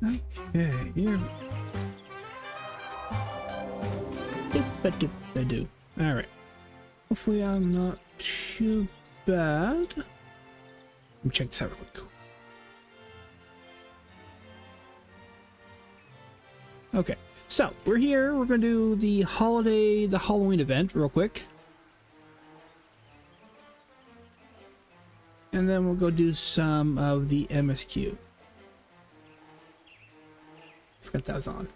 Okay, here. Dip-a-dip-a-doo. Alright. Hopefully I'm not too bad. Let me check this out real quick. Okay, so we're here. We're going to do the Halloween event real quick. And then we'll go do some of the MSQ. Forgot that was on.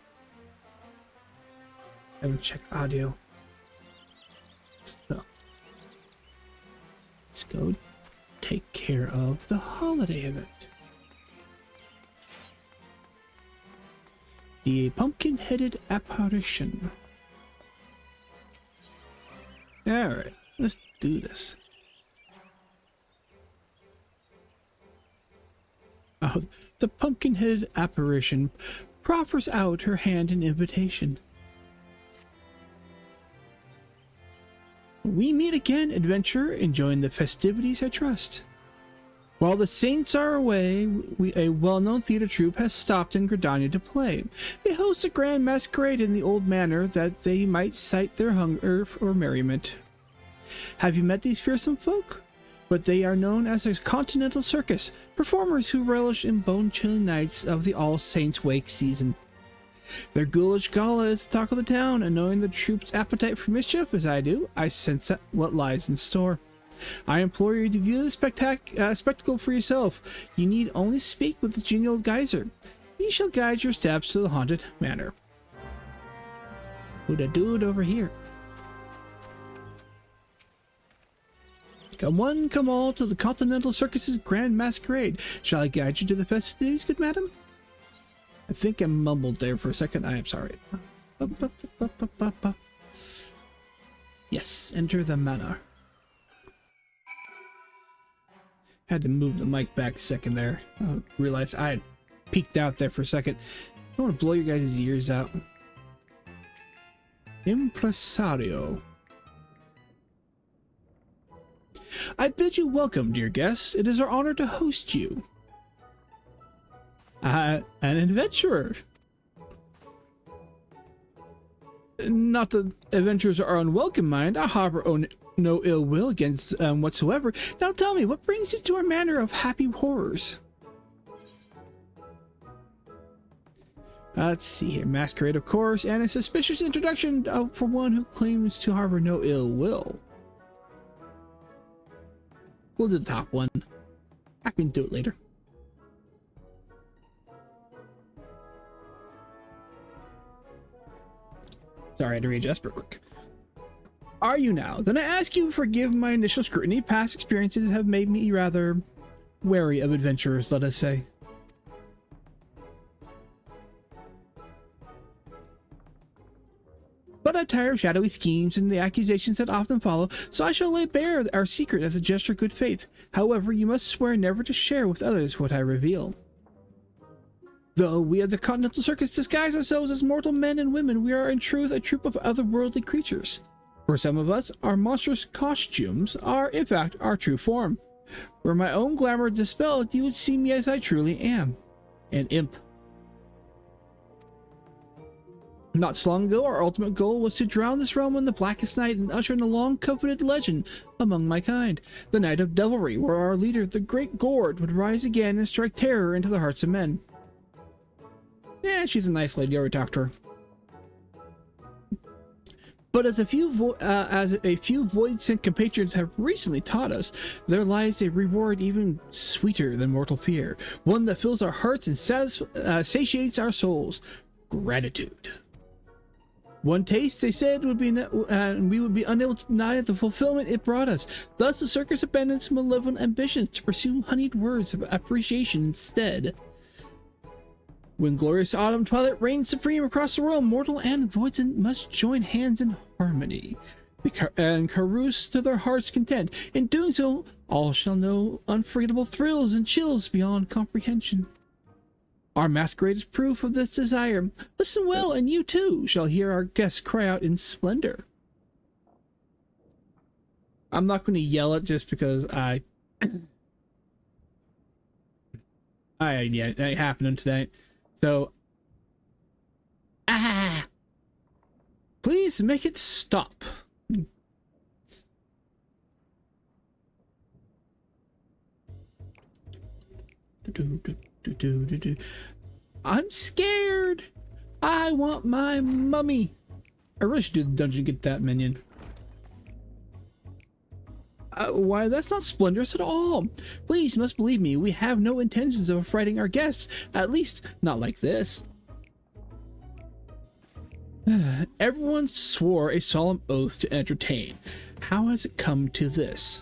I haven't checked audio. So, let's go take care of the holiday event. The pumpkin-headed apparition. Alright, let's do this. Oh, the pumpkin-headed apparition proffers out her hand in invitation. We meet again, adventurer, enjoying the festivities, I trust. While the saints are away, a well-known theater troupe has stopped in Gridania to play. They host a grand masquerade in the old manor that they might cite their hunger for merriment. Have you met these fearsome folk? But they are known as a continental circus, performers who relish in bone-chilling nights of the All Saints' Wake season. Their ghoulish gala is the talk of the town, and knowing the troupe's appetite for mischief as I do, I sense what lies in store. I implore you to view the spectacle for yourself. You need only speak with the genial geyser. He shall guide your steps to the haunted manor. Who'da dude over here? Come one, come all, to the Continental Circus's grand masquerade. Shall I guide you to the festivities, good madam? I think I mumbled there for a second. I am sorry. Yes, enter the manor. Had to move the mic back a second there. I realized I had peeked out there for a second. I don't want to blow your guys' ears out. Impresario. I bid you welcome, dear guests. It is our honor to host you. An adventurer. Not that adventurers are unwelcome, mind. I harbor no ill will against whatsoever. Now tell me, what brings you to our manor of happy horrors? Let's see here. Masquerade, of course, and a suspicious introduction for one who claims to harbor no ill will. We'll do the top one. I can do it later. Sorry, I had to readjust real quick. Are you now? Then I ask you to forgive my initial scrutiny. Past experiences have made me rather wary of adventurers, let us say. But I tire of shadowy schemes and the accusations that often follow, so I shall lay bare our secret as a gesture of good faith. However, you must swear never to share with others what I reveal. Though we of the Continental Circus disguise ourselves as mortal men and women, we are in truth a troupe of otherworldly creatures. For some of us, our monstrous costumes are, in fact, our true form. Were my own glamour dispelled, you would see me as I truly am, an imp. Not so long ago, our ultimate goal was to drown this realm in the blackest night and usher in a long-coveted legend among my kind, the night of devilry, where our leader, the Great Gourd, would rise again and strike terror into the hearts of men. Yeah, she's a nice lady. I already talked to her. But as a few void-sent compatriots have recently taught us, there lies a reward even sweeter than mortal fear, one that fills our hearts and satiates our souls: gratitude. One taste, they said, would be, we would be unable to deny the fulfillment it brought us. Thus, the circus abandoned its malevolent ambitions to pursue honeyed words of appreciation instead. When glorious autumn twilight reigns supreme across the world, mortal and voids must join hands in harmony and carouse to their heart's content. In doing so, all shall know unforgettable thrills and chills beyond comprehension. Our masquerade is proof of this desire. Listen well, and you too shall hear our guests cry out in splendor. I'm not going to yell it just because I ain't happening tonight. So, please make it stop. I'm scared. I want my mummy. I really should do the dungeon to get that minion. Why, that's not splendorous at all. Please, you must believe me. We have no intentions of affrighting our guests. At least, not like this. Everyone swore a solemn oath to entertain. How has it come to this?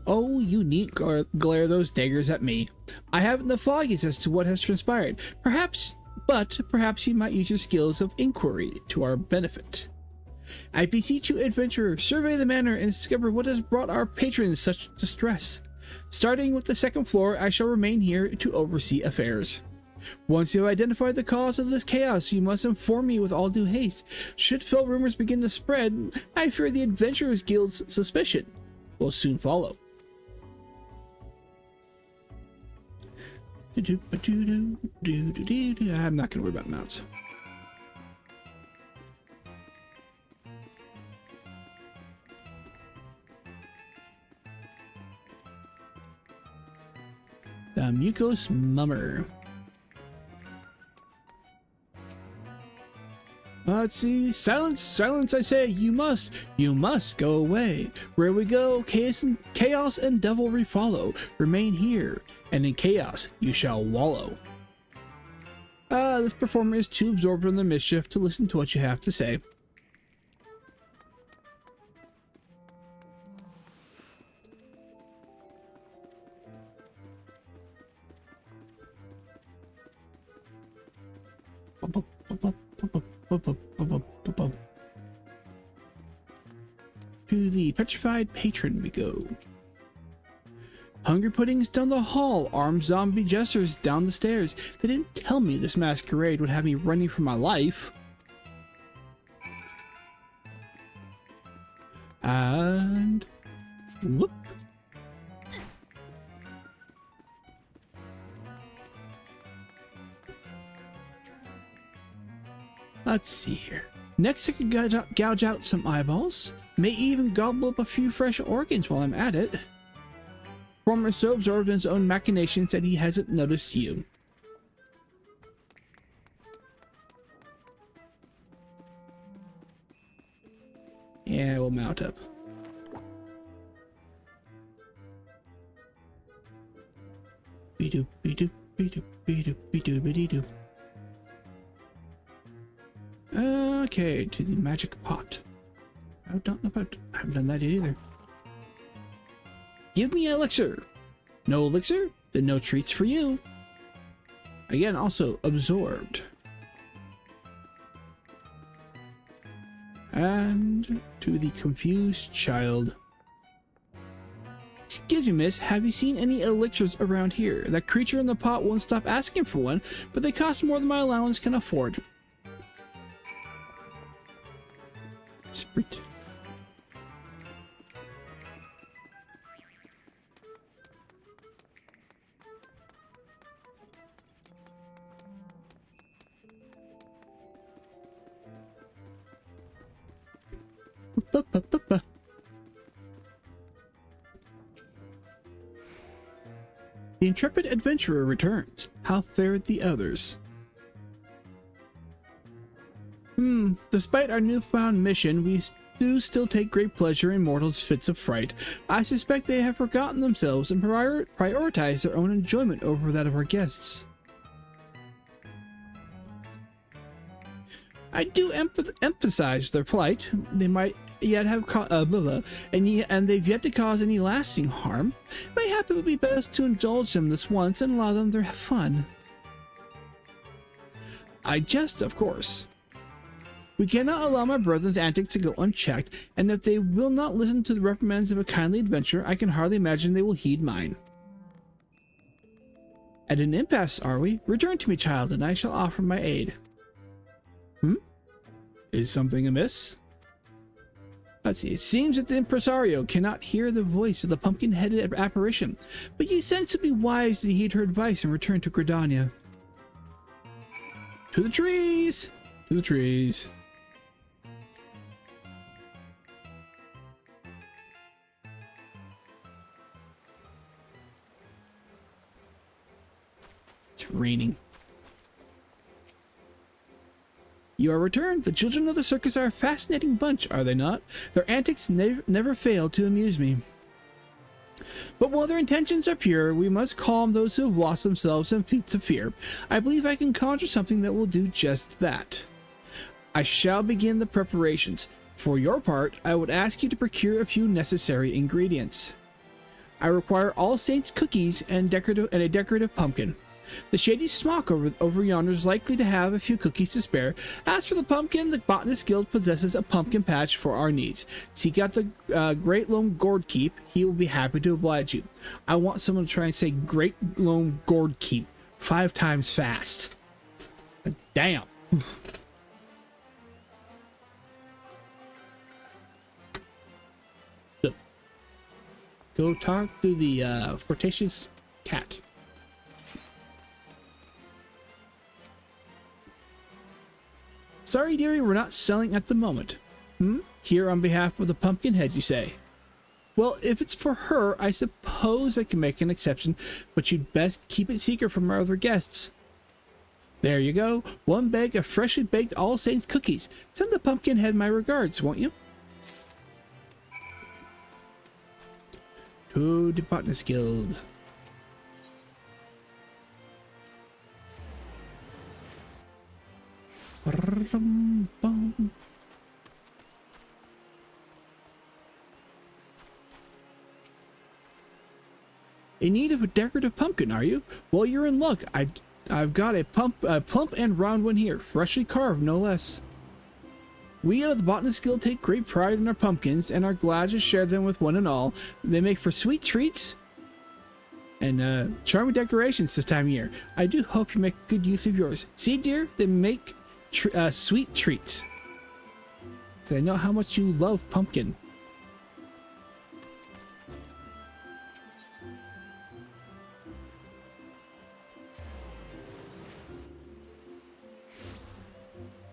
Oh, you needn't glare those daggers at me. I haven't the foggiest as to what has transpired. Perhaps you might use your skills of inquiry to our benefit. I beseech you, adventurer, survey the manor and discover what has brought our patrons such distress. Starting with the second floor, I shall remain here to oversee affairs. Once you have identified the cause of this chaos, you must inform me with all due haste. Should fell rumors begin to spread, I fear the Adventurers Guild's suspicion will soon follow. I'm not going to worry about mounts. The Mucos Mummer. Let's see. Silence, silence, I say. You must go away. Where we go, chaos and devilry follow. Remain here, and in chaos you shall wallow. This performer is too absorbed in the mischief to listen to what you have to say. To the petrified patron we go. Hungry puddings down the hall, armed zombie jesters down the stairs. They didn't tell me this masquerade would have me running for my life. And whoop. Let's see here. Next I could gouge out some eyeballs. May even gobble up a few fresh organs while I'm at it. Former so absorbed in his own machinations that he hasn't noticed you. Yeah, we'll mount up. Be-do, be-do, be-do, be-do, be-do, be-do. Okay, to the magic pot. I haven't done that either. Give me elixir. No elixir? Then no treats for you. Again, also absorbed. And to the confused child. Excuse me, miss, have you seen any elixirs around here? That creature in the pot won't stop asking for one, but they cost more than my allowance can afford. Sprint. The intrepid adventurer returns. How fared the others? Despite our newfound mission, we do still take great pleasure in mortals' fits of fright. I suspect they have forgotten themselves and prioritize their own enjoyment over that of our guests. I do emphasize their plight. They might yet have and they've yet to cause any lasting harm. Mayhap it would be best to indulge them this once and allow them to have fun. I jest, of course. We cannot allow my brethren's antics to go unchecked, and if they will not listen to the reprimands of a kindly adventurer, I can hardly imagine they will heed mine. At an impasse, are we? Return to me, child, and I shall offer my aid. Is something amiss? Let's see. It seems that the impresario cannot hear the voice of the pumpkin-headed apparition, but you sense it would be wise to heed her advice and return to Gridania. To the trees! To the trees. It's raining. You are returned. The children of the circus are a fascinating bunch, are they not? Their antics never fail to amuse me. But while their intentions are pure, we must calm those who have lost themselves in feats of fear. I believe I can conjure something that will do just that. I shall begin the preparations. For your part, I would ask you to procure a few necessary ingredients. I require All Saints cookies and a decorative pumpkin. The shady smock over yonder is likely to have a few cookies to spare. As for the pumpkin, the Botanist Guild possesses a pumpkin patch for our needs. Seek out the Great Lone Gourd Keep. He will be happy to oblige you. I want someone to try and say Great Lone Gourd Keep 5 times fast. Damn. So, go talk to the flirtatious cat. Sorry, dearie, we're not selling at the moment. Here on behalf of the Pumpkinhead, you say? Well, if it's for her, I suppose I can make an exception, but you'd best keep it secret from our other guests. There you go. 1 bag of freshly baked All Saints cookies. Send the Pumpkinhead my regards, won't you? To the Botanist Guild. In need of a decorative pumpkin, are you? Well, you're in luck. I've got a plump and round one here, freshly carved, no less. We of the Botanist Guild take great pride in our pumpkins and are glad to share them with one and all. They make for sweet treats and charming decorations this time of year. I do hope you make good use of yours. See, dear, they make sweet treats. 'Cause I know how much you love pumpkin.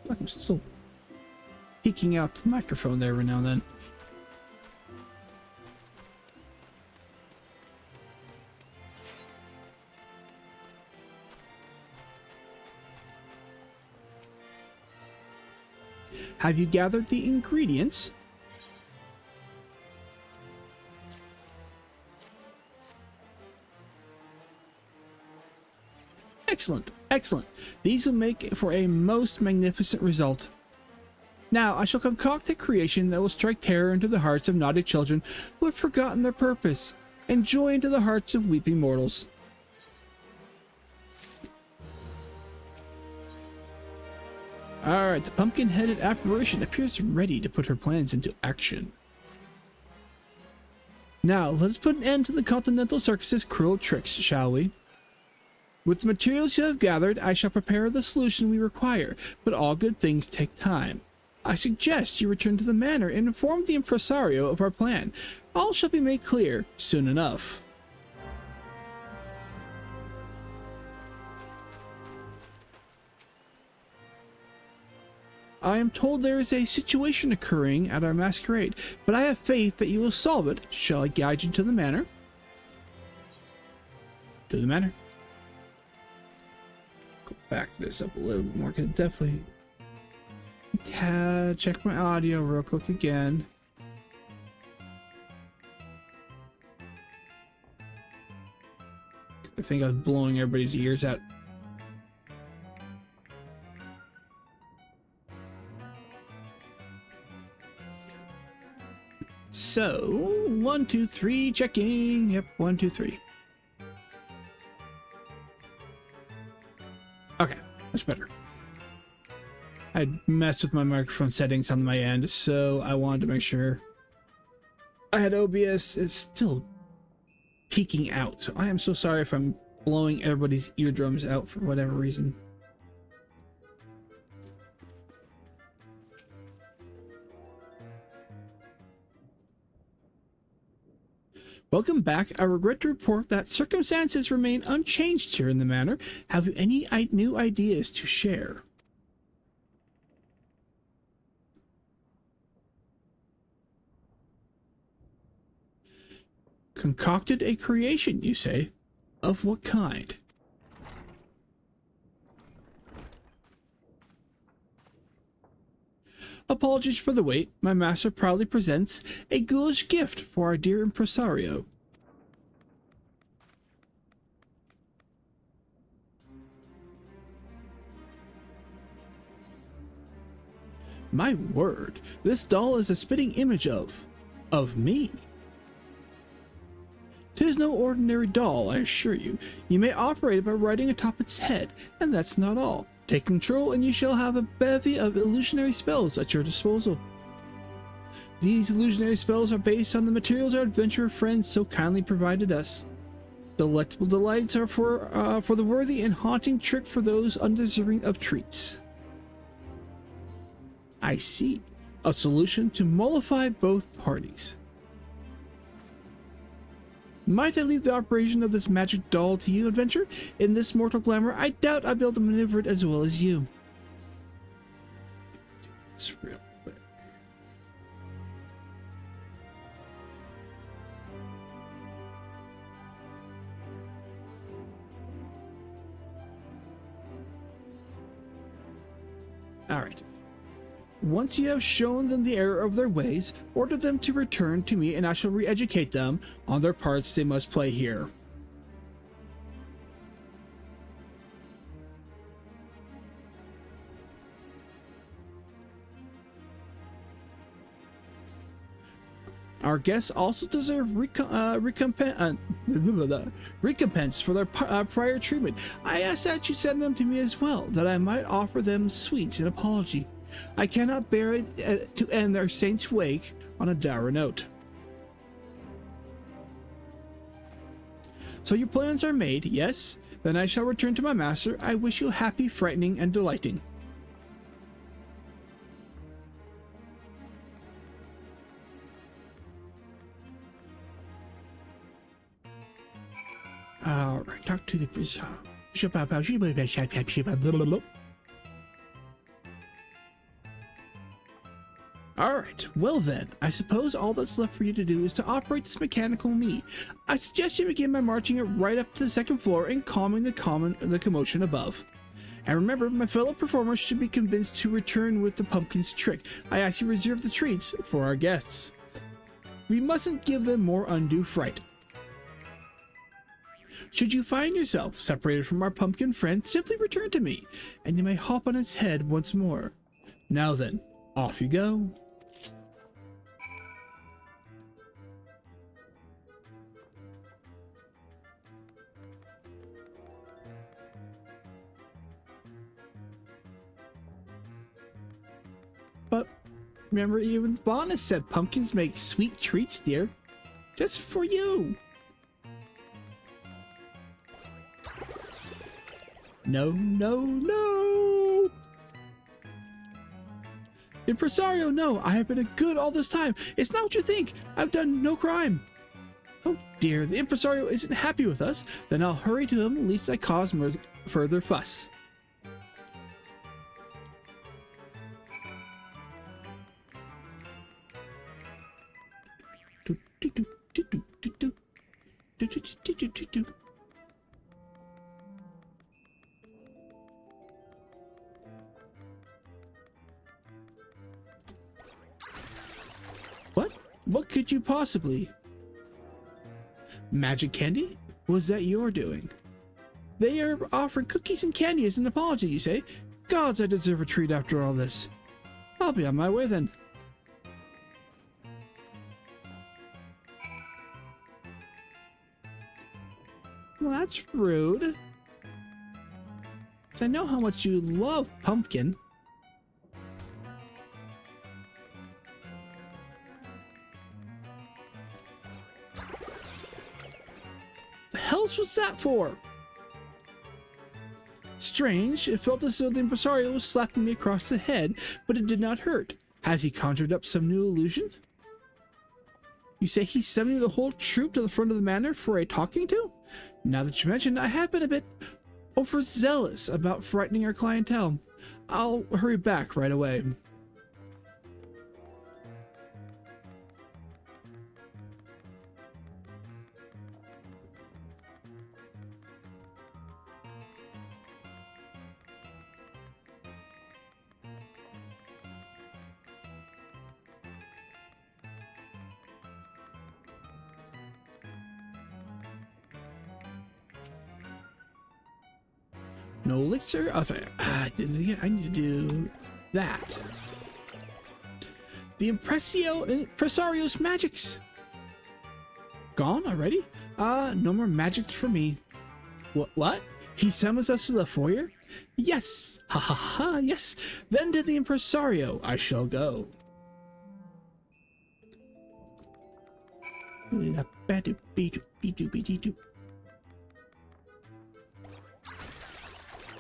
I'm still peeking out the microphone there every now and then. Have you gathered the ingredients? Excellent, excellent. These will make for a most magnificent result. Now I shall concoct a creation that will strike terror into the hearts of naughty children who have forgotten their purpose, and joy into the hearts of weeping mortals. Alright, the pumpkin-headed apparition appears ready to put her plans into action. Now, let's put an end to the Continental Circus's cruel tricks, shall we? With the materials you have gathered, I shall prepare the solution we require, but all good things take time. I suggest you return to the manor and inform the impresario of our plan. All shall be made clear soon enough. I am told there is a situation occurring at our masquerade, but I have faith that you will solve it. Shall I guide you to the manor? To the manor. Go back this up a little bit more, because definitely... check my audio real quick again. I think I was blowing everybody's ears out. So, 1, 2, 3, checking. Yep, 1, 2, 3. Okay, much better. I messed with my microphone settings on my end, so I wanted to make sure I had OBS. It's still peeking out, so I am so sorry if I'm blowing everybody's eardrums out for whatever reason. Welcome back. I regret to report that circumstances remain unchanged here in the manor. Have you any new ideas to share? Concocted a creation, you say? Of what kind? Apologies for the wait. My master proudly presents a ghoulish gift for our dear impresario. My word, this doll is a spitting image of me. 'Tis no ordinary doll, I assure you. You may operate it by riding atop its head, and that's not all. Take control and you shall have a bevy of illusionary spells at your disposal. These illusionary spells are based on the materials our adventurer friends so kindly provided us. Delectable delights are for the worthy and haunting trick for those undeserving of treats. I see. A solution to mollify both parties. Might I leave the operation of this magic doll to you, adventure? In this mortal glamour, I doubt I'll be able to maneuver it as well as you. Do this real quick. Alright. Once you have shown them the error of their ways, order them to return to me and I shall re-educate them on their parts they must play here. Our guests also deserve recompense for their prior treatment. I ask that you send them to me as well, that I might offer them sweets in apology. I cannot bear it to end their saint's wake on a dour note. So your plans are made, yes? Then I shall return to my master. I wish you happy, frightening, and delighting. Alright, talk to the bishop. Alright, well then, I suppose all that's left for you to do is to operate this mechanical me. I suggest you begin by marching it right up to the second floor and calming the commotion above. And remember, my fellow performers should be convinced to return with the pumpkin's trick. I ask you reserve the treats for our guests. We mustn't give them more undue fright. Should you find yourself separated from our pumpkin friend, simply return to me, and you may hop on its head once more. Now then, off you go. But remember, even Bonus said pumpkins make sweet treats, dear. Just for you. No, no, no! Impresario, no! I have been a good all this time! It's not what you think! I've done no crime! Oh dear, the Impresario isn't happy with us. Then I'll hurry to him, lest I cause further fuss. What could you possibly? Magic candy? Was that your doing? They are offering cookies and candy as an apology, you say? Gods, I deserve a treat after all this. I'll be on my way then. Well, that's rude. 'Cause I know how much you love pumpkin. The hell's was that for? Strange, it felt as though the impresario was slapping me across the head, but it did not hurt. Has he conjured up some new illusion? You say he's summoning the whole troop to the front of the manor for a talking to? Now that you mention, I have been a bit overzealous about frightening our clientele. I'll hurry back right away. No elixir? Oh, sorry. I need to do that. The Impresario's magics. Gone already? No more magics for me. What? He summons us to the foyer? Yes! Ha ha ha, yes! Then to the Impresario I shall go.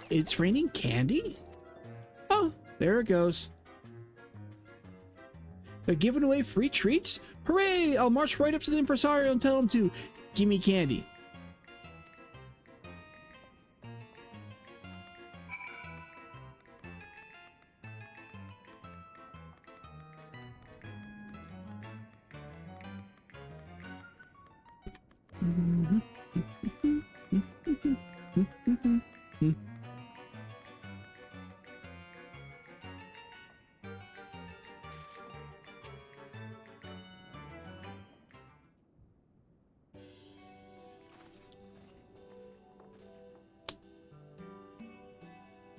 It's raining candy? Oh, there it goes. They're giving away free treats? Hooray! I'll march right up to the Impresario and tell him to give me candy.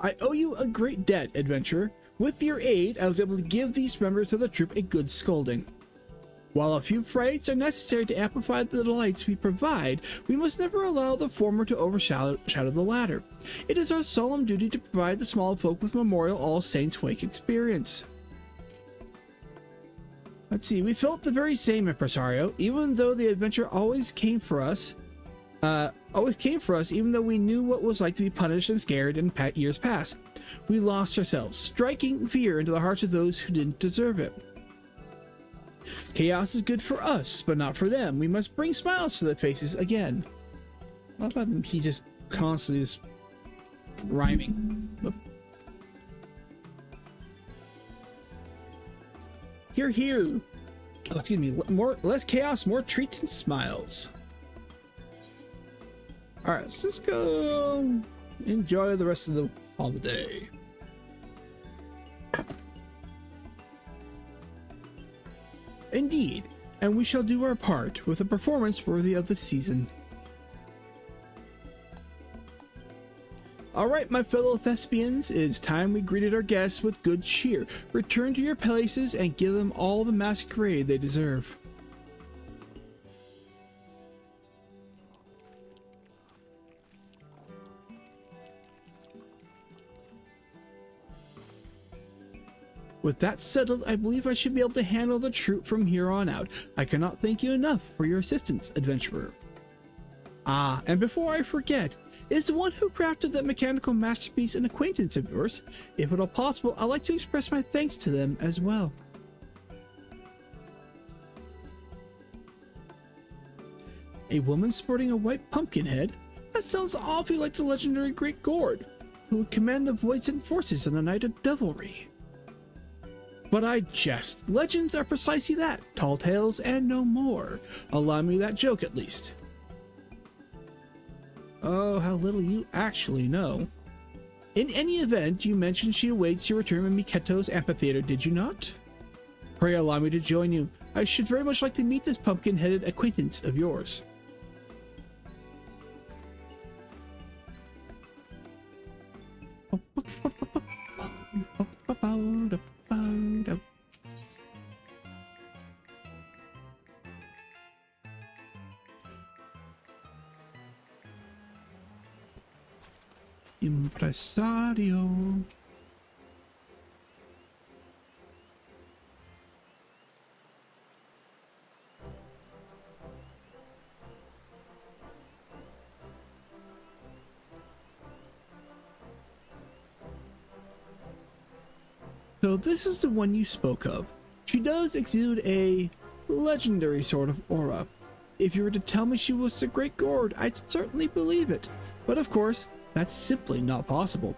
I owe you a great debt, adventurer. With your aid, I was able to give these members of the troop a good scolding. While a few frights are necessary to amplify the delights we provide, we must never allow the former to overshadow the latter. It is our solemn duty to provide the small folk with memorial All Saints Wake experience. Let's see, we felt the very same, Impresario, even though the adventure always came for us, even though we knew what it was like to be punished and scared in years past. We lost ourselves, striking fear into the hearts of those who didn't deserve it. Chaos is good for us, but not for them. We must bring smiles to their faces again. How about them? He just constantly is rhyming. Here, here. Oh, excuse me. Less chaos, more treats and smiles. All right, let's just go enjoy the rest of the holiday. Indeed, and we shall do our part with a performance worthy of the season. All right, my fellow thespians, it is time we greeted our guests with good cheer. Return to your places and give them all the masquerade they deserve. With that settled, I believe I should be able to handle the troop from here on out. I cannot thank you enough for your assistance, adventurer. Ah, and before I forget, is the one who crafted that mechanical masterpiece an acquaintance of yours? If at all possible, I'd like to express my thanks to them as well. A woman sporting a white pumpkin head? That sounds awfully like the legendary Great Gord, who would command the Voidsent forces on the night of devilry. But I jest. Legends are precisely that, tall tales and no more. Allow me that joke at least. Oh, how little you actually know. In any event, you mentioned she awaits your return in Miketo's amphitheater, did you not? Pray allow me to join you. I should very much like to meet this pumpkin-headed acquaintance of yours. Impresario. So this is the one you spoke of. She does exude a legendary sort of aura. If you were to tell me she was the Great Gourd, I'd certainly believe it. But of course, that's simply not possible.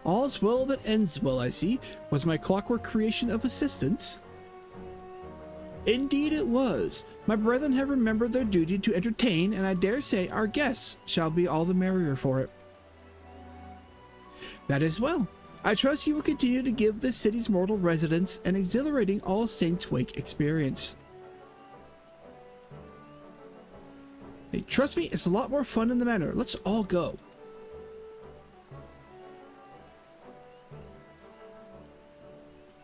All's well that ends well, I see. Was my clockwork creation of assistance? Indeed it was. My brethren have remembered their duty to entertain, and I dare say our guests shall be all the merrier for it. That is well. I trust you will continue to give this city's mortal residents an exhilarating All Saints Wake experience. Hey, trust me, it's a lot more fun in the manor. Let's all go.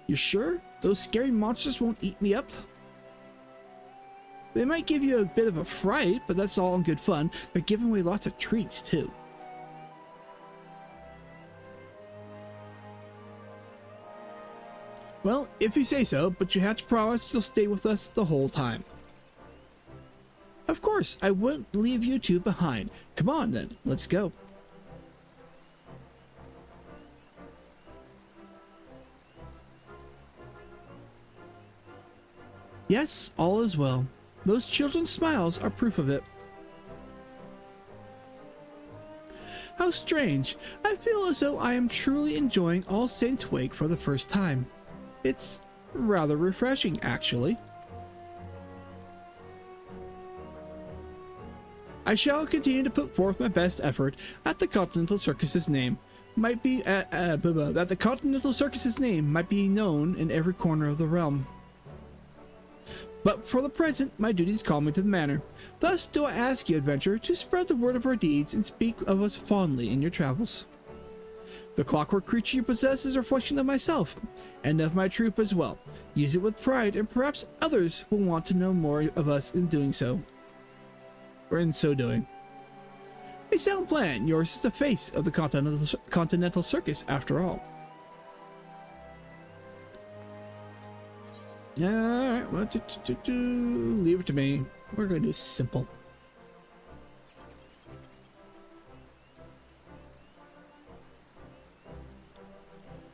You sure? Those scary monsters won't eat me up? They might give you a bit of a fright, but that's all in good fun. They're giving away lots of treats, too. Well, if you say so, but you have to promise you'll stay with us the whole time. Of course, I won't leave you two behind. Come on then, let's go. Yes, all is well. Those children's smiles are proof of it. How strange. I feel as though I am truly enjoying All Saints Wake for the first time. It's rather refreshing, actually. I shall continue to put forth my best effort at the Continental Circus's name. That the Continental Circus's name might be known in every corner of the realm. But for the present, my duties call me to the manor. Thus do I ask you, adventurer, to spread the word of our deeds and speak of us fondly in your travels. The clockwork creature you possess is a reflection of myself, and of my troop as well. Use it with pride, and perhaps others will want to know more of us in doing so. Or in so doing. A sound plan. Yours is the face of the Continental Circus, after all. Alright, well, leave it to me. We're going to do simple.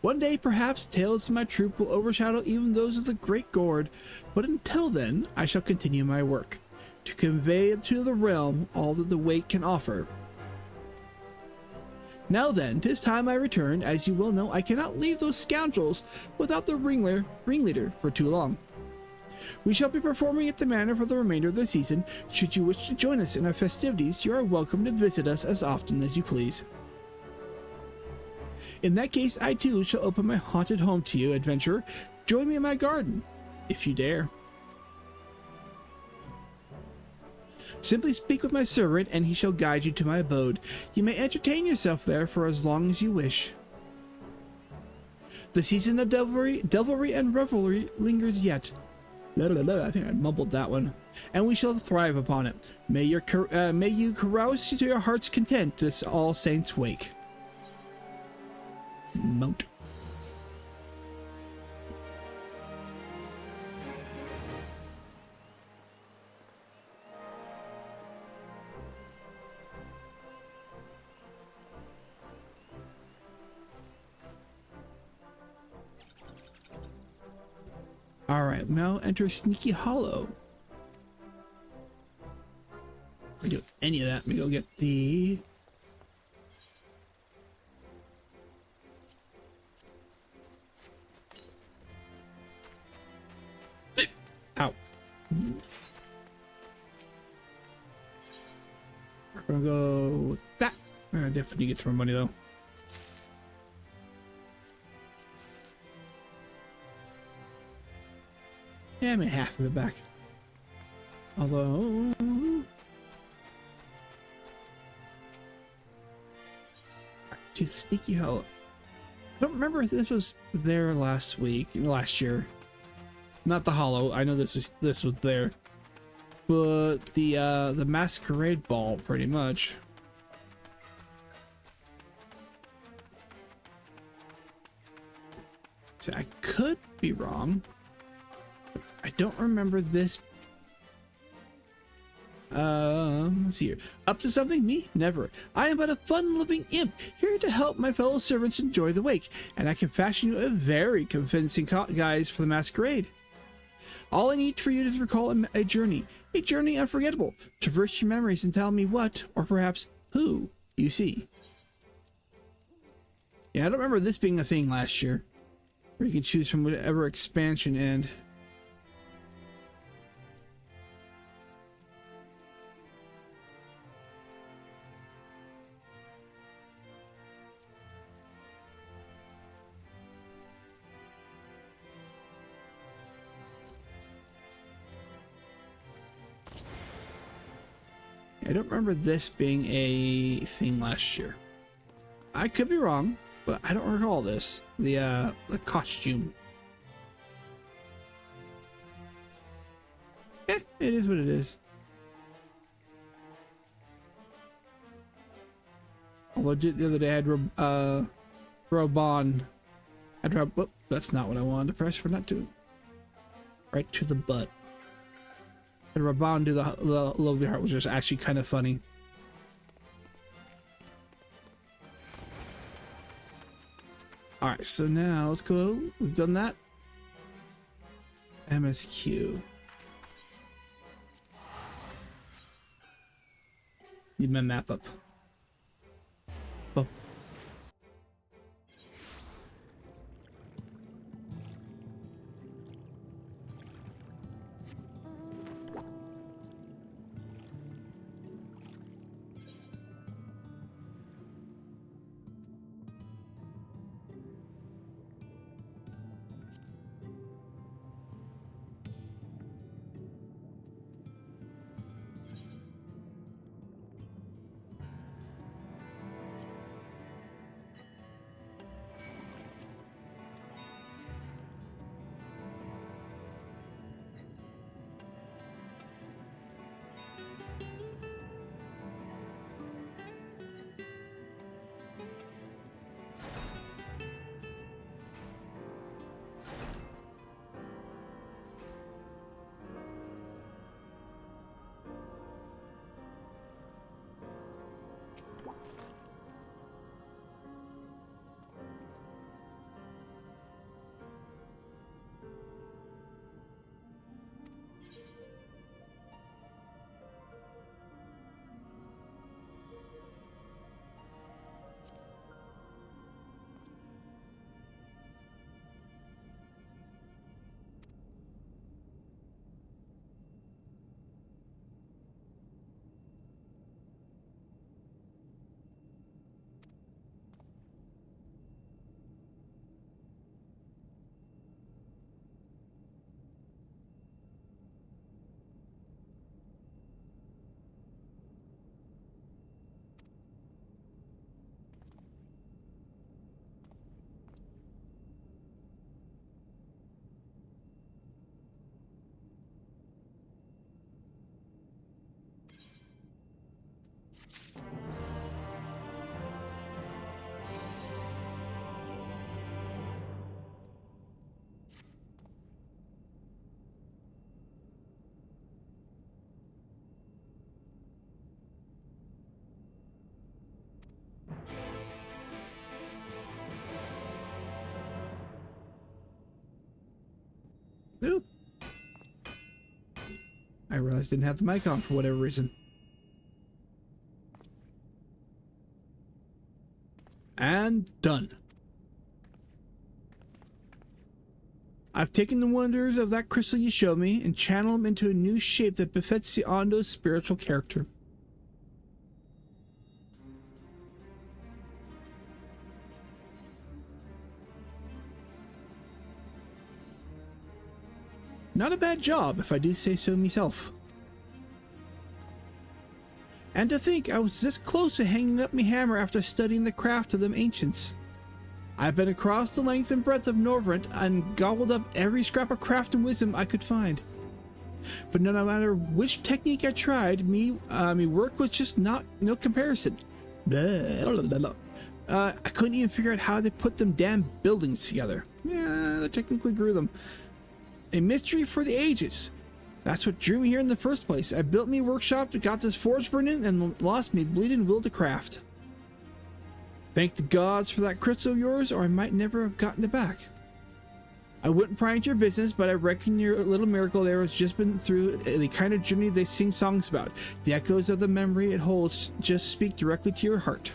One day, perhaps, tales of my troop will overshadow even those of the Great Gourd, but until then, I shall continue my work, to convey to the realm all that the Wake can offer. Now then, 'tis time I return. As you well know, I cannot leave those scoundrels without the ringleader for too long. We shall be performing at the manor for the remainder of the season. Should you wish to join us in our festivities, you are welcome to visit us as often as you please. In that case, I too shall open my haunted home to you, adventurer. Join me in my garden, if you dare. Simply speak with my servant, and he shall guide you to my abode. You may entertain yourself there for as long as you wish. The season of devilry and revelry lingers yet. I think I mumbled that one. And we shall thrive upon it. May you carouse to your heart's content this All Saints Wake. Mount. Alright, now enter Sneaky Hollow. If I do any of that, maybe I'll get the... Ow. We're gonna go with that. Definitely get some more money though. Yeah, I mean half of it back. Although... to Sneaky Hollow. I don't remember if this was there last year. Not the Hollow. I know this was there. But the Masquerade Ball, pretty much. So I could be wrong. I don't remember this. Let's see here. Up to something? Me? Never. I am but a fun-loving imp, here to help my fellow servants enjoy the wake, and I can fashion you a very convincing guise for the masquerade. All I need for you to recall a journey unforgettable. Traverse your memories and tell me what, or perhaps who, you see. Yeah, I don't remember this being a thing last year, where you can choose from whatever expansion and... I don't remember this being a thing last year. I could be wrong, but I don't recall this. The costume. It is what it is. Although the other day I had Robon. Whoop, that's not what I wanted to press for, not to. Right to the butt. And Raban do the lovely heart, which was actually kind of funny. Alright, so now let's go. We've done that. MSQ. Need my map up. Oh. Oop. I realized I didn't have the mic on for whatever reason. And done. I've taken the wonders of that crystal you showed me and channeled them into a new shape that befits the Ondo's spiritual character. Not a bad job, if I do say so myself. And to think I was this close to hanging up me hammer after studying the craft of them ancients. I've been across the length and breadth of Norvrent and gobbled up every scrap of craft and wisdom I could find. But no matter which technique I tried, me work was just no comparison. I couldn't even figure out how they put them damn buildings together. Yeah, they technically grew them. A mystery for the ages. That's what drew me here in the first place. I built me a workshop, got this forge burning, and lost me bleeding will to craft. Thank the gods for that crystal of yours, or I might never have gotten it back. I wouldn't pry into your business, but I reckon your little miracle there has just been through the kind of journey they sing songs about. The echoes of the memory it holds just speak directly to your heart.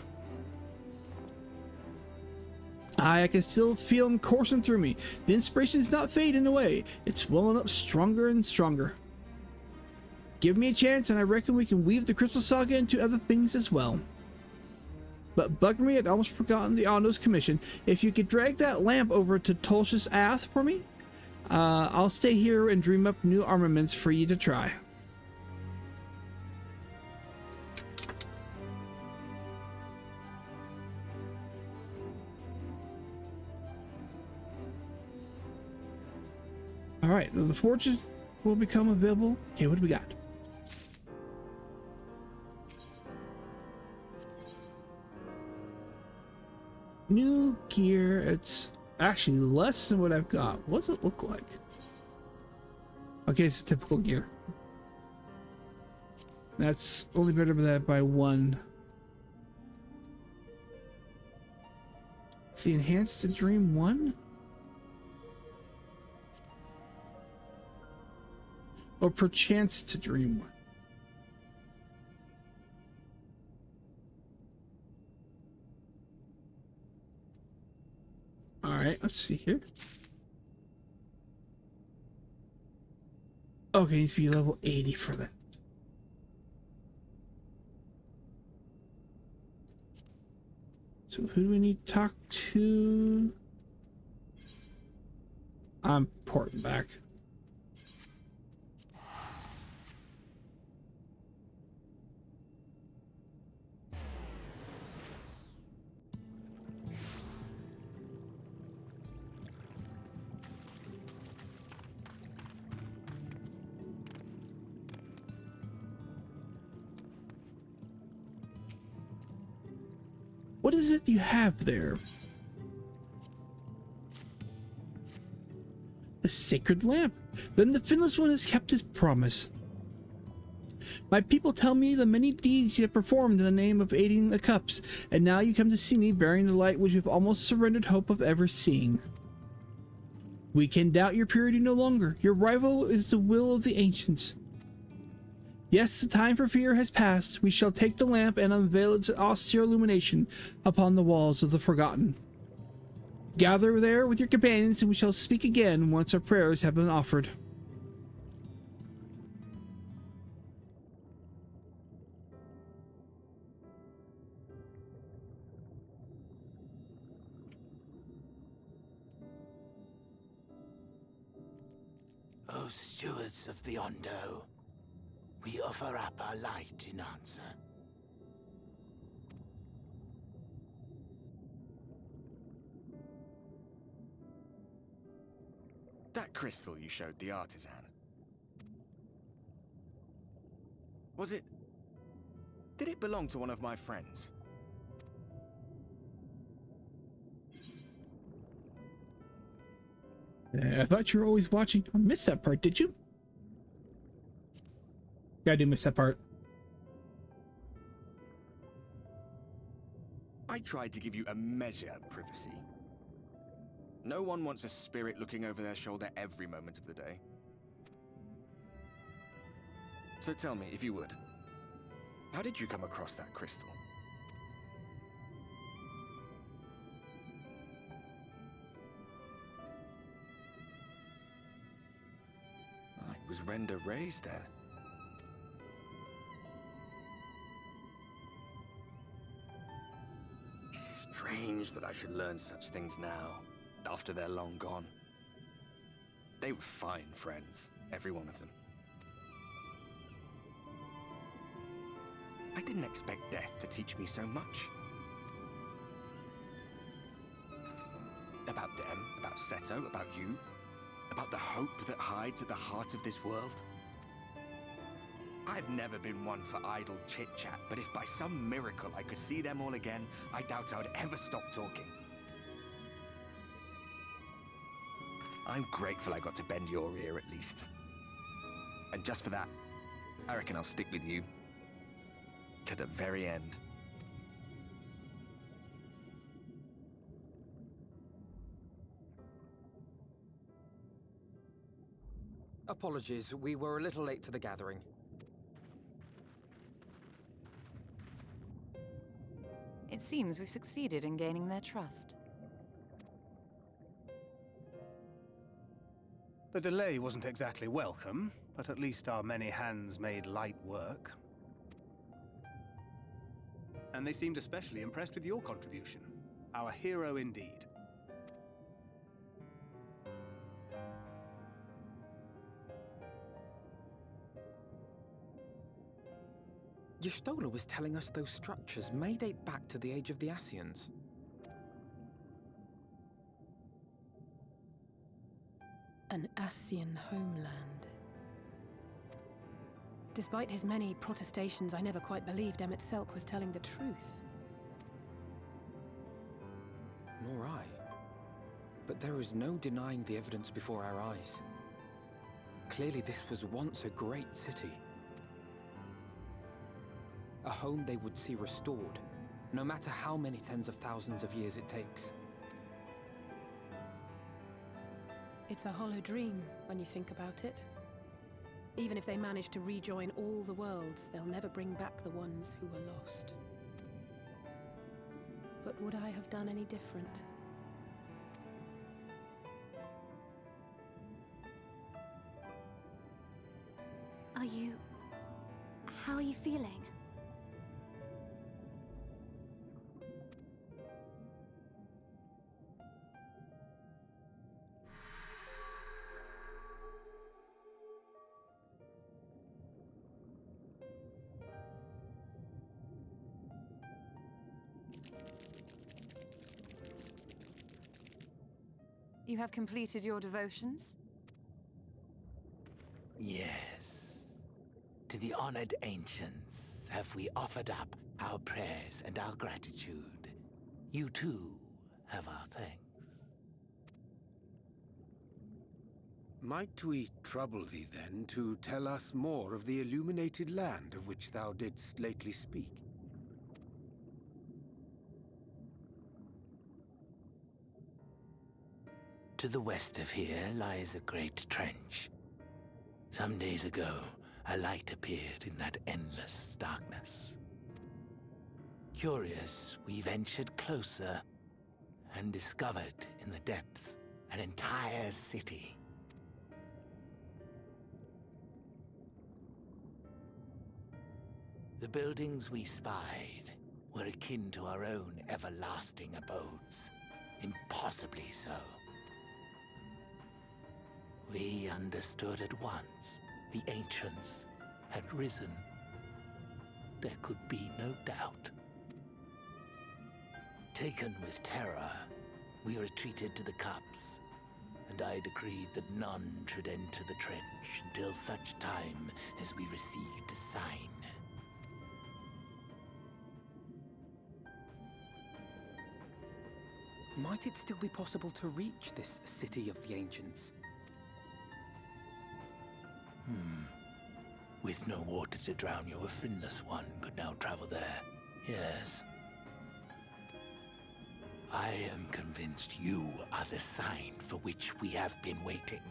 I can still feel them coursing through me. The inspiration's not fading away. It's welling up stronger and stronger. Give me a chance, and I reckon we can weave the Crystal Saga into other things as well. But bugger me, I'd almost forgotten the Ondo's commission. If you could drag that lamp over to Tolsh's Ath for me, I'll stay here and dream up new armaments for you to try. Alright, the forges will become available. Okay, what do we got? New gear. It's actually less than what I've got. What does it look like? Okay, it's typical gear. That's only better than that by one. It's the enhanced to Dream 1? Or perchance to Dream 1? Alright, let's see here. Okay, needs to be level 80 for that. So who do we need to talk to? I'm porting back. What is it you have there? The sacred lamp. Then the Finless One has kept his promise. My people tell me the many deeds you have performed in the name of aiding the cups, and now you come to see me bearing the light which we've almost surrendered hope of ever seeing. We can doubt your purity no longer. Your rival is the will of the ancients. Yes, the time for fear has passed. We shall take the lamp and unveil its austere illumination upon the walls of the Forgotten. Gather there with your companions, and we shall speak again once our prayers have been offered. O stewards of the Ondo, we offer up our light in answer. That crystal you showed the artisan. Was it... Did it belong to one of my friends? I thought you were always watching. I missed that part, did you? Yeah, I did miss that part. I tried to give you a measure of privacy. No one wants a spirit looking over their shoulder every moment of the day. So tell me, if you would, how did you come across that crystal? It was Render raised then. Strange that I should learn such things now, after they're long gone. They were fine friends, every one of them. I didn't expect death to teach me so much. About them, about Seto, about you, about the hope that hides at the heart of this world. I've never been one for idle chit-chat, but if by some miracle I could see them all again, I doubt I would ever stop talking. I'm grateful I got to bend your ear at least. And just for that, I reckon I'll stick with you. To the very end. Apologies, we were a little late to the gathering. It seems we succeeded in gaining their trust. The delay wasn't exactly welcome, but at least our many hands made light work. And they seemed especially impressed with your contribution. Our hero indeed. Y'shtola was telling us those structures may date back to the age of the Ascians. An Ascian homeland. Despite his many protestations, I never quite believed Emmett Selk was telling the truth. Nor I. But there is no denying the evidence before our eyes. Clearly this was once a great city. A home they would see restored, no matter how many tens of thousands of years it takes. It's a hollow dream when you think about it. Even if they manage to rejoin all the worlds, they'll never bring back the ones who were lost. But would I have done any different? How are you feeling? You have completed your devotions? Yes. To the honored ancients have we offered up our prayers and our gratitude. You too have our thanks. Might we trouble thee then to tell us more of the illuminated land of which thou didst lately speak? To the west of here lies a great trench. Some days ago, a light appeared in that endless darkness. Curious, we ventured closer and discovered in the depths an entire city. The buildings we spied were akin to our own everlasting abodes, impossibly so. We understood at once the ancients had risen. There could be no doubt. Taken with terror, we retreated to the cups, and I decreed that none should enter the trench until such time as we received a sign. Might it still be possible to reach this city of the ancients? With no water to drown you, a finless one could now travel there. Yes. I am convinced you are the sign for which we have been waiting.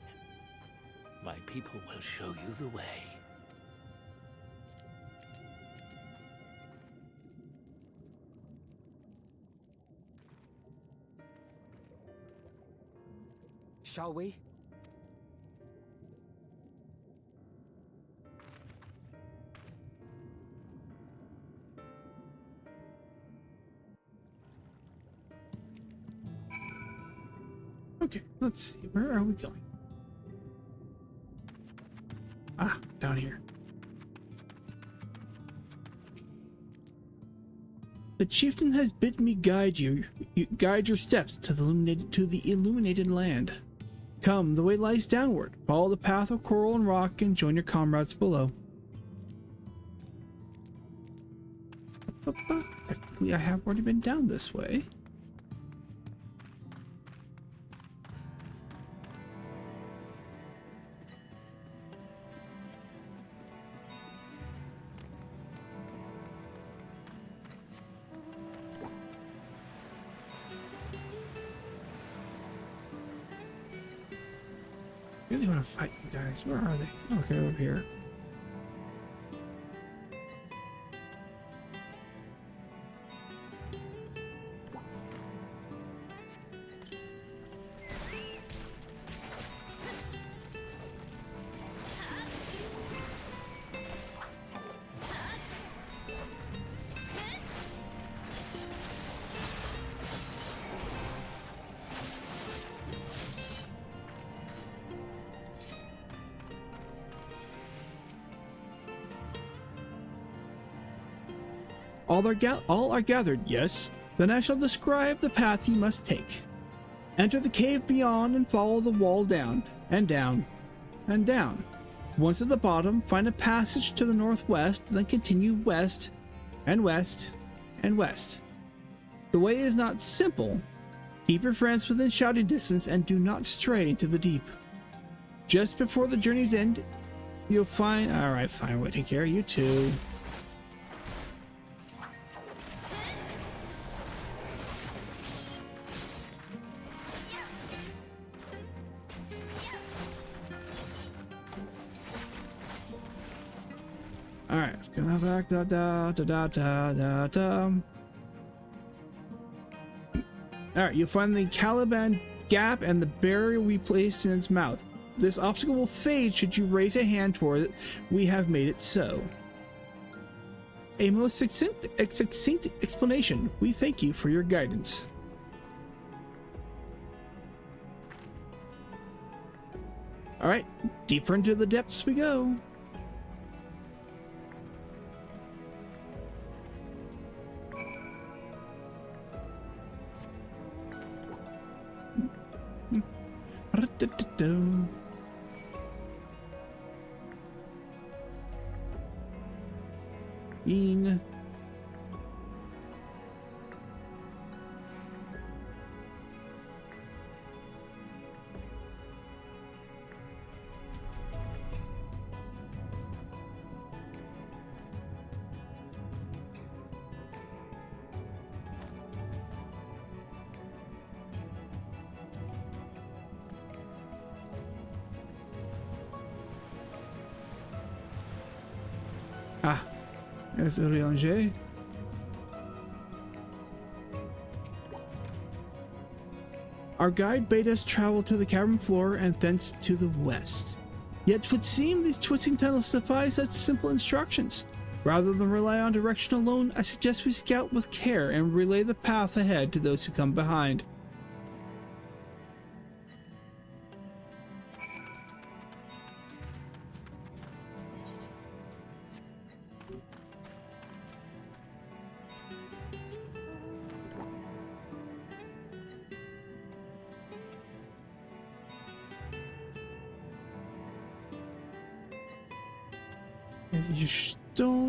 My people will show you the way. Shall we? Okay, let's see. Where are we going? Ah, down here. The chieftain has bid me guide guide your steps to the illuminated land. Come, the way lies downward. Follow the path of coral and rock and join your comrades below. Technically, I have already been down this way. really want to fight you guys. Where are they? Oh, okay, over here. All are gathered, yes. Then I shall describe the path you must take. Enter the cave beyond and follow the wall down, and down, and down. Once at the bottom, find a passage to the northwest, then continue west, and west, and west. The way is not simple. Keep your friends within shouting distance and do not stray into the deep. Just before the journey's end, you'll find... Alright, fine, we'll take care of you too. Alright, let's go back. Alright, you'll find the Caliban gap and the barrier we placed in its mouth. This obstacle will fade should you raise a hand toward it. We have made it so. A most succinct explanation. We thank you for your guidance. Alright, deeper into the depths we go. Bean. Ah, there's Orianger. Our guide bade us travel to the cavern floor and thence to the west. Yet 'twould seem these twisting tunnels defy such simple instructions. Rather than rely on direction alone, I suggest we scout with care and relay the path ahead to those who come behind. You stole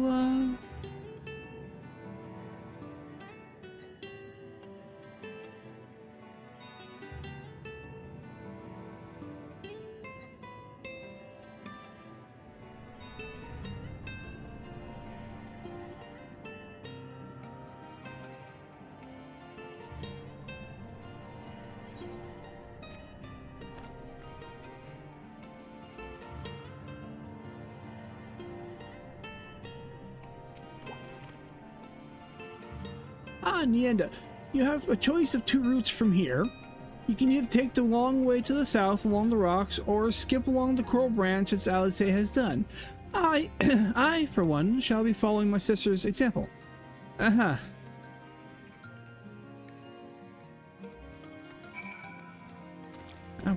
Nienda, you have a choice of two routes from here. You can either take the long way to the south along the rocks or skip along the coral branch as Alice has done. I, for one, shall be following my sister's example. I've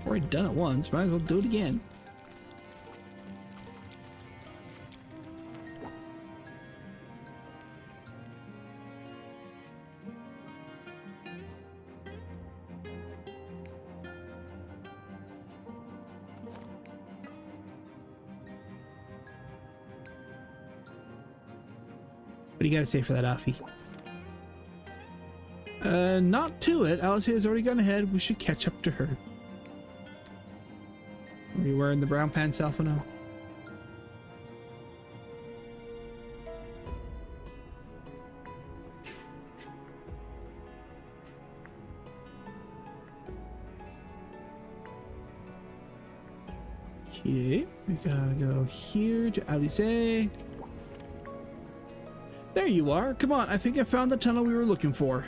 already done it once, might as well do it again. What do you gotta say for that, Alfie? Not to it. Alice has already gone ahead. We should catch up to her. Are you wearing the brown pants, Alpha? No. Okay, we gotta go here to Alice. There you are. Come on, I think I found the tunnel we were looking for.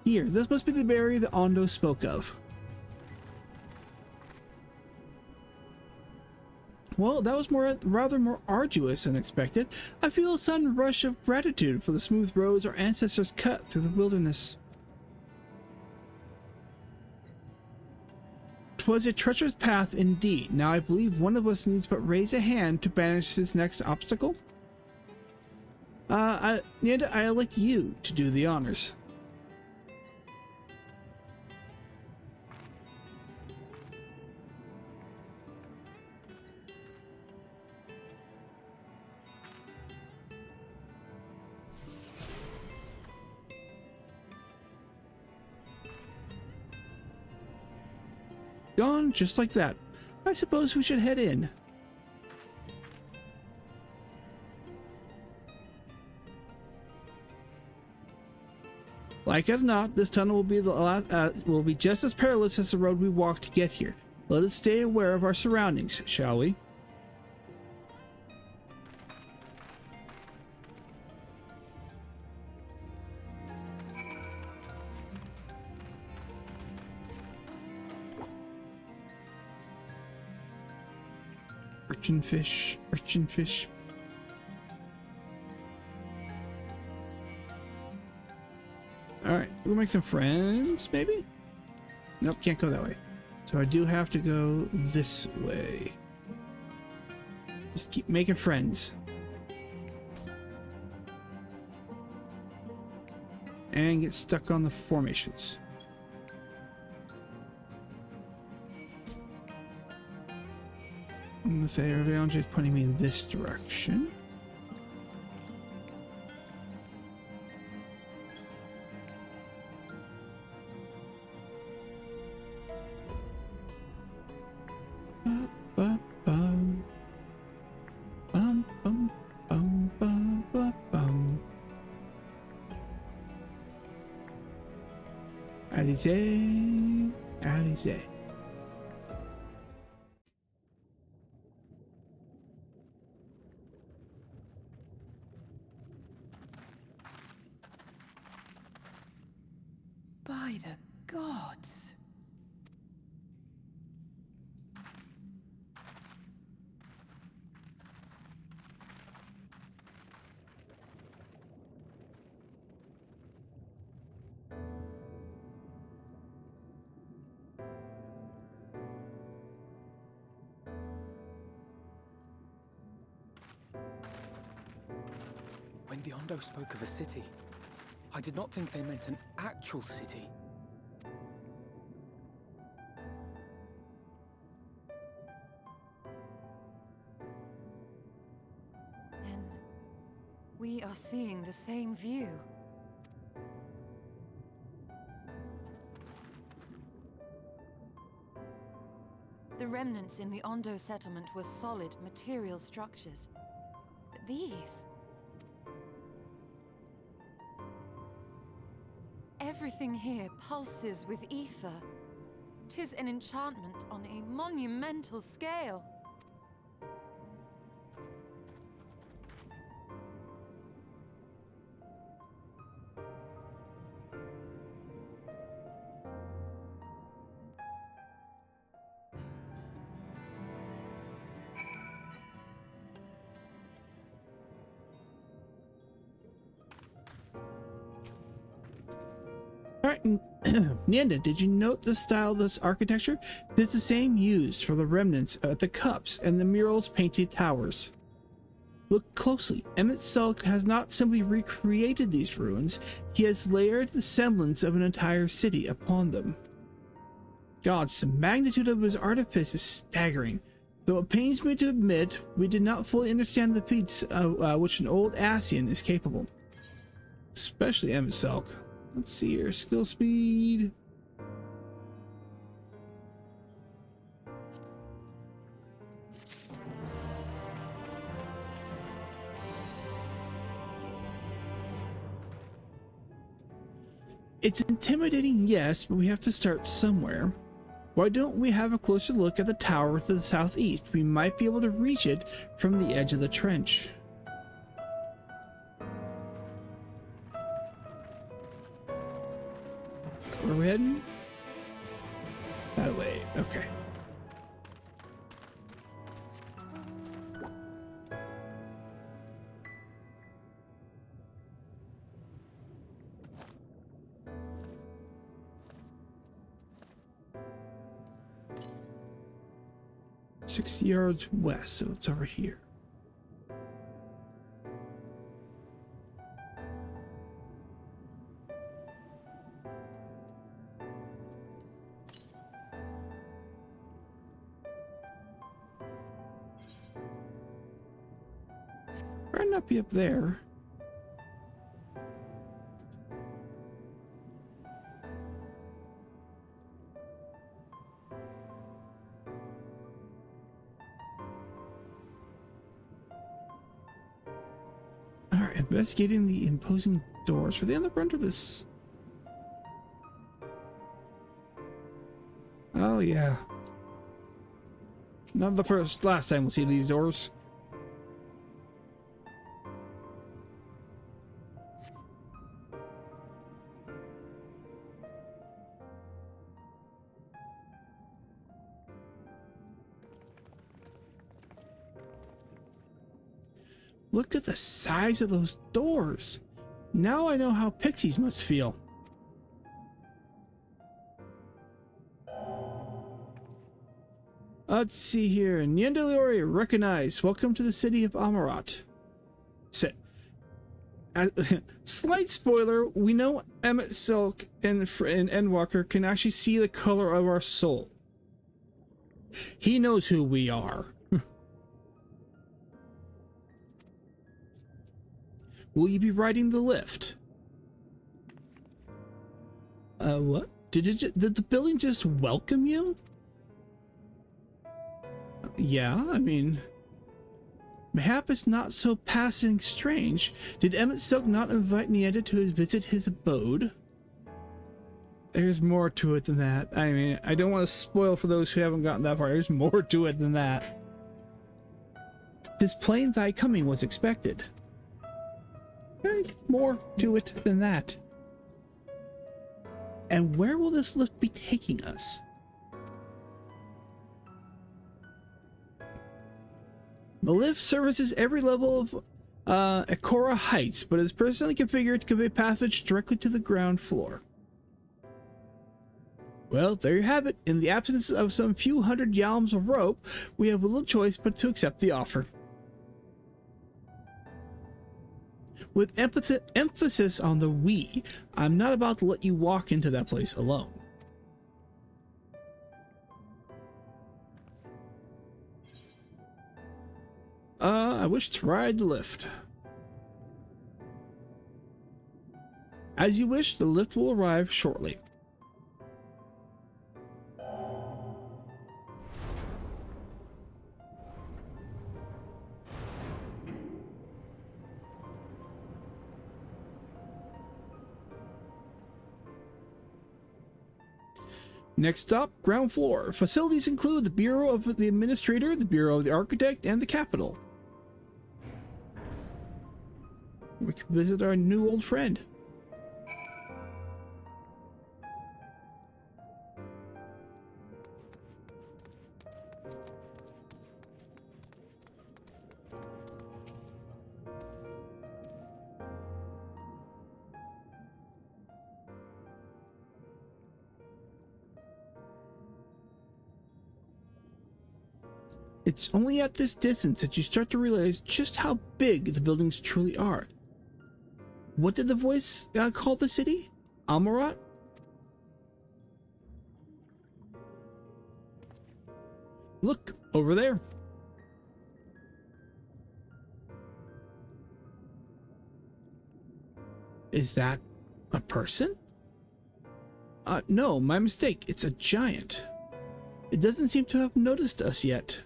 Here, this must be the berry that Ondo spoke of. Well, that was rather more arduous than expected. I feel a sudden rush of gratitude for the smooth roads our ancestors cut through the wilderness. 'Twas a treacherous path indeed. Now I believe one of us needs but raise a hand to banish this next obstacle. I'd like you to do the honors. Gone just like that. I suppose we should head in. Like as not, this tunnel will be the last, will be just as perilous as the road we walked to get here. Let us stay aware of our surroundings, shall we? Urchin fish, urchin fish. Alright, we'll make some friends, maybe? Nope, can't go that way. So I do have to go this way. Just keep making friends. And get stuck on the formations. I'm gonna say Leonje is pointing me in this direction. Alice, Alice. By the gods! When the Ondo spoke of a city, I did not think they meant an actual city. Then we are seeing the same view. The remnants in the Ondo settlement were solid material structures. But these... everything here pulses with ether. 'Tis an enchantment on a monumental scale. Alright, Nienda, did you note the style of this architecture? It's the same used for the remnants of the cups and the murals painted towers. Look closely. Emmett Selk has not simply recreated these ruins, he has layered the semblance of an entire city upon them. Gods, the magnitude of his artifice is staggering. Though it pains me to admit, we did not fully understand the feats of which an old Ascian is capable. Especially Emmett Selk. Let's see here, skill speed. It's intimidating, yes, but we have to start somewhere. Why don't we have a closer look at the tower to the southeast? We might be able to reach it from the edge of the trench. Where are we heading? That way, okay. Six yards west, so it's over here. Better not be up there. Alright, investigating the imposing doors. Were they on the front of this? Oh yeah. Not the last time we'll see these doors. Look at the size of those doors. Now I know how pixies must feel. Let's see here. Nyandalori, recognize. Welcome to the city of Amarat. Slight spoiler, we know Emmett Silk and Endwalker can actually see the color of our soul. He knows who we are. Will you be riding the lift? What? Did the building just welcome you? Yeah, I mean, mayhap it's not so passing strange. Did Emmett Silk not invite Nienda to visit his abode? There's more to it than that. I mean, I don't want to spoil for those who haven't gotten that far. There's more to it than that. This plain thy coming was expected. There's more to it than that. And where will this lift be taking us? The lift services every level of Akora Heights, but is personally configured to convey passage directly to the ground floor. Well, there you have it. In the absence of some few hundred yalms of rope, we have little choice but to accept the offer. With emphasis on the we, I'm not about to let you walk into that place alone. I wish to ride the lift. As you wish, the lift will arrive shortly. Next stop, ground floor. Facilities include the Bureau of the Administrator, the Bureau of the Architect, and the Capitol. We can visit our new old friend. It's only at this distance that you start to realize just how big the buildings truly are. What did the voice call the city? Amarat? Look, over there. Is that a person? No, my mistake. It's a giant. It doesn't seem to have noticed us yet.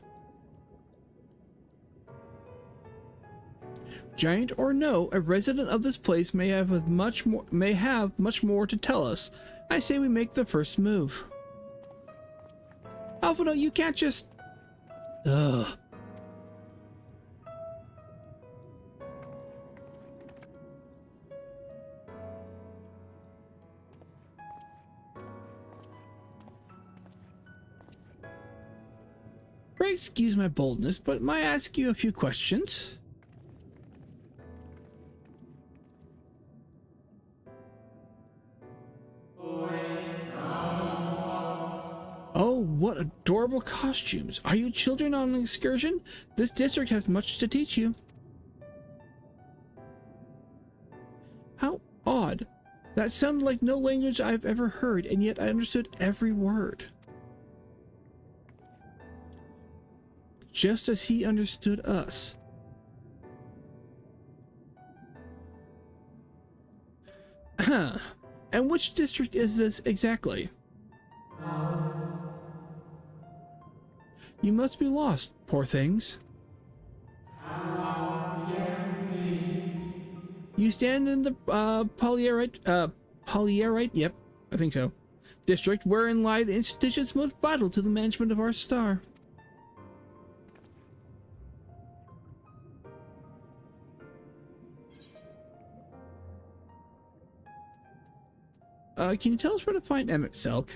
Giant or no, a resident of this place may have much more to tell us. I say we make the first move. Alphino, you can't just... Ugh. Excuse my boldness, but may I ask you a few questions? Oh, what adorable costumes. Are you children on an excursion? This district has much to teach you. How odd. That sounded like no language I've ever heard, and yet I understood every word. Just as he understood us. And which district is this exactly? You must be lost, poor things. You stand in the polyarite, yep, I think so, district wherein lie the institutions most vital to the management of our star. Can you tell us where to find MSQ?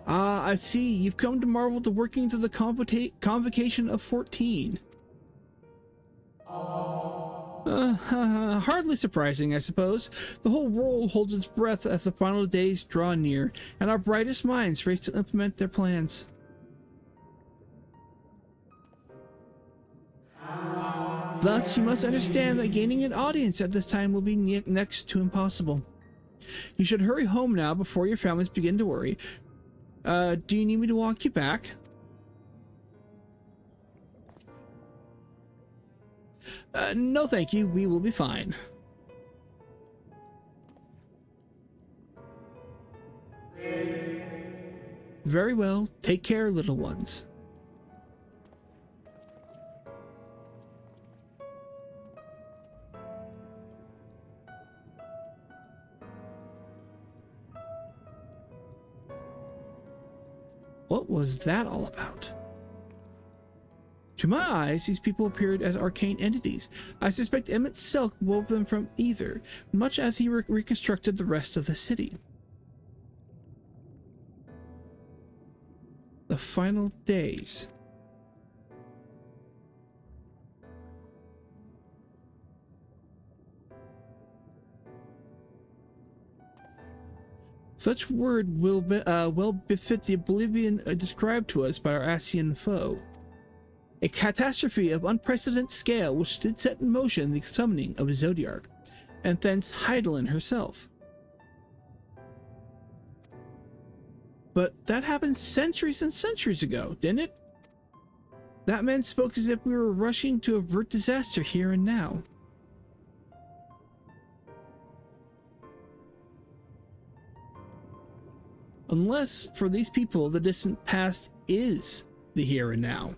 I see. You've come to marvel at the workings of the Convocation of 14. Hardly surprising, I suppose. The whole world holds its breath as the final days draw near, and our brightest minds race to implement their plans. Thus, you must understand that gaining an audience at this time will be next to impossible. You should hurry home now before your families begin to worry. Do you need me to walk you back? No thank you, we will be fine. Very well, take care, little ones. What was that all about? To my eyes, these people appeared as arcane entities. I suspect MSQ wove them from ether, much as he reconstructed the rest of the city. The final days. Such word will well befit the oblivion described to us by our Asian foe. A catastrophe of unprecedented scale which did set in motion the summoning of a Zodiarch, and thence Heidelin herself. But that happened centuries and centuries ago, didn't it? That man spoke as if we were rushing to avert disaster here and now. Unless, for these people, the distant past is the here and now.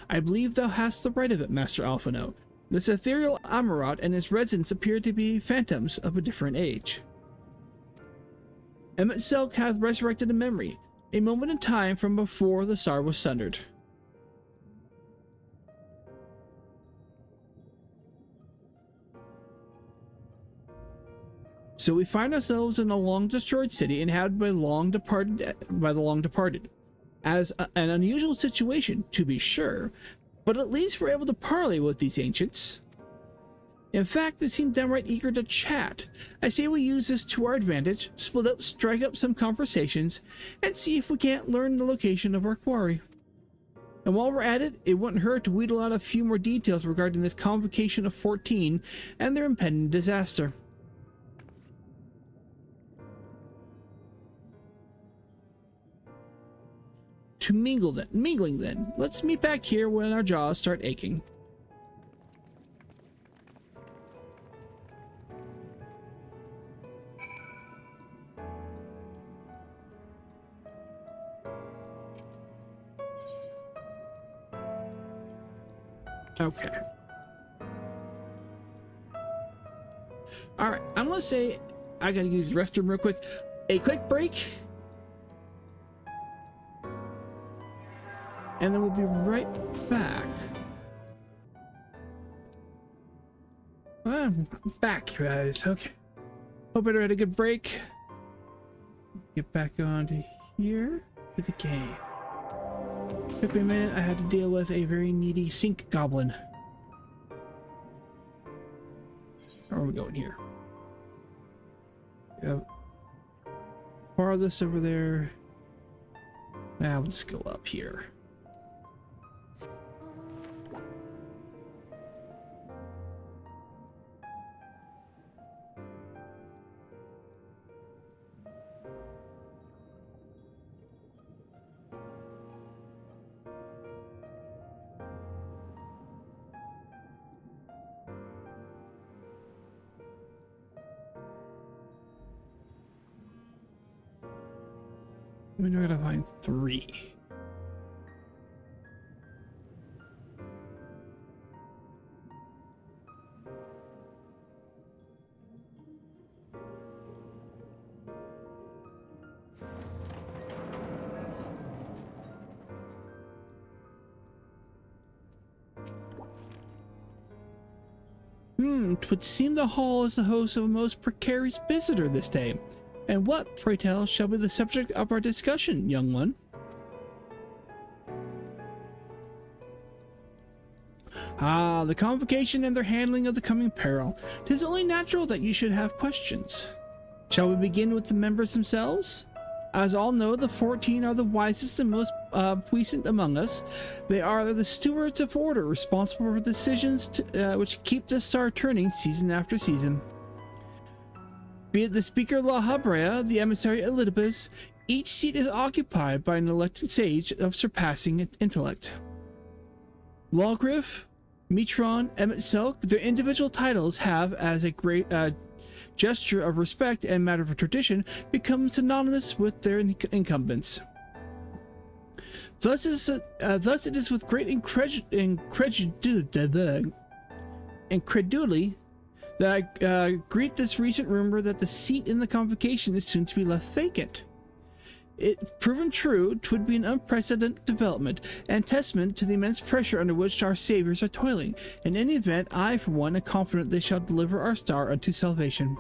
I believe thou hast the right of it, Master Alphino. This ethereal Amarat and his residents appear to be phantoms of a different age. MSQ hath resurrected a memory, a moment in time from before the star was sundered. So we find ourselves in a long-destroyed city inhabited by the long departed. As an unusual situation, to be sure, but at least we're able to parley with these ancients. In fact, they seem downright eager to chat. I say we use this to our advantage, split up, strike up some conversations, and see if we can't learn the location of our quarry. And while we're at it, it wouldn't hurt to wheedle out a few more details regarding this convocation of 14 and their impending disaster. Mingling then. Let's meet back here when our jaws start aching. Okay. Alright, I'm gonna say I gotta use the restroom real quick. A quick break. And then we'll be right back. I'm back, guys. Okay. Hope everybody had a good break. Get back onto here with the game. Took me a minute. I had to deal with a very needy sink goblin. Where are we going here? Yep. Farthest over there. Now we'll just go up here. We're gonna find 3. Twould seem the hall is the host of a most precarious visitor this day. And what, pray tell, shall be the subject of our discussion, young one? Ah, the convocation and their handling of the coming peril. 'Tis only natural that you should have questions. Shall we begin with the members themselves? As all know, the 14 are the wisest and most puissant among us. They are the stewards of order, responsible for decisions which keep the star turning season after season. Be it the Speaker La Habrea, the emissary Elidibus, each seat is occupied by an elected sage of surpassing intellect. Lawgriff, Mitron, Emmett Selk, their individual titles have, as a great gesture of respect and matter of tradition, become synonymous with their incumbents. Thus it is with great incredulity that I greet this recent rumor that the seat in the convocation is soon to be left vacant. It proven true, 'twould be an unprecedented development, and testament to the immense pressure under which our saviors are toiling. In any event, I, for one, am confident they shall deliver our star unto salvation.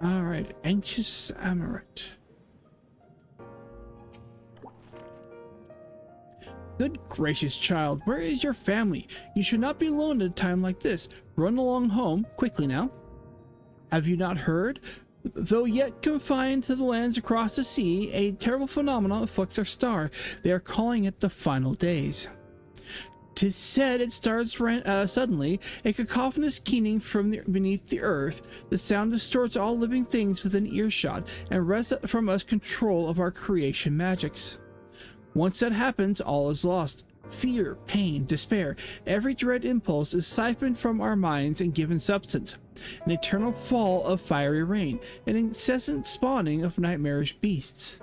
Alright, anxious Amaret. Good gracious, child, where is your family? You should not be alone at a time like this. Run along home, quickly now. Have you not heard? Though yet confined to the lands across the sea, a terrible phenomenon afflicts our star. They are calling it the final days. 'Tis said it starts suddenly, a cacophonous keening from beneath the earth. The sound distorts all living things within earshot, and wrests from us control of our creation magics. Once that happens, all is lost. Fear, pain, despair, every dread impulse is siphoned from our minds and given substance. An eternal fall of fiery rain, an incessant spawning of nightmarish beasts.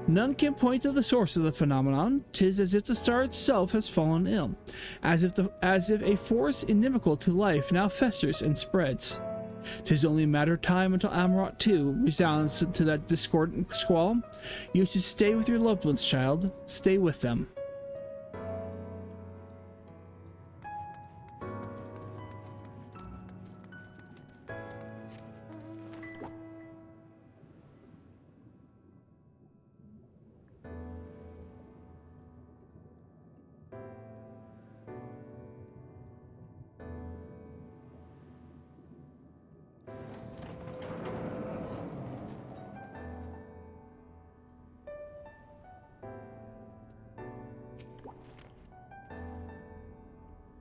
None can point to the source of the phenomenon. 'Tis as if the star itself has fallen ill, as if a force inimical to life now festers and spreads. 'Tis only a matter of time until Amarot too resounds to that discordant squall. You should stay with your loved ones, child. Stay with them.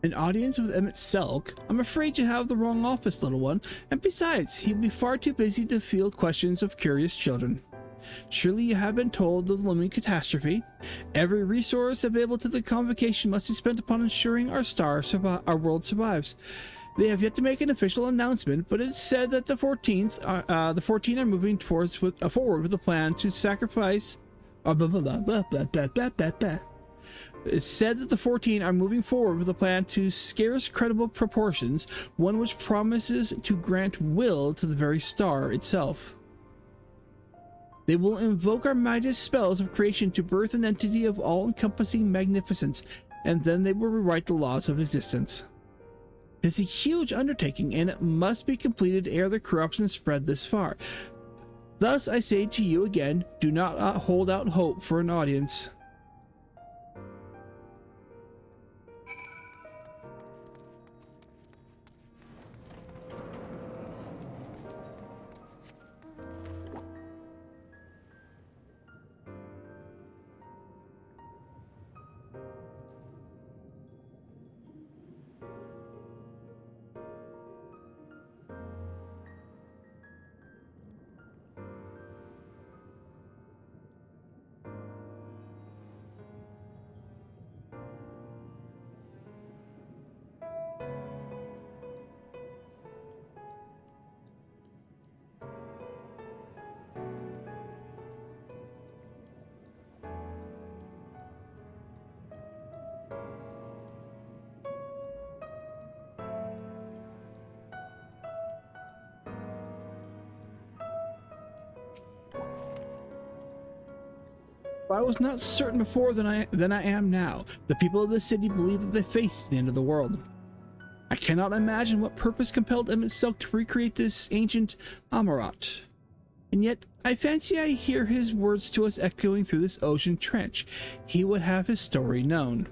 An audience with Emmett Selk? I'm afraid you have the wrong office, little one, and besides, he'd be far too busy to field questions of curious children. Surely you have been told of the looming catastrophe. Every resource available to the convocation must be spent upon ensuring our world survives. They have yet to make an official announcement, but it's said that the 14th, the 14 are moving forward with a plan to sacrifice. It's said that the 14 are moving forward with a plan to scarce credible proportions, one which promises to grant will to the very star itself. They will invoke our mightiest spells of creation to birth an entity of all-encompassing magnificence, and then they will rewrite the laws of existence. It's a huge undertaking, and it must be completed ere the corruption spread this far. Thus, I say to you again, do not hold out hope for an audience. I was not certain before than I am now. The people of the city believe that they face the end of the world. I cannot imagine what purpose compelled Emmett Selk to recreate this ancient Amarot. And yet, I fancy I hear his words to us echoing through this ocean trench. He would have his story known.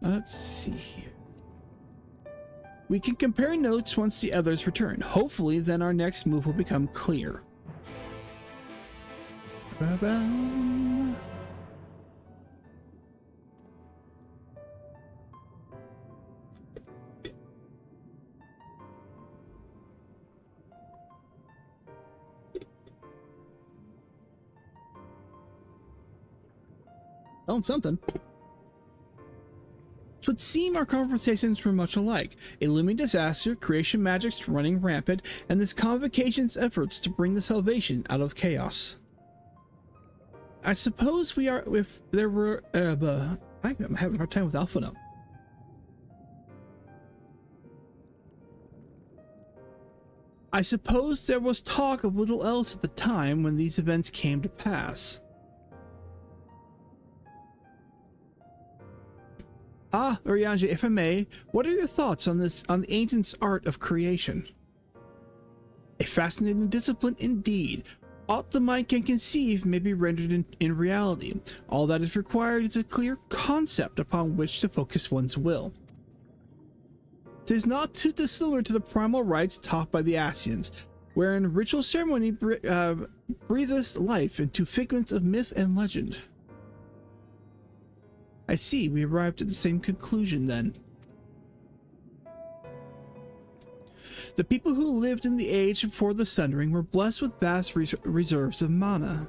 Let's see here. We can compare notes once the others return. Hopefully, then our next move will become clear. Ba-bam. Oh, something. It would seem our conversations were much alike. A looming disaster, creation magics running rampant, and this convocation's efforts to bring the salvation out of chaos. I suppose we are, if there were, I'm having a hard time with Alpha now. I suppose there was talk of little else at the time when these events came to pass. Ah, Urianger, if I may, what are your thoughts on the ancient's art of creation? A fascinating discipline indeed. Aught the mind can conceive may be rendered in reality. All that is required is a clear concept upon which to focus one's will. 'Tis not too dissimilar to the primal rites taught by the Asians, wherein ritual ceremony breathes life into figments of myth and legend. I see, we arrived at the same conclusion then. The people who lived in the age before the Sundering were blessed with vast reserves of mana.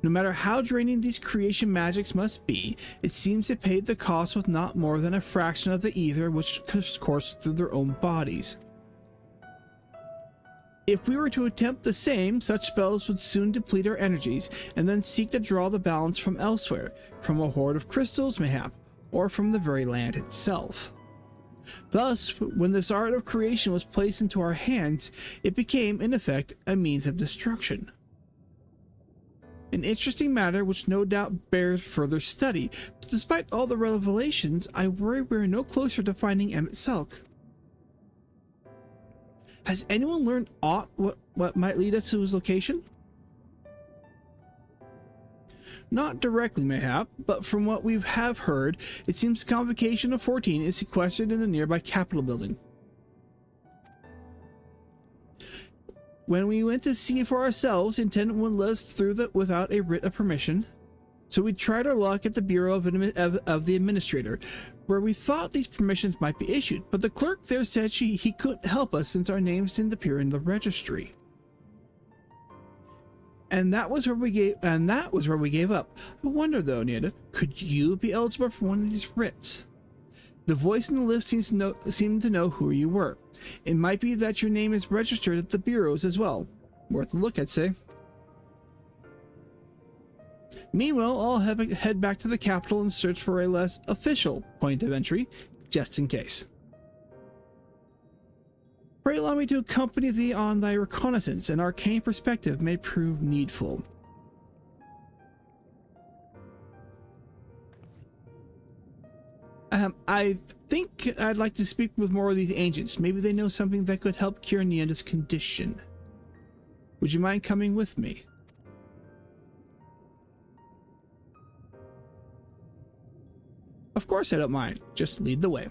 No matter how draining these creation magics must be, it seems they paid the cost with not more than a fraction of the ether which coursed through their own bodies. If we were to attempt the same, such spells would soon deplete our energies, and then seek to draw the balance from elsewhere, from a hoard of crystals mayhap, or from the very land itself. Thus, when this art of creation was placed into our hands, it became, in effect, a means of destruction. An interesting matter which no doubt bears further study, but despite all the revelations, I worry we are no closer to finding MSQ. Has anyone learned aught what might lead us to his location? Not directly, mayhap, but from what we have heard, it seems the Convocation of 14 is sequestered in the nearby Capitol building. When we went to see for ourselves, the intendant wouldn't let us through without a writ of permission, so we tried our luck at the Bureau of the Administrator, where we thought these permissions might be issued, but the clerk there said he couldn't help us since our names didn't appear in the registry. And that was where we gave up. I wonder though, Nida, could you be eligible for one of these writs? The voice in the lift seemed to know who you were. It might be that your name is registered at the bureaus as well. Worth a look, I'd say. Meanwhile, I'll head back to the capital and search for a less official point of entry, just in case. Pray allow me to accompany thee on thy reconnaissance. An arcane perspective may prove needful. I think I'd like to speak with more of these ancients. Maybe they know something that could help cure Nienda's condition. Would you mind coming with me? Of course I don't mind. Just lead the way.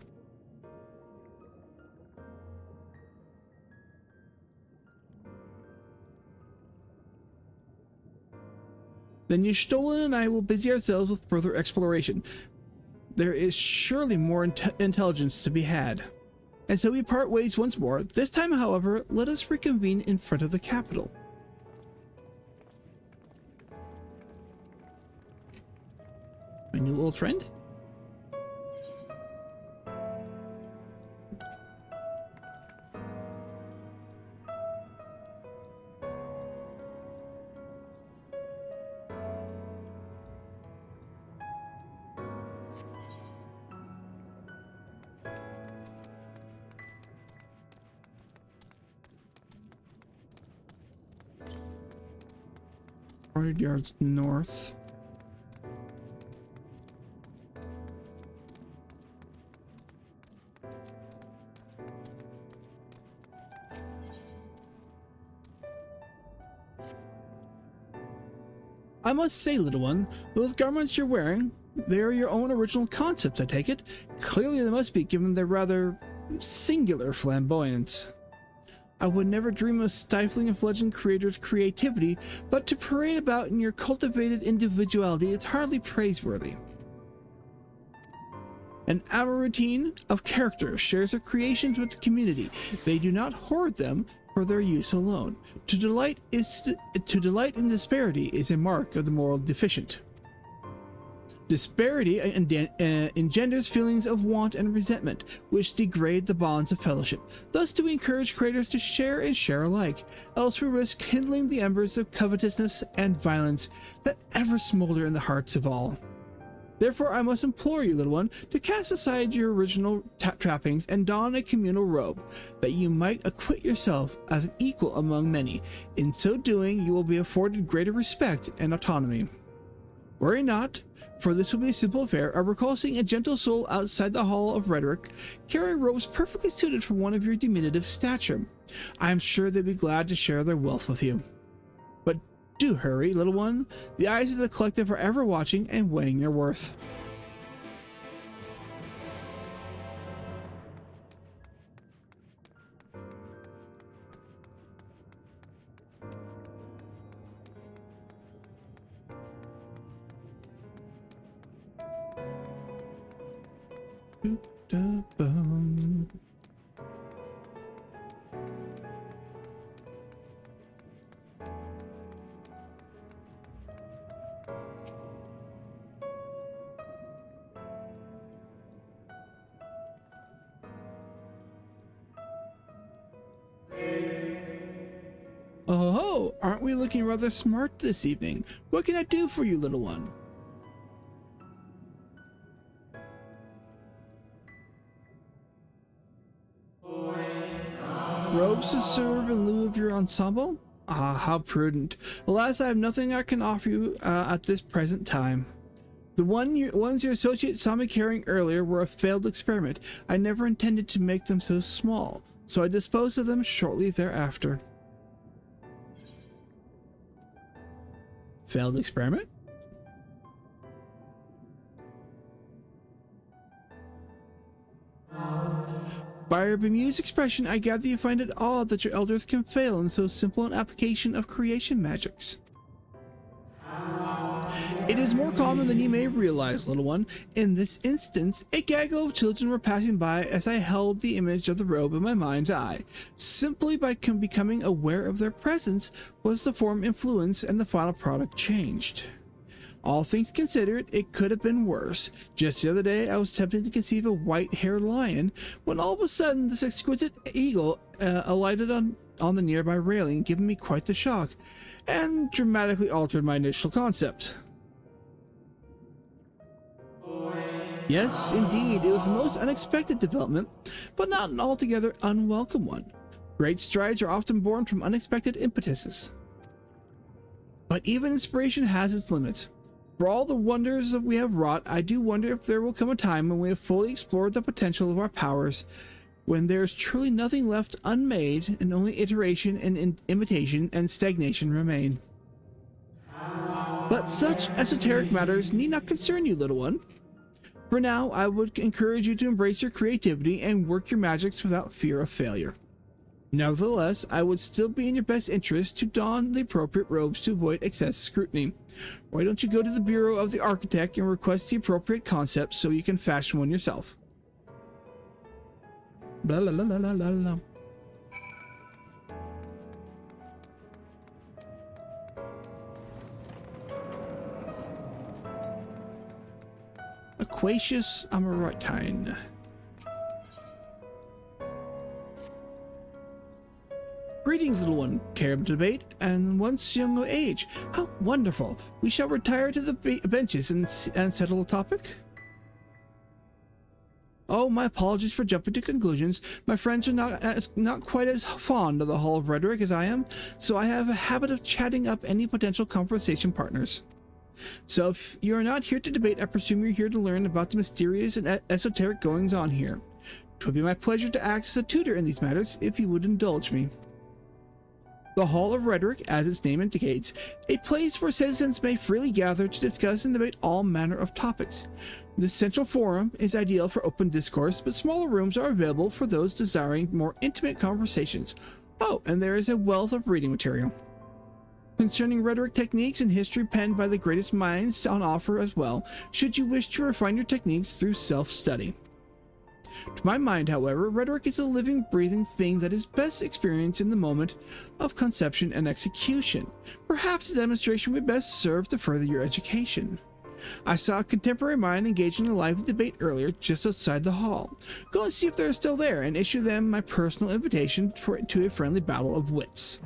Then Y'shtola and I will busy ourselves with further exploration. There is surely more intelligence to be had. And so we part ways once more. This time, however, let us reconvene in front of the capital. My new old friend? Yards north. I must say, little one, those garments you're wearing, they are your own original concepts, I take it. Clearly they must be, given their rather singular flamboyance. I would never dream of stifling a fledgling creator's creativity, but to parade about in your cultivated individuality is hardly praiseworthy. An Amaroutine of character shares their creations with the community. They do not hoard them for their use alone. To delight in disparity is a mark of the moral deficient. Disparity engenders feelings of want and resentment, which degrade the bonds of fellowship. Thus do we encourage creators to share and share alike, else we risk kindling the embers of covetousness and violence that ever smolder in the hearts of all. Therefore I must implore you, little one, to cast aside your original trappings and don a communal robe, that you might acquit yourself as an equal among many. In so doing, you will be afforded greater respect and autonomy. Worry not, for this will be a simple affair. I recall seeing a gentle soul outside the Hall of Rhetoric, carrying robes perfectly suited for one of your diminutive stature. I am sure they'd be glad to share their wealth with you. But do hurry, little one. The eyes of the collective are ever watching and weighing your worth. Oh ho, aren't we looking rather smart this evening? What can I do for you, little one? Robes to serve in lieu of your ensemble? Ah, how prudent. Alas, I have nothing I can offer you at this present time. The ones your associate saw me carrying earlier were a failed experiment. I never intended to make them so small, so I disposed of them shortly thereafter. Failed experiment? By your bemused expression, I gather you find it odd that your elders can fail in so simple an application of creation magics. It is more common than you may realize, little one. In this instance, a gaggle of children were passing by as I held the image of the robe in my mind's eye. Simply by becoming aware of their presence was the form influenced and the final product changed. All things considered, it could have been worse. Just the other day, I was tempted to conceive a white-haired lion, when all of a sudden this exquisite eagle alighted on the nearby railing, giving me quite the shock, and dramatically altered my initial concept. Yes, indeed, it was the most unexpected development, but not an altogether unwelcome one. Great strides are often born from unexpected impetuses. But even inspiration has its limits. For all the wonders that we have wrought, I do wonder if there will come a time when we have fully explored the potential of our powers, when there is truly nothing left unmade, and only iteration and imitation and stagnation remain. But such esoteric matters need not concern you, little one. For now, I would encourage you to embrace your creativity and work your magics without fear of failure. Nevertheless, I would still be in your best interest to don the appropriate robes to avoid excessive scrutiny. Why don't you go to the Bureau of the Architect and request the appropriate concepts so you can fashion one yourself? Blah, blah, blah, blah, blah, blah. Aquatius Amaritine. Greetings, little one. Care of debate, and once young of age. How wonderful! We shall retire to the benches and settle the topic. Oh, my apologies for jumping to conclusions. My friends are not quite as fond of the Hall of Rhetoric as I am, so I have a habit of chatting up any potential conversation partners. So if you are not here to debate, I presume you're here to learn about the mysterious and esoteric goings on here. It would be my pleasure to act as a tutor in these matters, if you would indulge me. The Hall of Rhetoric, as its name indicates, a place where citizens may freely gather to discuss and debate all manner of topics. This central forum is ideal for open discourse, but smaller rooms are available for those desiring more intimate conversations. Oh, and there is a wealth of reading material concerning rhetoric techniques and history penned by the greatest minds on offer as well, should you wish to refine your techniques through self-study. To my mind, however, rhetoric is a living, breathing thing that is best experienced in the moment of conception and execution. Perhaps a demonstration would best serve to further your education. I saw a contemporary mind engaged in a lively debate earlier just outside the hall. Go and see if they're still there, and issue them my personal invitation to a friendly battle of wits.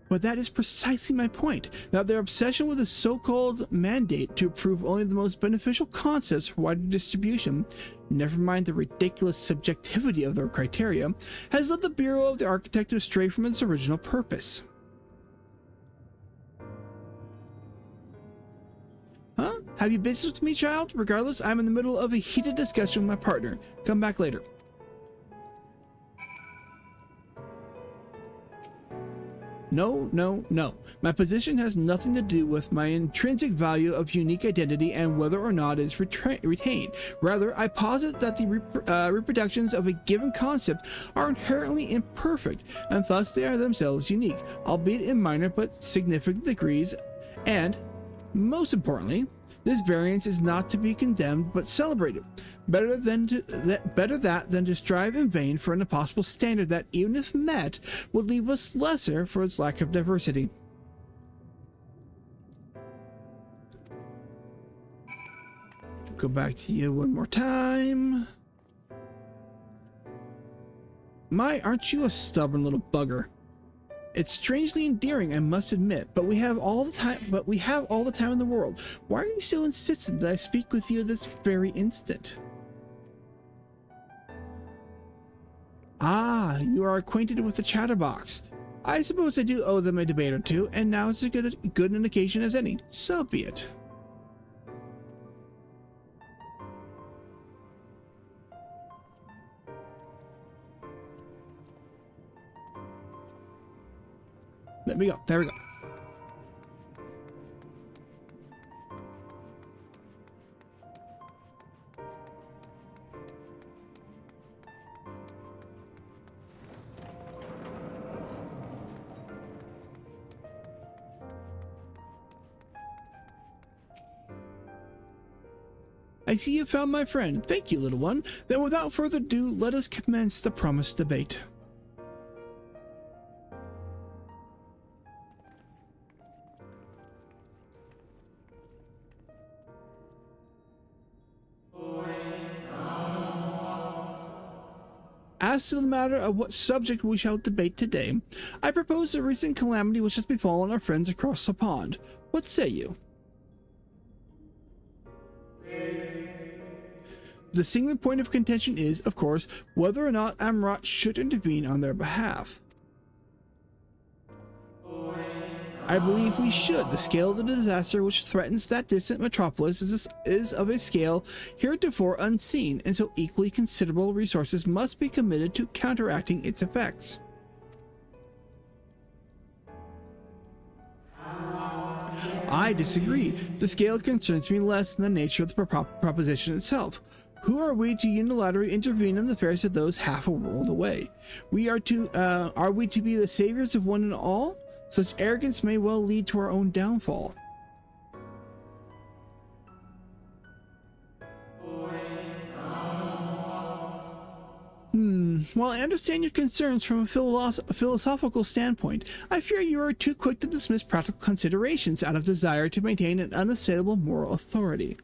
But that is precisely my point. Now, their obsession with a so-called mandate to approve only the most beneficial concepts for wider distribution, never mind the ridiculous subjectivity of their criteria, has led the Bureau of the Architect to stray from its original purpose. Huh? Have you business with me, child? Regardless, I'm in the middle of a heated discussion with my partner. Come back later. No, no, no. My position has nothing to do with my intrinsic value of unique identity and whether or not it is retained. Rather, I posit that the reproductions of a given concept are inherently imperfect, and thus they are themselves unique, albeit in minor but significant degrees, and Most importantly, this variance is not to be condemned but celebrated. Better that than to strive in vain for an impossible standard that, even if met, would leave us lesser for its lack of diversity. Go back to you one more time. Aren't you a stubborn little bugger? It's strangely endearing, I must admit, but we have all the time in the world. Why are you so insistent that I speak with you this very instant? Ah, you are acquainted with the chatterbox. I suppose I do owe them a debate or two, and now it's as good an occasion as any. So be it. Let me go. There we go. I see you found my friend. Thank you, little one. Then without further ado, let us commence the promised debate. As to the matter of what subject we shall debate today, I propose the recent calamity which has befallen our friends across the pond. What say you? The single point of contention is, of course, whether or not Amrot should intervene on their behalf. I believe we should. The scale of the disaster which threatens that distant metropolis is of a scale heretofore unseen, and so equally considerable resources must be committed to counteracting its effects. I disagree. The scale concerns me less than the nature of the proposition itself. Who are we to unilaterally intervene in the affairs of those half a world away? Are we to be the saviors of one and all? Such arrogance may well lead to our own downfall. While I understand your concerns from a philosophical standpoint, I fear you are too quick to dismiss practical considerations out of desire to maintain an unassailable moral authority.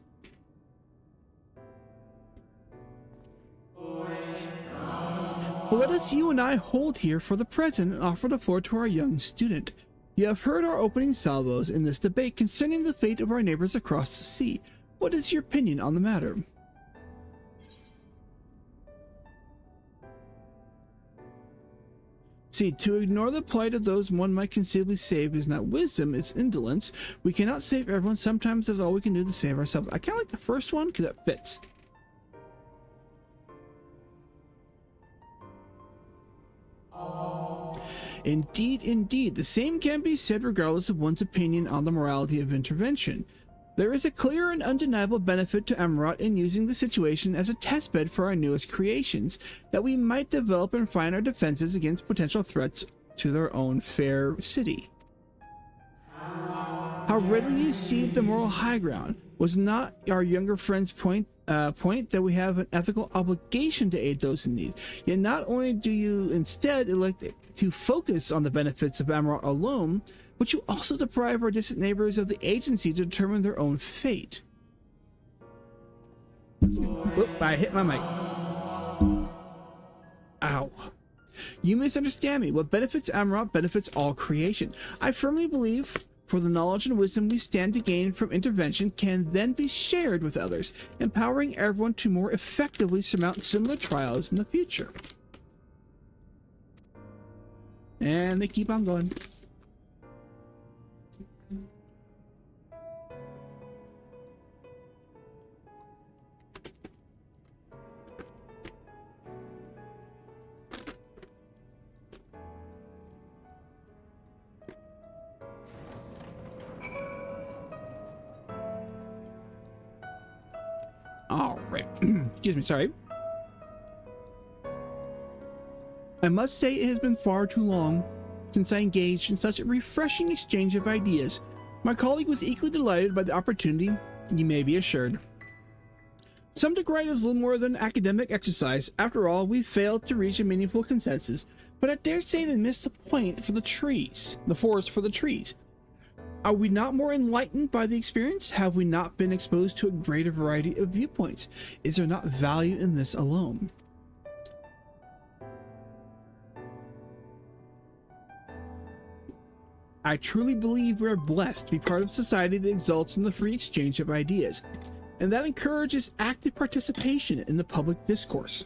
Well, let us, you and I, hold here for the present and offer the floor to our young student. You have heard our opening salvos in this debate concerning the fate of our neighbors across the sea. What is your opinion on the matter? See, to ignore the plight of those one might conceivably save is not wisdom, it's indolence. We cannot save everyone. Sometimes that's all we can do to save ourselves. I kind of like the first one because that fits. Indeed, indeed. The same can be said regardless of one's opinion on the morality of intervention. There is a clear and undeniable benefit to Amrot in using the situation as a testbed for our newest creations, that we might develop and refine our defenses against potential threats to their own fair city. How readily you cede the moral high ground. Was not our younger friend's point that we have an ethical obligation to aid those in need? Yet not only do you instead elect to focus on the benefits of Amrot alone, but you also deprive our distant neighbors of the agency to determine their own fate. Oop, I hit my mic. Ow. You misunderstand me. What benefits Amrot benefits all creation. I firmly believe for the knowledge and wisdom we stand to gain from intervention can then be shared with others, empowering everyone to more effectively surmount similar trials in the future. And they keep on going. All right. Excuse me, sorry. I must say it has been far too long since I engaged in such a refreshing exchange of ideas. My colleague was equally delighted by the opportunity, you may be assured. Some degrade is little more than academic exercise. After all, we failed to reach a meaningful consensus, but I dare say they missed the point for the trees, the forest for the trees. Are we not more enlightened by the experience? Have we not been exposed to a greater variety of viewpoints? Is there not value in this alone? I truly believe we are blessed to be part of a society that exalts in the free exchange of ideas, and that encourages active participation in the public discourse.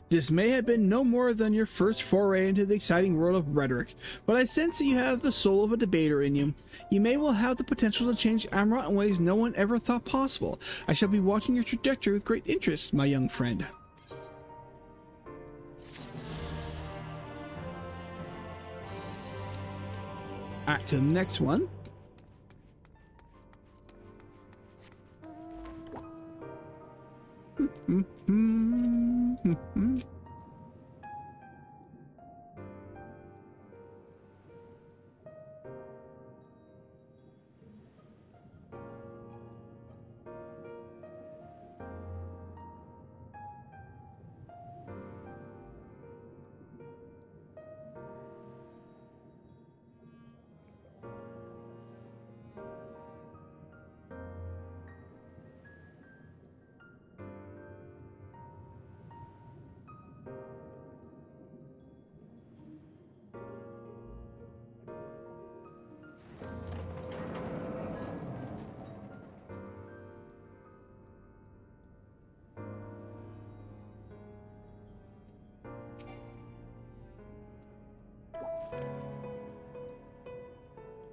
This may have been no more than your first foray into the exciting world of rhetoric, but I sense that you have the soul of a debater in you. You may well have the potential to change Amarant in ways no one ever thought possible. I shall be watching your trajectory with great interest, my young friend. Alright, to the next one.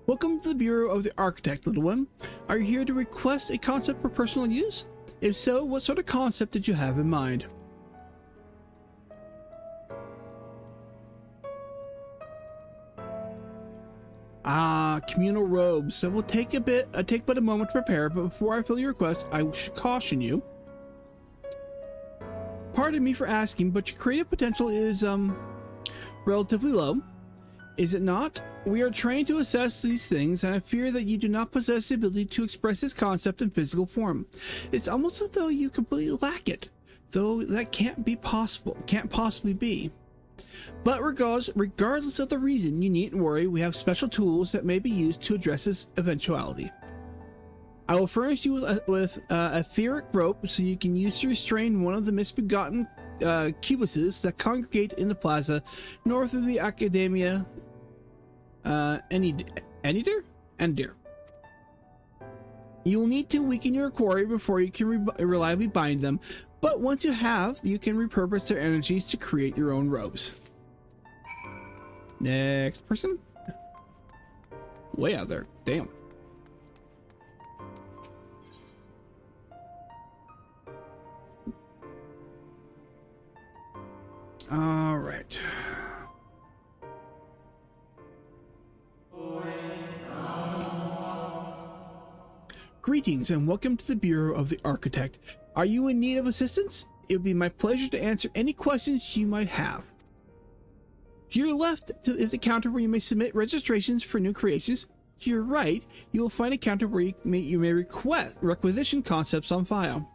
Welcome to the Bureau of the Architect, little one. Are you here to request a concept for personal use? If so, what sort of concept did you have in mind? Communal robes. That will take but a moment to prepare, but before I fill your request, I should caution you. Pardon me for asking, but your creative potential is, relatively low. Is it not? We are trained to assess these things, and I fear that you do not possess the ability to express this concept in physical form. It's almost as though you completely lack it, though that can't possibly be. But regardless of the reason, you needn't worry. We have special tools that may be used to address this eventuality. I will furnish you with etheric rope so you can use to restrain one of the misbegotten cubuses that congregate in the plaza north of the Academia. Endir? You'll need to weaken your quarry before you can reliably bind them, but once you have, you can repurpose their energies to create your own robes. Next person? Way out there. Damn. All right. Greetings and welcome to the Bureau of the Architect. Are you in need of assistance? It would be my pleasure to answer any questions you might have. To your left is a counter where you may submit registrations for new creations. To your right, you will find a counter where you may requisition concepts on file.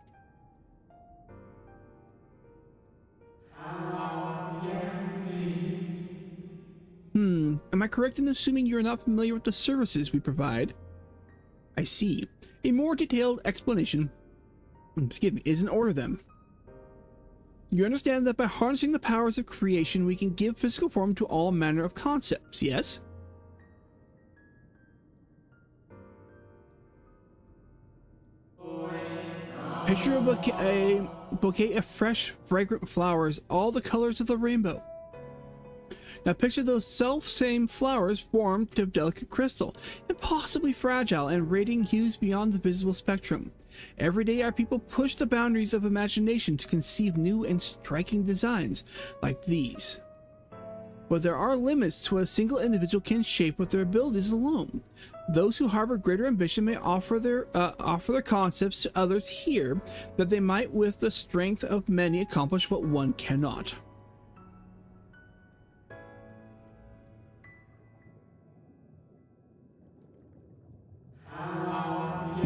Am I correct in assuming you're not familiar with the services we provide? I see. A more detailed explanation, is in order then. You understand that by harnessing the powers of creation, we can give physical form to all manner of concepts, yes? Picture a bouquet of fresh, fragrant flowers, all the colors of the rainbow. Now picture those self-same flowers formed of delicate crystal, impossibly fragile and radiating hues beyond the visible spectrum. Every day our people push the boundaries of imagination to conceive new and striking designs like these. But there are limits to what a single individual can shape with their abilities alone. Those who harbor greater ambition may offer their concepts to others here, that they might with the strength of many accomplish what one cannot.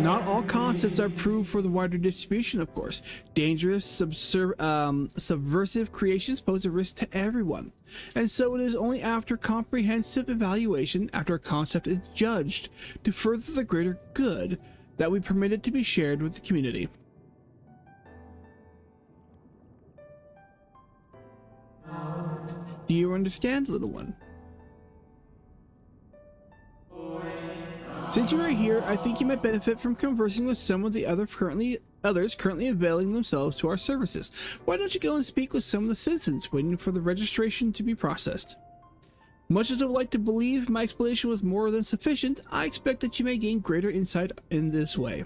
Not all concepts are approved for the wider distribution, of course. Dangerous, subversive creations pose a risk to everyone. And so it is only after comprehensive evaluation, after a concept is judged to further the greater good, that we permit it to be shared with the community. Do you understand, little one? Since you are here, I think you might benefit from conversing with some of the others currently availing themselves to our services. Why don't you go and speak with some of the citizens waiting for the registration to be processed? Much as I would like to believe my explanation was more than sufficient, I expect that you may gain greater insight in this way.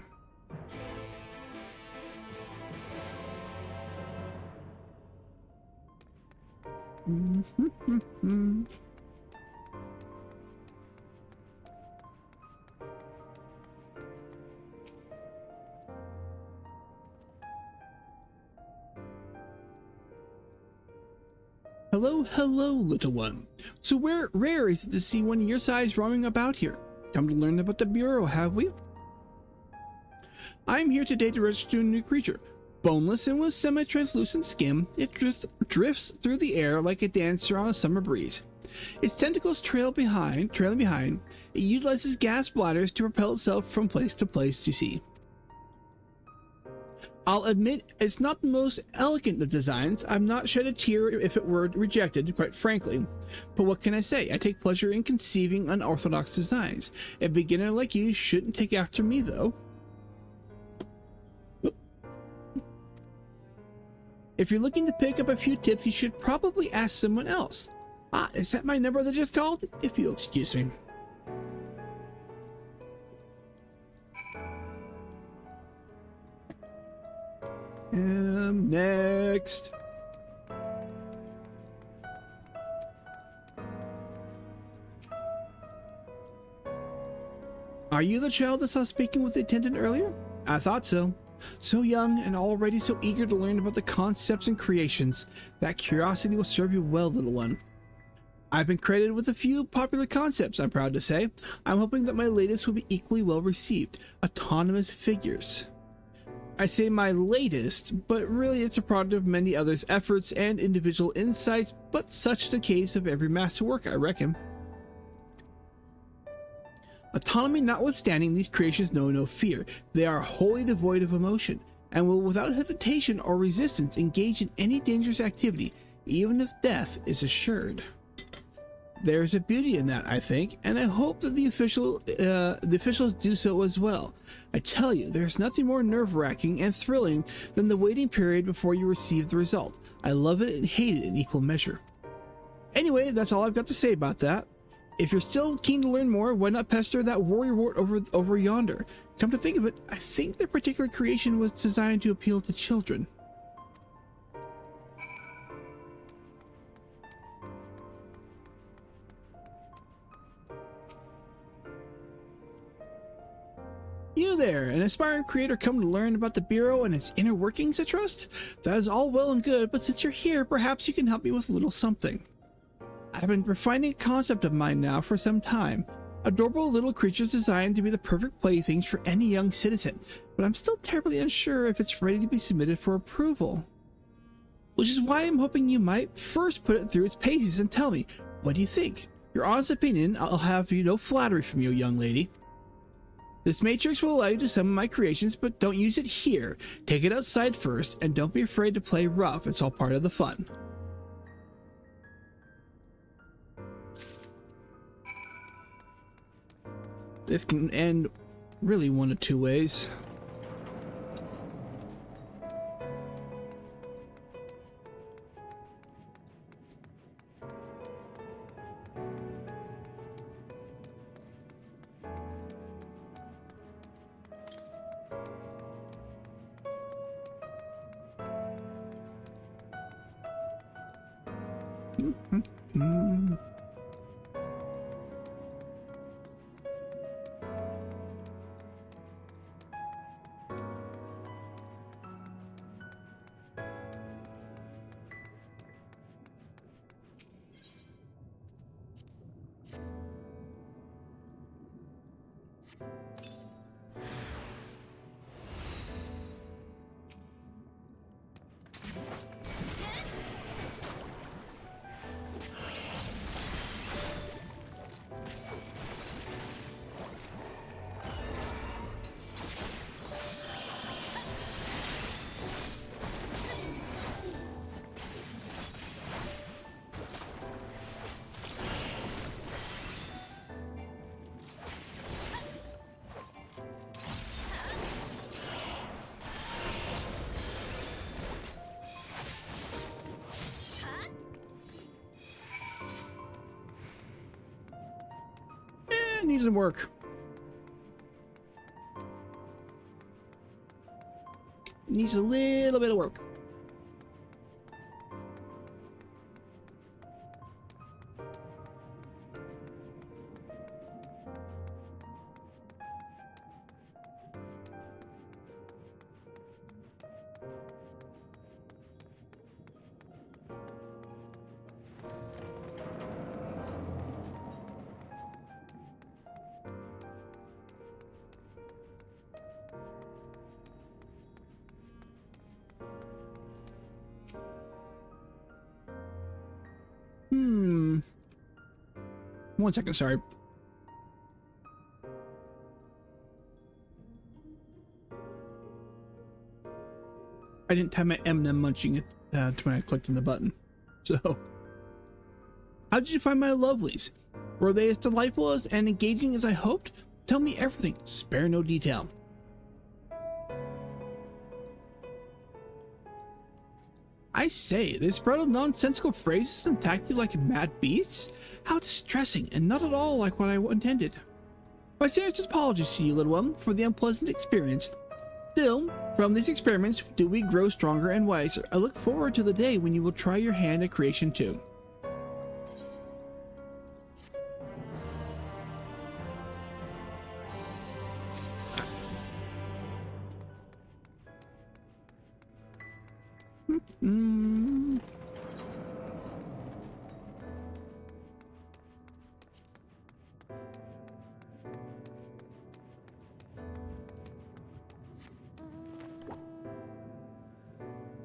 Hello, little one. So rare is it to see one your size roaming about here? Come to learn about the Bureau, have we? I am here today to register a new creature. Boneless and with semi-translucent skin, it drifts through the air like a dancer on a summer breeze. Its tentacles trailing behind, it utilizes gas bladders to propel itself from place to place to see. I'll admit it's not the most elegant of designs. I've not shed a tear if it were rejected, quite frankly. But what can I say? I take pleasure in conceiving unorthodox designs. A beginner like you shouldn't take after me, though. If you're looking to pick up a few tips, you should probably ask someone else. Ah, is that my number that just called? If you'll excuse me. Next. Are you the child that I saw speaking with the attendant earlier? I thought so. So young and already so eager to learn about the concepts and creations. That curiosity will serve you well, little one. I've been credited with a few popular concepts, I'm proud to say. I'm hoping that my latest will be equally well received. Autonomous figures. I say my latest, but really it's a product of many others' efforts and individual insights, but such is the case of every masterwork, I reckon. Autonomy notwithstanding, these creations know no fear. They are wholly devoid of emotion, and will without hesitation or resistance engage in any dangerous activity, even if death is assured. There's a beauty in that, I think, and I hope that the officials do so as well. I tell you, there's nothing more nerve-wracking and thrilling than the waiting period before you receive the result. I love it and hate it in equal measure. Anyway, that's all I've got to say about that. If you're still keen to learn more, why not pester that warrior wart over yonder? Come to think of it, I think their particular creation was designed to appeal to children. You there, an aspiring creator come to learn about the Bureau and its inner workings, I trust? That is all well and good, but since you're here, perhaps you can help me with a little something. I've been refining a concept of mine now for some time. Adorable little creatures designed to be the perfect playthings for any young citizen, but I'm still terribly unsure if it's ready to be submitted for approval. Which is why I'm hoping you might first put it through its paces and tell me, what do you think? Your honest opinion, I'll have no flattery from you, young lady. This matrix will allow you to summon my creations, but don't use it here. Take it outside first, and don't be afraid to play rough. It's all part of the fun. This can end really one of two ways. It needs some work. Needs a little bit of work. One second, sorry. I didn't time my M&M munching it to when I clicked on the button. So, how did you find my lovelies? Were they as delightful as and engaging as I hoped? Tell me everything, spare no detail. I say, they sprout of nonsensical phrases and attack you like mad beasts? How distressing, and not at all like what I intended. My sincerest apologies to you, little one, for the unpleasant experience. Still, from these experiments do we grow stronger and wiser. I look forward to the day when you will try your hand at creation too.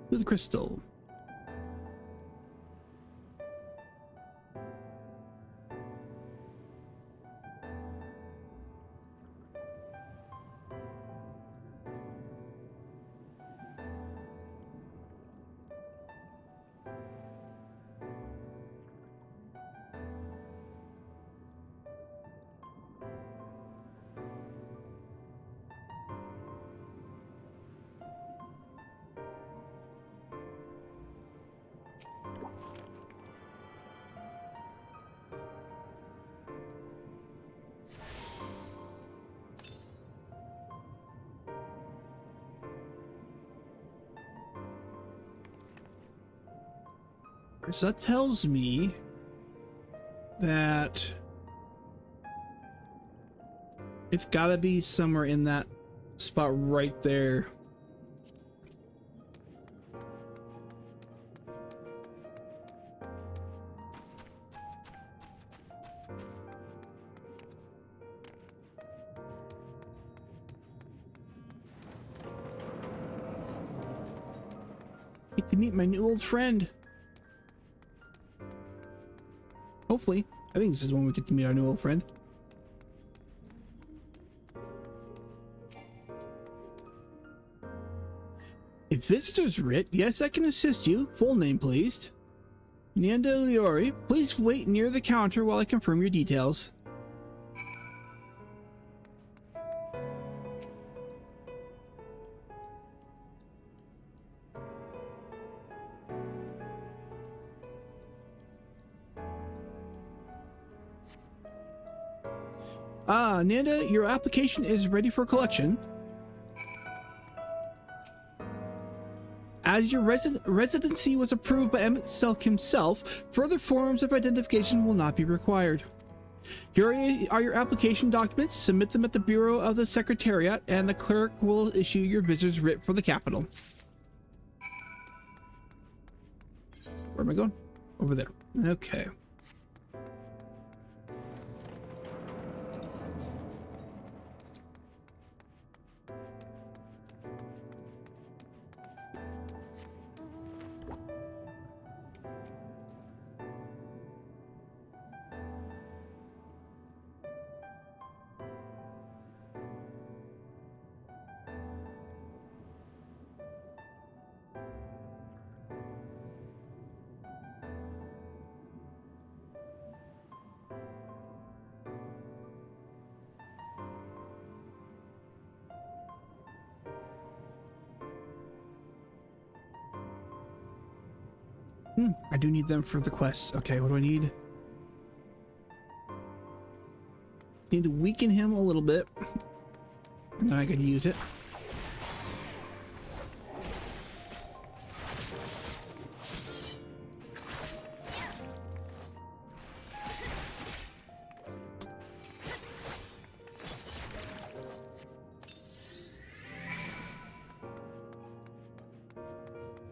To the crystal. So that tells me that it's gotta be somewhere in that spot right there. Get to meet my new old friend. Hopefully. I think this is when we get to meet our new old friend. A visitor's writ? Yes, I can assist you. Full name, please. Nanda Liori, please wait near the counter while I confirm your details. Ah, Nanda, your application is ready for collection. As your residency was approved by MSQ himself, further forms of identification will not be required. Here are your application documents. Submit them at the Bureau of the Secretariat, and the clerk will issue your visitor's writ for the capital. Where am I going? Over there. Okay. I do need them for the quests. Okay, what do I need? Need to weaken him a little bit. And then I can use it.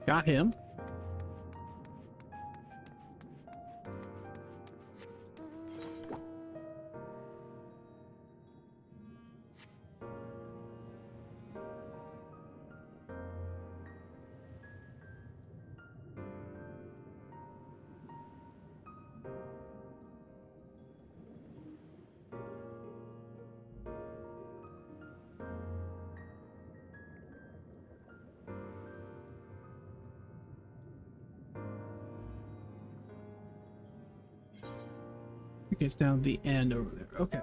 Got him. It gets down the end over there. Okay.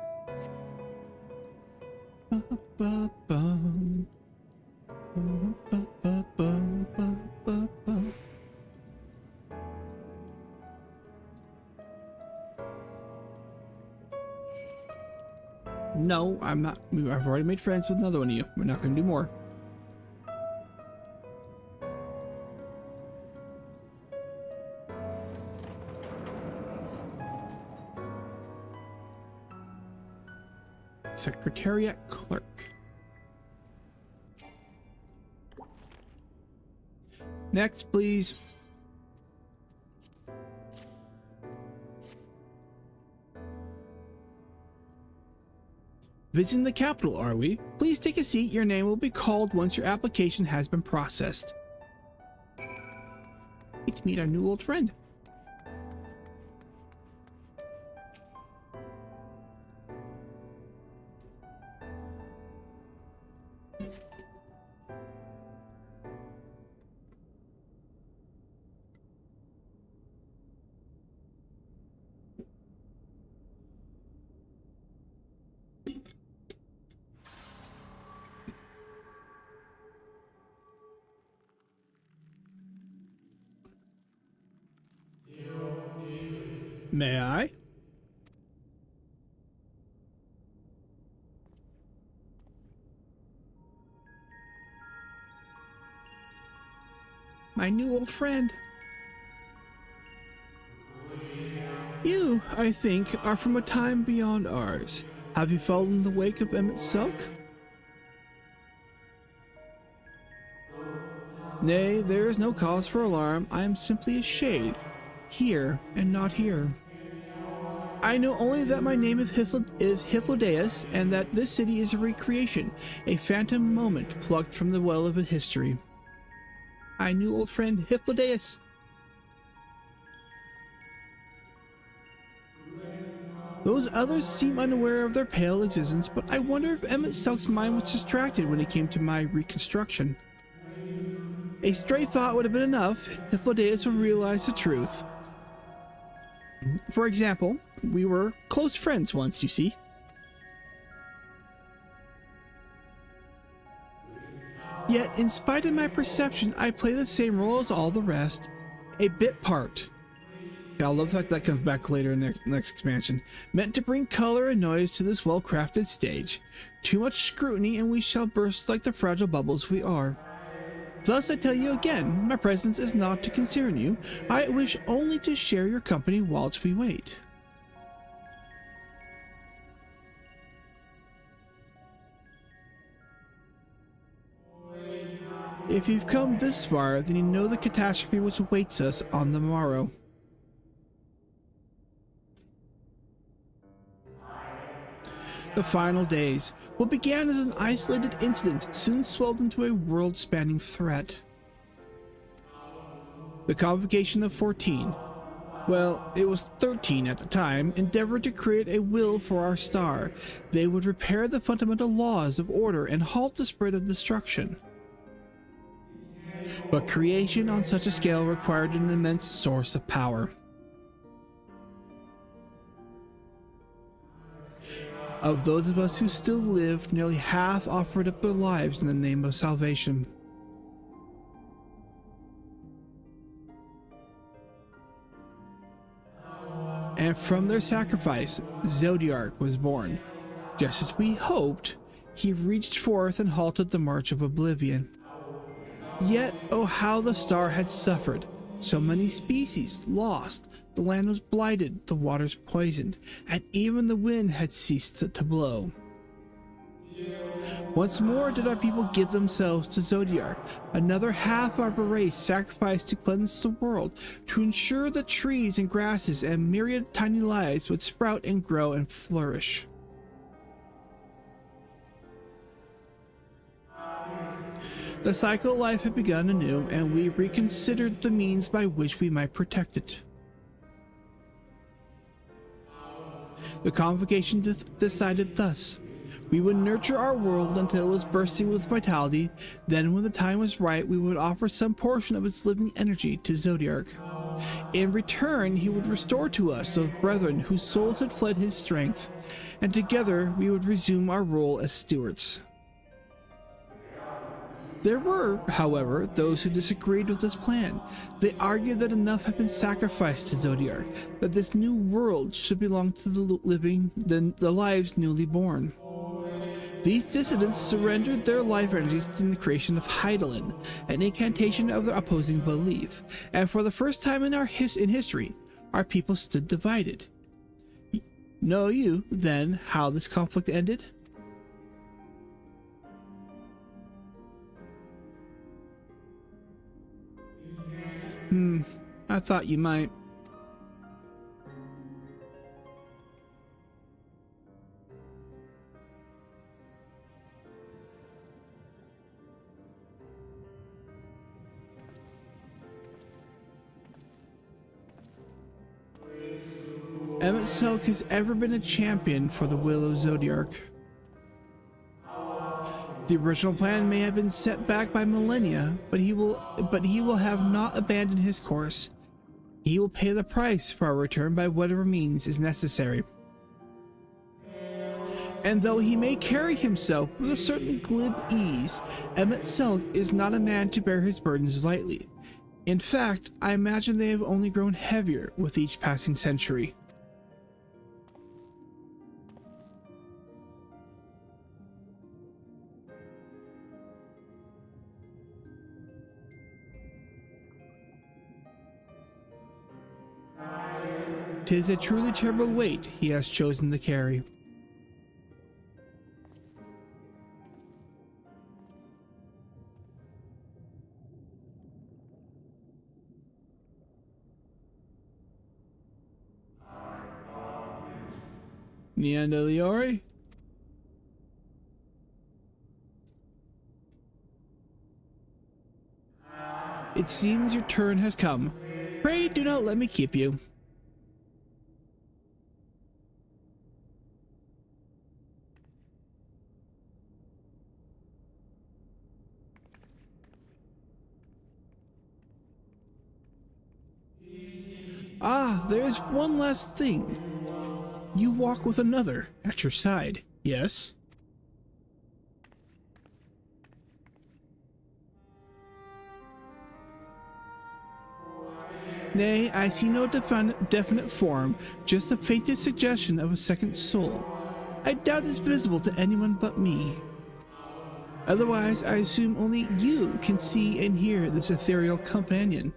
No, I'm not. I've already made friends with another one of you. We're not going to do more. Secretariat clerk. Next, please. Visiting the capital, are we? Please take a seat. Your name will be called once your application has been processed. Great to meet our new old friend. May I? My new old friend. You, I think, are from a time beyond ours. Have you followed in the wake of MSQ? Nay, there is no cause for alarm. I am simply a shade. Here and not here. I know only that my name is Hythlodaeus, and that this city is a recreation, a phantom moment plucked from the well of its history. My new old friend Hythlodaeus. Those others seem unaware of their pale existence, but I wonder if MSQ's mind was distracted when it came to my reconstruction. A stray thought would have been enough. Hythlodaeus would realize the truth. For example, we were close friends once, you see. Yet, in spite of my perception, I play the same role as all the rest. A bit part. I love the fact that comes back later in the next expansion. Meant to bring color and noise to this well-crafted stage. Too much scrutiny and we shall burst like the fragile bubbles we are. Thus I tell you again, my presence is not to concern you. I wish only to share your company whilst we wait. If you've come this far, then you know the catastrophe which awaits us on the morrow. The final days. What began as an isolated incident soon swelled into a world-spanning threat. The Convocation of 14, well, it was 13 at the time, endeavored to create a will for our star. They would repair the fundamental laws of order and halt the spread of destruction. But creation on such a scale required an immense source of power. Of those of us who still live, nearly half offered up their lives in the name of salvation. And from their sacrifice, Zodiark was born. Just as we hoped, he reached forth and halted the march of oblivion. Yet, oh how the star had suffered! So many species lost, the land was blighted, the waters poisoned, and even the wind had ceased to blow. Once more did our people give themselves to Zodiac, another half of our race sacrificed to cleanse the world, to ensure that trees and grasses and myriad tiny lives would sprout and grow and flourish. The cycle of life had begun anew, and we reconsidered the means by which we might protect it. The convocation decided thus. We would nurture our world until it was bursting with vitality, then when the time was right, we would offer some portion of its living energy to Zodiac. In return, he would restore to us those brethren whose souls had fled his strength, and together we would resume our role as stewards. There were, however, those who disagreed with this plan. They argued that enough had been sacrificed to Zodiac, that this new world should belong to the living, the lives newly born. These dissidents surrendered their life energies to the creation of Hydaelyn, an incantation of their opposing belief, and for the first time in history, our people stood divided. Know you, then, how this conflict ended? I thought you might. MSQ has ever been a champion for the will of Zodiac. The original plan may have been set back by millennia, but he will have not abandoned his course. He will pay the price for our return by whatever means is necessary. And though he may carry himself with a certain glib ease, MSQ is not a man to bear his burdens lightly. In fact, I imagine they have only grown heavier with each passing century. "'Tis a truly terrible weight he has chosen to carry." Niandeliori? It seems your turn has come. Pray do not let me keep you. Ah, there is one last thing. You walk with another at your side, yes? Nay, I see no definite form, just the faintest suggestion of a second soul. I doubt it's visible to anyone but me. Otherwise, I assume only you can see and hear this ethereal companion.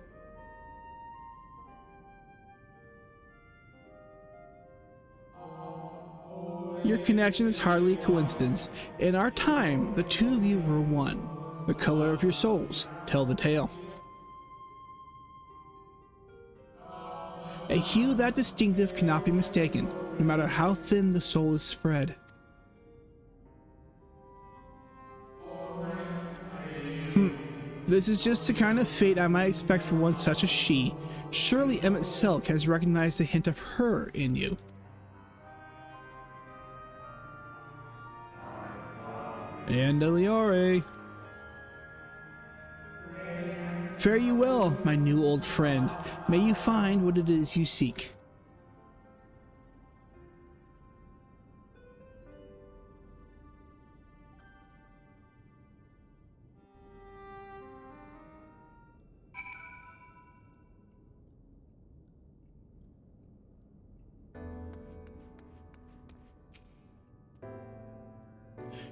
Your connection is hardly a coincidence. In our time, the two of you were one. The color of your souls tell the tale. A hue that distinctive cannot be mistaken, no matter how thin the soul is spread. This is just the kind of fate I might expect for one such as she. Surely MSQ has recognized a hint of her in you. And Eliore. Fare you well, my new old friend. May you find what it is you seek.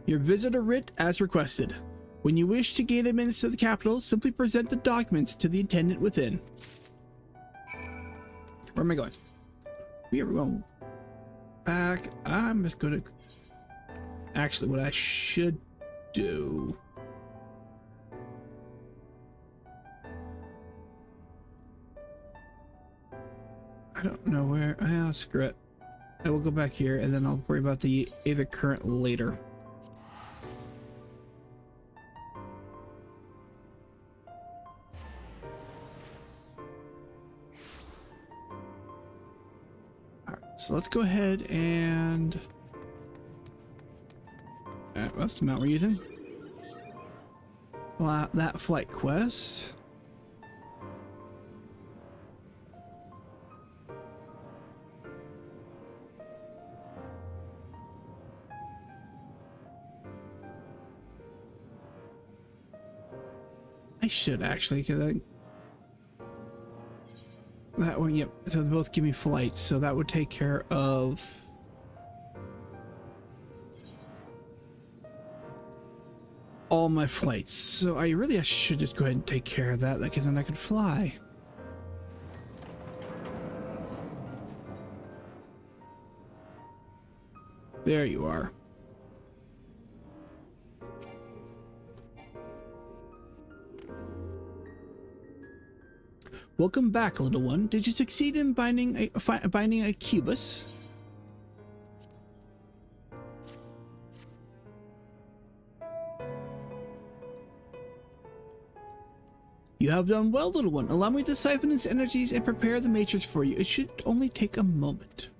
Your visitor writ as requested. When you wish to gain admittance to the capital, simply present the documents to the attendant within. Where am I going? We are going back. I'm just gonna... Actually, what I should do... I don't know where... screw it. I will go back here, and then I'll worry about the either current later. So let's go ahead and... that's the amount we're using. That flight quest. I should actually, because that one, yep. So they both give me flights, so that would take care of all my flights. So I should just go ahead and take care of that, because then I can fly. There you are. Welcome back, little one. Did you succeed in binding a cubus? You have done well, little one. Allow me to siphon its energies and prepare the matrix for you. It should only take a moment.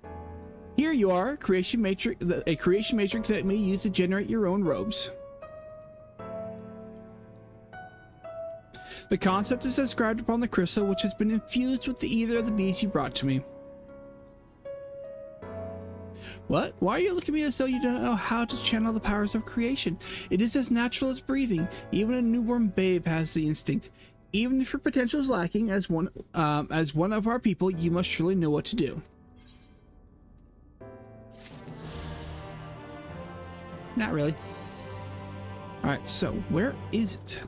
Here you are, a creation matrix that may use to generate your own robes. The concept is inscribed upon the crystal, which has been infused with either of the beads you brought to me. What? Why are you looking at me as though you don't know how to channel the powers of creation? It is as natural as breathing. Even a newborn babe has the instinct. Even if your potential is lacking, as one of our people, you must surely know what to do. Not really. Alright, so where is it?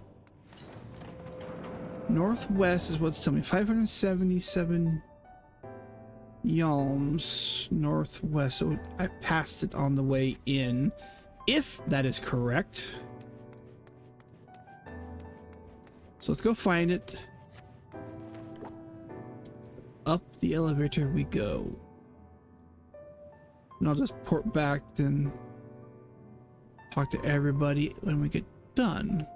Northwest is what's telling me. 577 yalms northwest. So I passed it on the way in, if that is correct. So let's go find it. Up the elevator we go. And I'll just port back, then talk to everybody when we get done.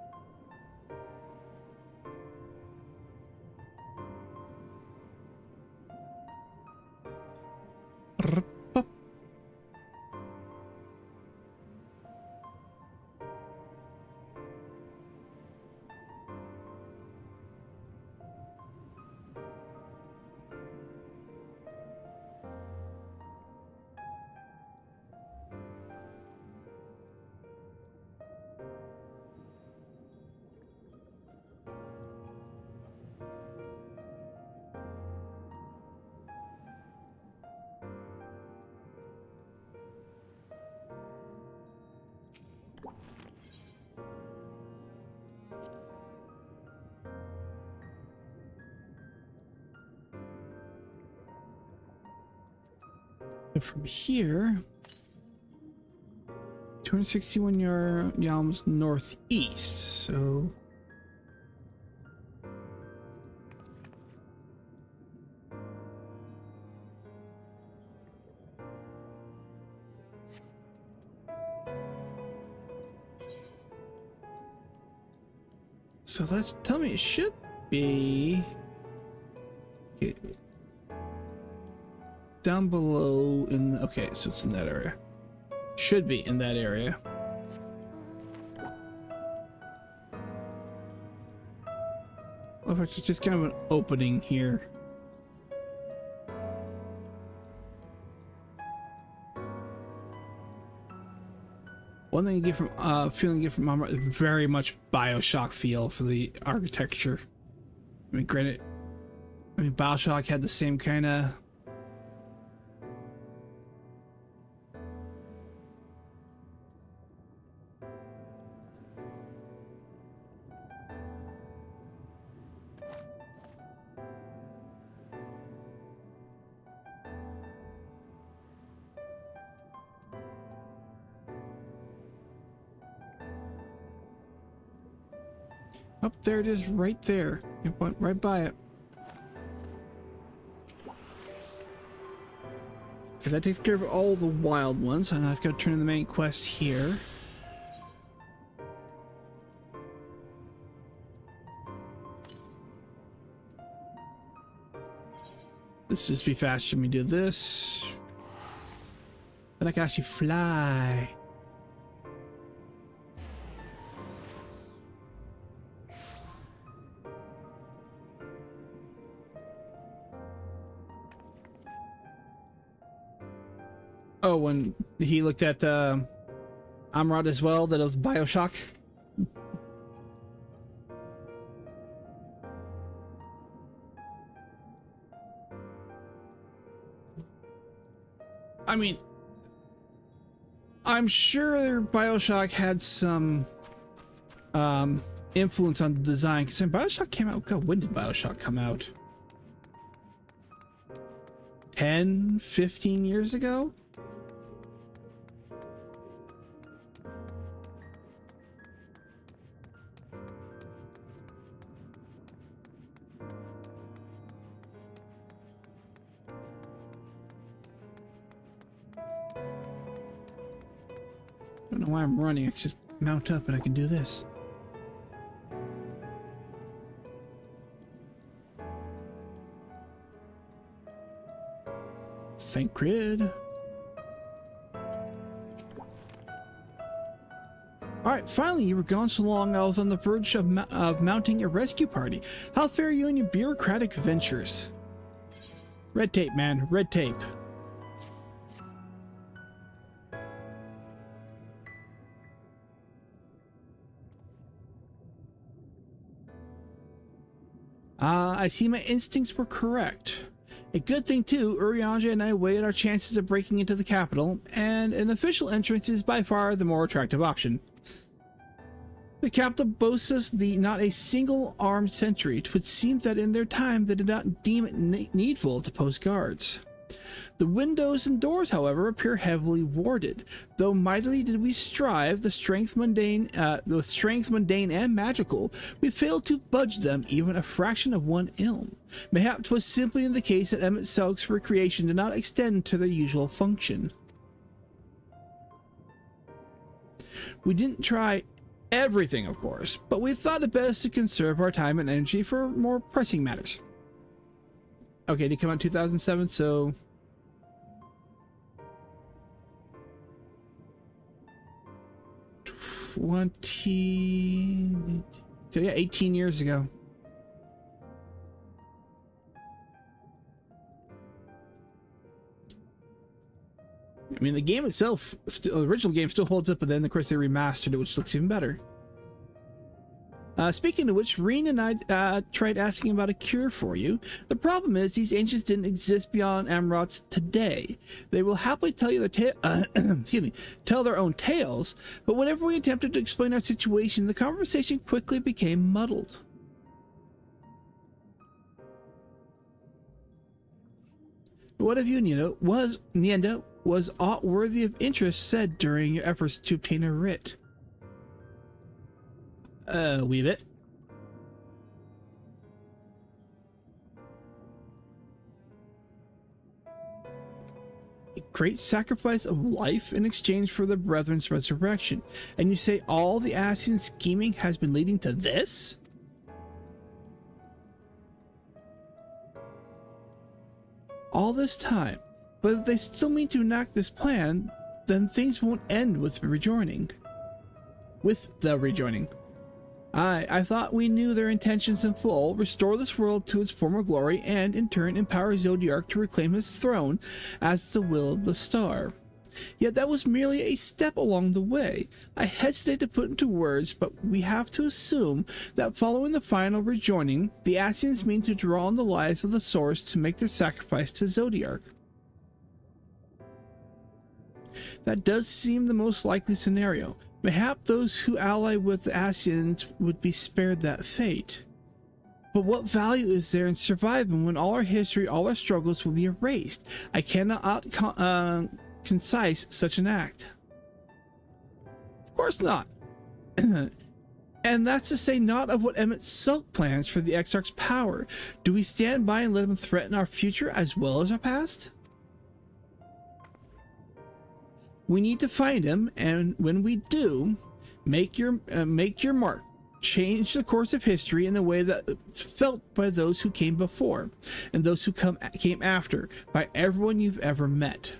From here, 261 yalms northeast, so that's tell me it should be okay. Down below in the, okay, so it's in that area. Should be in that area. Well, it's just kind of an opening here. One thing you get from feeling you get from Mama, very much BioShock feel for the architecture. I mean, granted, BioShock had the same kind of Oh, there it is, right there. It went right by it. Okay, that takes care of all the wild ones, and let's go turn in the main quest here. Let's just be faster. Let me do this. Then I can actually fly. Oh, when he looked at Amrod as well, that it was Bioshock. I mean, I'm sure Bioshock had some influence on the design, because Bioshock came out, God, when did Bioshock come out? 10, 15 years ago? I don't know why I'm running. I can just mount up and I can do this. Thank grid. Alright, finally, you were gone so long I was on the verge of mounting a rescue party. How fare you in your bureaucratic ventures? Red tape, man. Red tape. I see my instincts were correct. A good thing too, Urianger and I weighed our chances of breaking into the capital, and an official entrance is by far the more attractive option. The capital boasts us not a single armed sentry. It would seem that in their time they did not deem it needful to post guards. The windows and doors, however, appear heavily warded. Though mightily did we strive, with strength mundane and magical, we failed to budge them even a fraction of one ilm. Mayhap 'twas simply in the case that MSQ's recreation did not extend to their usual function. We didn't try everything, of course, but we thought it best to conserve our time and energy for more pressing matters. Okay, did it come out in 2007, so... So yeah, 18 years ago. I mean, the game itself, the original game still holds up, but then of course they remastered it, which looks even better. Speaking of which, Reen and I tried asking about a cure for you. The problem is these ancients didn't exist beyond Amrot's today. They will happily tell you their tell their own tales, but whenever we attempted to explain our situation, the conversation quickly became muddled. What have you, Nienda, was aught worthy of interest said during your efforts to obtain a writ? Wee bit. A great sacrifice of life in exchange for the brethren's resurrection. And you say all the Ascian scheming has been leading to this? All this time. But if they still mean to enact this plan, then things won't end with the rejoining. I thought we knew their intentions in full, restore this world to its former glory, and in turn empower Zodiark to reclaim his throne as the will of the star. Yet that was merely a step along the way. I hesitate to put into words, but we have to assume that following the final rejoining, the Ascians mean to draw on the lives of the Source to make their sacrifice to Zodiark. That does seem the most likely scenario. Mayhap those who ally with the Ascians would be spared that fate. But what value is there in surviving when all our history, all our struggles will be erased? I cannot concise such an act. Of course not. And that's to say not of what Emmett Silk plans for the Exarch's power. Do we stand by and let him threaten our future as well as our past? We need to find him, and when we do, make your mark. Change the course of history in the way that it's felt by those who came before, and those who came after, by everyone you've ever met.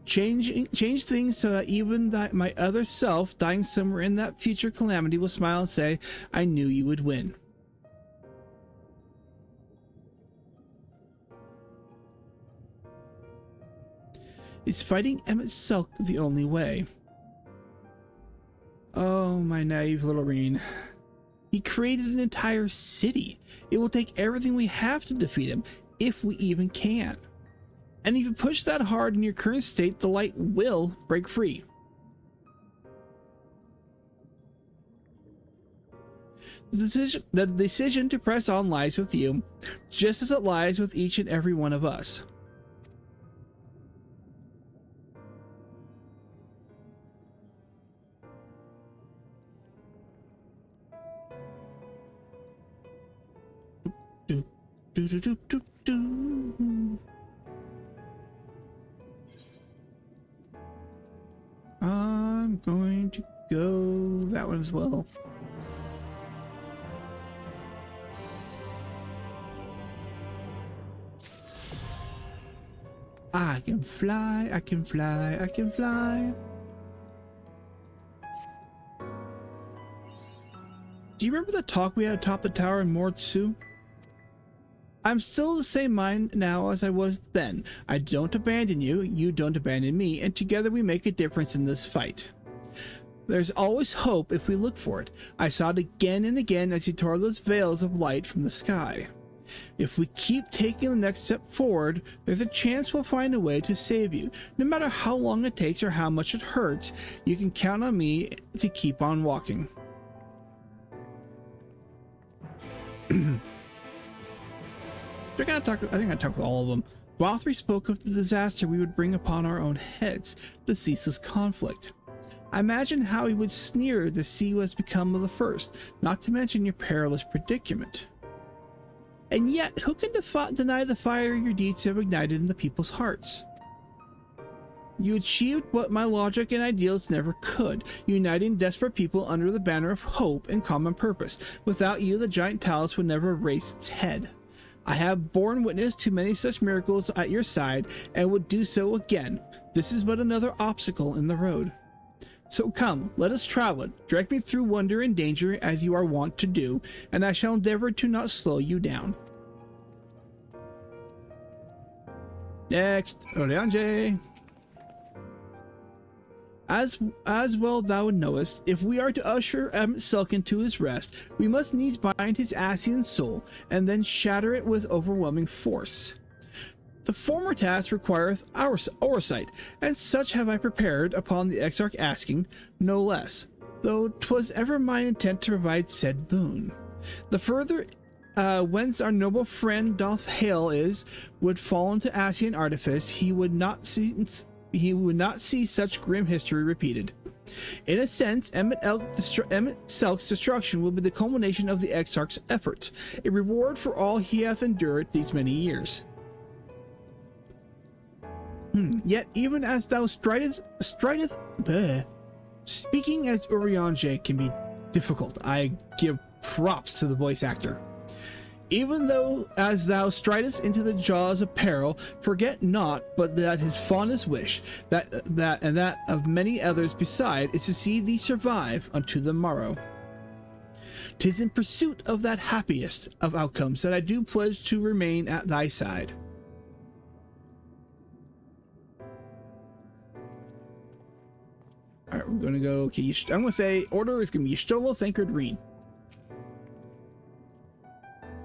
Change things so that even my other self, dying somewhere in that future calamity, will smile and say, "I knew you would win." Is fighting Emmett Silk the only way? Oh, my naive little Reen. He created an entire city. It will take everything we have to defeat him, if we even can. And if you push that hard in your current state, the light will break free. The decision to press on lies with you, just as it lies with each and every one of us. I'm going to go that one as well. I can fly, I can fly, I can fly. Do you remember the talk we had atop the tower in Mordsu? I'm still the same mind now as I was then. I don't abandon you, you don't abandon me, and together we make a difference in this fight. There's always hope if we look for it. I saw it again and again as you tore those veils of light from the sky. If we keep taking the next step forward, there's a chance we'll find a way to save you. No matter how long it takes or how much it hurts, you can count on me to keep on walking. I think I talked with all of them. Bothri spoke of the disaster we would bring upon our own heads, the ceaseless conflict. I imagine how he would sneer to see what has become of the first, not to mention your perilous predicament. And yet, who can deny the fire your deeds have ignited in the people's hearts? You achieved what my logic and ideals never could, uniting desperate people under the banner of hope and common purpose. Without you, the giant talus would never raise its head. I have borne witness to many such miracles at your side, and would do so again. This is but another obstacle in the road. So come, let us travel it. Direct me through wonder and danger as you are wont to do, and I shall endeavor to not slow you down. Next, Oleanje. As well thou knowest, if we are to usher Emmett Silk into his rest, we must needs bind his Ascian soul, and then shatter it with overwhelming force. The former task requireth our oversight, and such have I prepared upon the Exarch asking, no less, though 'twas ever mine intent to provide said boon. The further whence our noble friend doth hail would fall into Ascian artifice, he would not see such grim history repeated. In a sense, Emmett Silk's destruction will be the culmination of the Exarch's efforts, a reward for all he hath endured these many years. Yet even as thou stridest, speaking as Urianger can be difficult. I give props to the voice actor. Even though as thou stridest into the jaws of peril, forget not but that his fondest wish, that and that of many others beside, is to see thee survive unto the morrow. 'Tis in pursuit of that happiest of outcomes that I do pledge to remain at thy side. Alright, we're gonna go, okay, I'm gonna say order is gonna be Yishtolo, Thancred, Reen.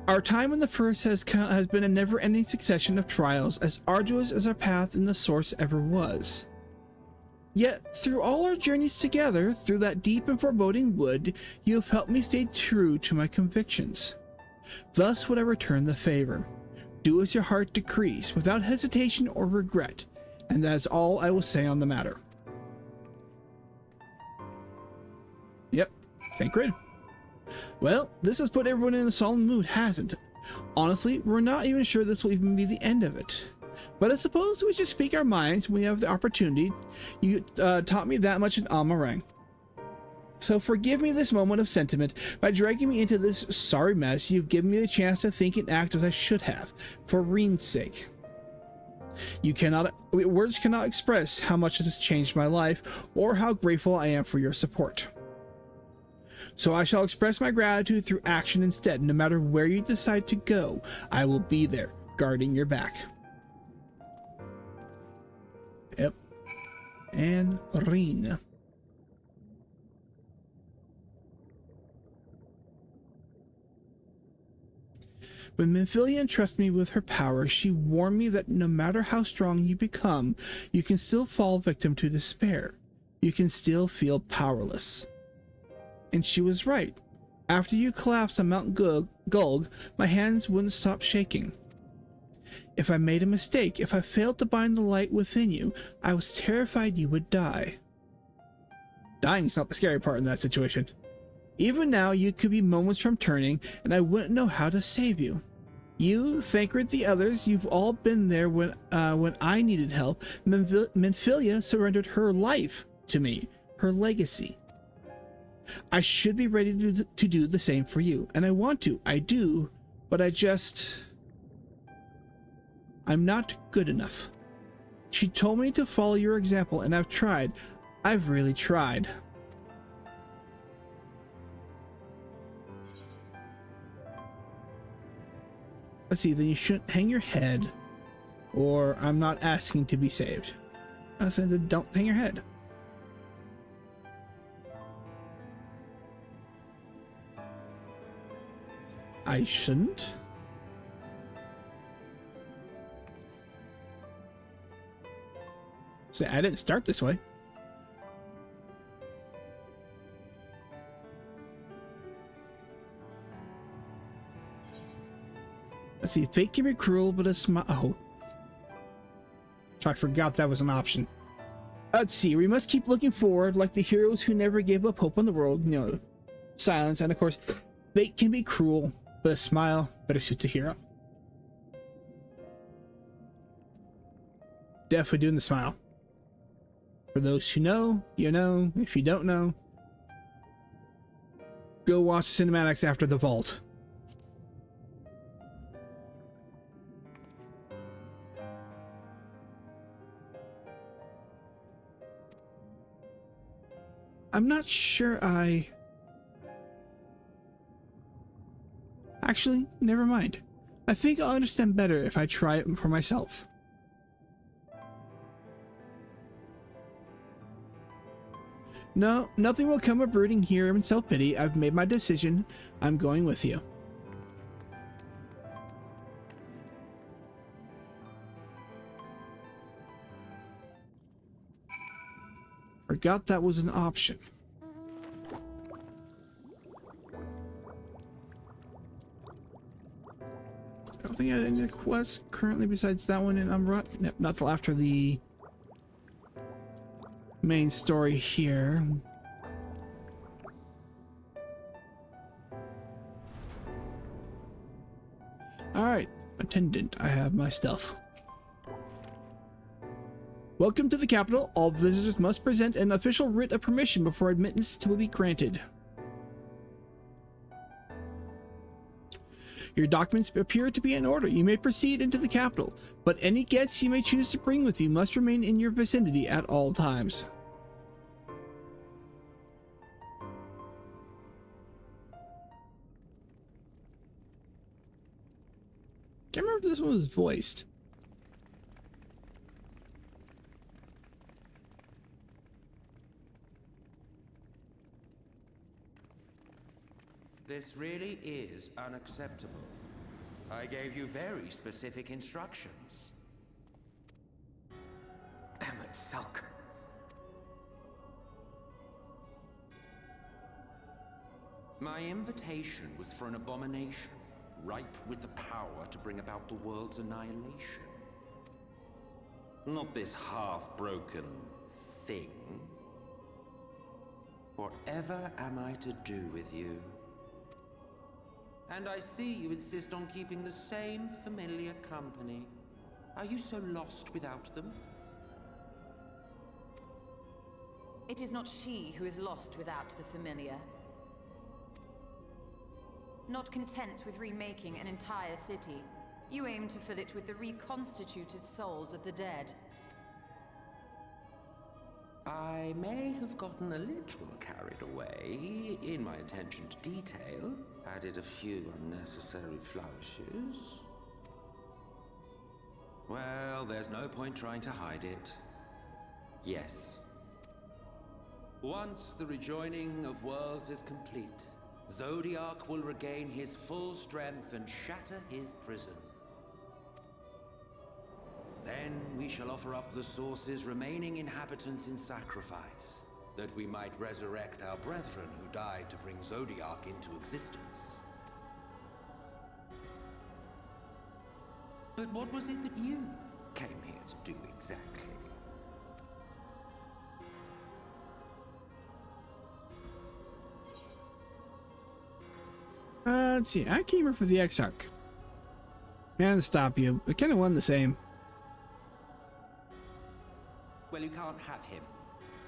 Our time in the first has been a never-ending succession of trials, as arduous as our path in the source ever was. Yet, through all our journeys together, through that deep and foreboding wood, you have helped me stay true to my convictions. Thus would I return the favor. Do as your heart decrees, without hesitation or regret, and that is all I will say on the matter. Thancred. Well, this has put everyone in a solemn mood, hasn't it? Honestly, we're not even sure this will even be the end of it. But I suppose we should speak our minds when we have the opportunity. You taught me that much in Amarang. So forgive me this moment of sentiment. By dragging me into this sorry mess, you've given me the chance to think and act as I should have, for Reen's sake. Words cannot express how much this has changed my life, or how grateful I am for your support. So I shall express my gratitude through action instead. No matter where you decide to go, I will be there, guarding your back. Yep. And Reen. When Minfilia entrusted me with her power, she warned me that no matter how strong you become, you can still fall victim to despair. You can still feel powerless. And she was right. After you collapsed on Mount Gulg, my hands wouldn't stop shaking. If I made a mistake, if I failed to bind the light within you, I was terrified you would die. Dying's not the scary part in that situation. Even now, you could be moments from turning, and I wouldn't know how to save you. You, Thancred, the others, you've all been there when I needed help. Minfilia surrendered her life to me, her legacy. I should be ready to do the same for you, and I want to, I do, but I'm not good enough. She told me to follow your example, and I've tried. I've really tried. Let's see, then you shouldn't hang your head, or I'm not asking to be saved. I said, don't hang your head. I shouldn't? See, I didn't start this way. Let's see, fate can be cruel, but a smile. Oh. I forgot that was an option. Let's see, we must keep looking forward like the heroes who never gave up hope on the world. You know, silence, and of course, fate can be cruel, but a smile better suits a hero. Definitely doing the smile. For those who know, you know. If you don't know, go watch the cinematics after the vault. I'm not sure Actually, never mind. I think I'll understand better if I try it for myself. No, nothing will come of brooding here in self-pity. I've made my decision. I'm going with you. Forgot that was an option. I don't think I had any quests currently besides that one in Umbra. Nope, not till after the main story here. Alright, attendant, I have my stuff. Welcome to the capital. All visitors must present an official writ of permission before admittance will be granted. Your documents appear to be in order. You may proceed into the capital, but any guests you may choose to bring with you must remain in your vicinity at all times. Can't remember if this one was voiced. This really is unacceptable. I gave you very specific instructions. Emmett Sulk. My invitation was for an abomination, ripe with the power to bring about the world's annihilation. Not this half-broken thing. Whatever am I to do with you? And I see you insist on keeping the same familiar company. Are you so lost without them? It is not she who is lost without the familiar. Not content with remaking an entire city, you aim to fill it with the reconstituted souls of the dead. I may have gotten a little carried away in my attention to detail, added a few unnecessary flourishes. Well, there's no point trying to hide it. Yes. Once the rejoining of worlds is complete, Zodiac will regain his full strength and shatter his prison. Then we shall offer up the Source's remaining inhabitants in sacrifice, that we might resurrect our brethren who died to bring Zodiac into existence. But what was it that you came here to do exactly? Let's see. I came here for the Exarch. Man, to stop you. I kind of won the same. Well, you can't have him.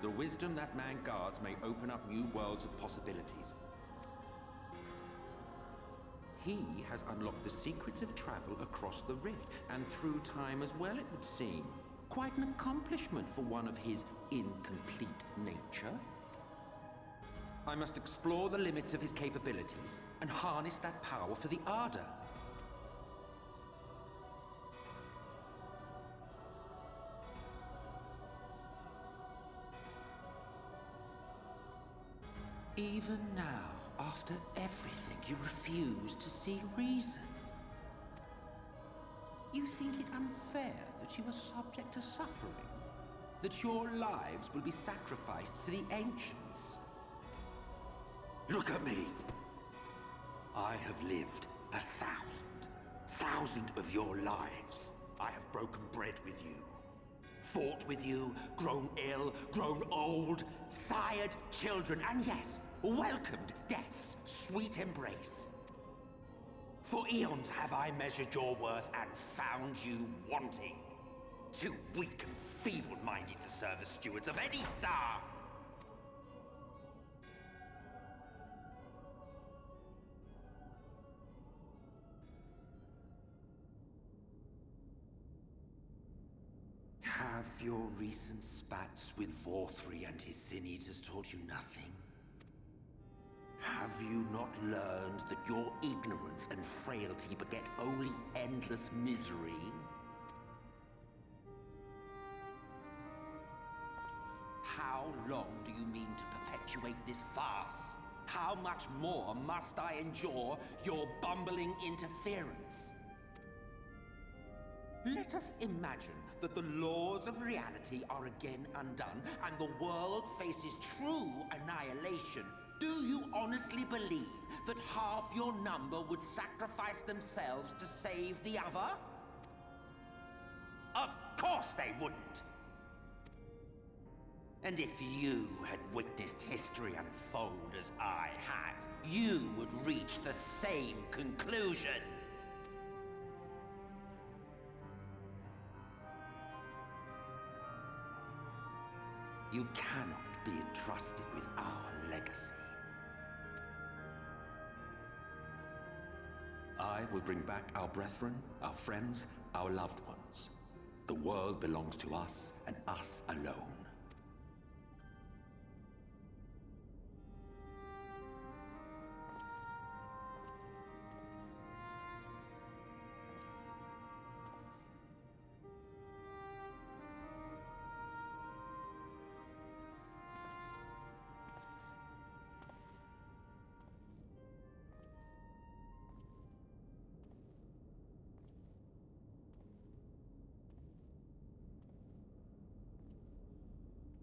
The wisdom that man guards may open up new worlds of possibilities. He has unlocked the secrets of travel across the rift, and through time as well, it would seem. Quite an accomplishment for one of his incomplete nature. I must explore the limits of his capabilities and harness that power for the Ardor. Even now, after everything, you refuse to see reason. You think it unfair that you are subject to suffering? That your lives will be sacrificed for the Ancients? Look at me! I have lived 1,000 of your lives. I have broken bread with you, fought with you, grown ill, grown old, sired children, and yes, welcomed death's sweet embrace. For eons have I measured your worth and found you wanting. Too weak and feeble-minded to serve as stewards of any star. Have your recent spats with Vorthri and his Sin Eaters taught you nothing? Have you not learned that your ignorance and frailty beget only endless misery? How long do you mean to perpetuate this farce? How much more must I endure your bumbling interference? Let us imagine that the laws of reality are again undone and the world faces true annihilation. Do you honestly believe that half your number would sacrifice themselves to save the other? Of course they wouldn't! And if you had witnessed history unfold as I have, you would reach the same conclusion. You cannot be entrusted with our legacy. I will bring back our brethren, our friends, our loved ones. The world belongs to us and us alone.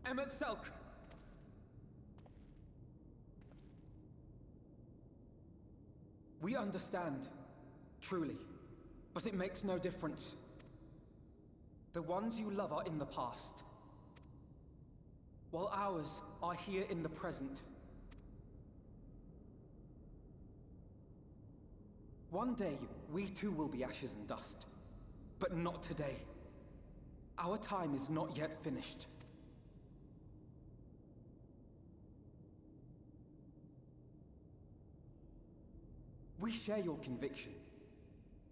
MSQ! We understand, truly, but it makes no difference. The ones you love are in the past, while ours are here in the present. One day, we too will be ashes and dust. But not today. Our time is not yet finished. We share your conviction,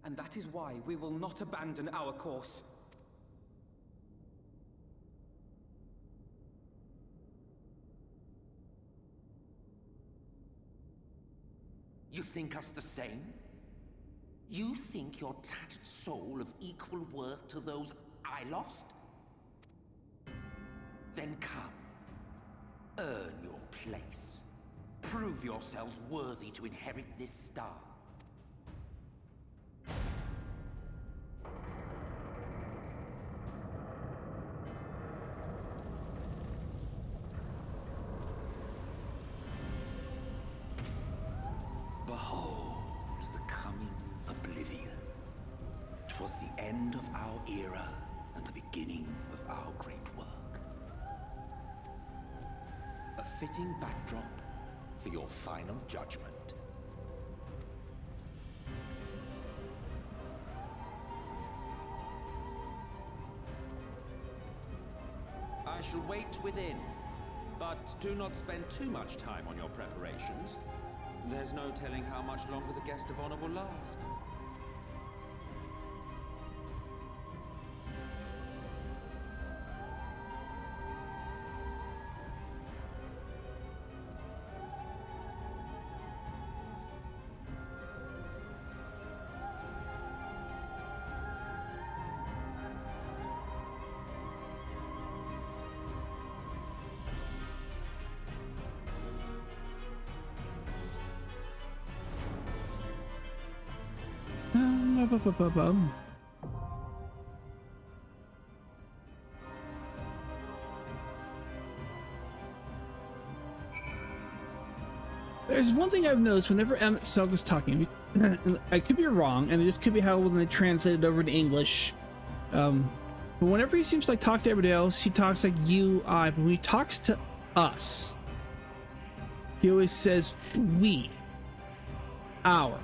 and that is why we will not abandon our course. You think us the same? You think your tattered soul of equal worth to those I lost? Then come. Earn your place. Prove yourselves worthy to inherit this star. Behold the coming oblivion. 'Twas the end of our era and the beginning of our great work. A fitting backdrop for your final judgment. I shall wait within, but do not spend too much time on your preparations. There's no telling how much longer the guest of honor will last. There's one thing I've noticed whenever MSQ was talking. I could be wrong, and it just could be how when they translate it over to English. But whenever he seems to like talk to everybody else, he talks like you, I. But when he talks to us, he always says we, our.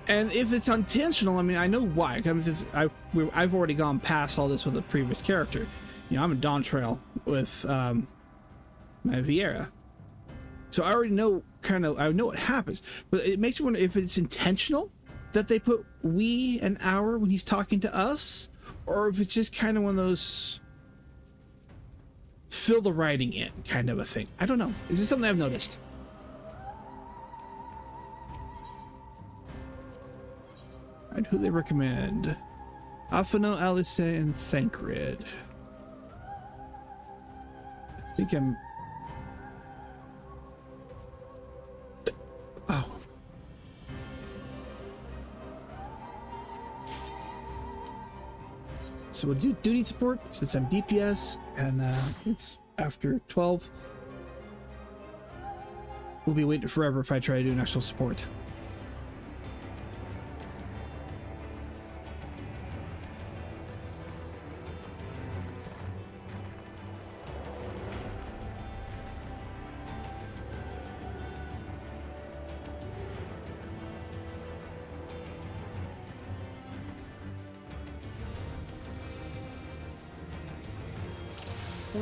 And if it's intentional, I mean, I know why. Because I've already gone past all this with a previous character. You know, I'm a Dawn Trail with my Vieira, so I already know I know what happens. But it makes me wonder if it's intentional that they put we and our when he's talking to us, or if it's just kind of one of those fill the writing in kind of a thing. I don't know. Is this something I've noticed? Right, who they recommend? Afano, Alice, and Thancred. I think I'm... Oh. So we'll do duty support since I'm DPS, and it's after 12. We'll be waiting forever if I try to do an actual support.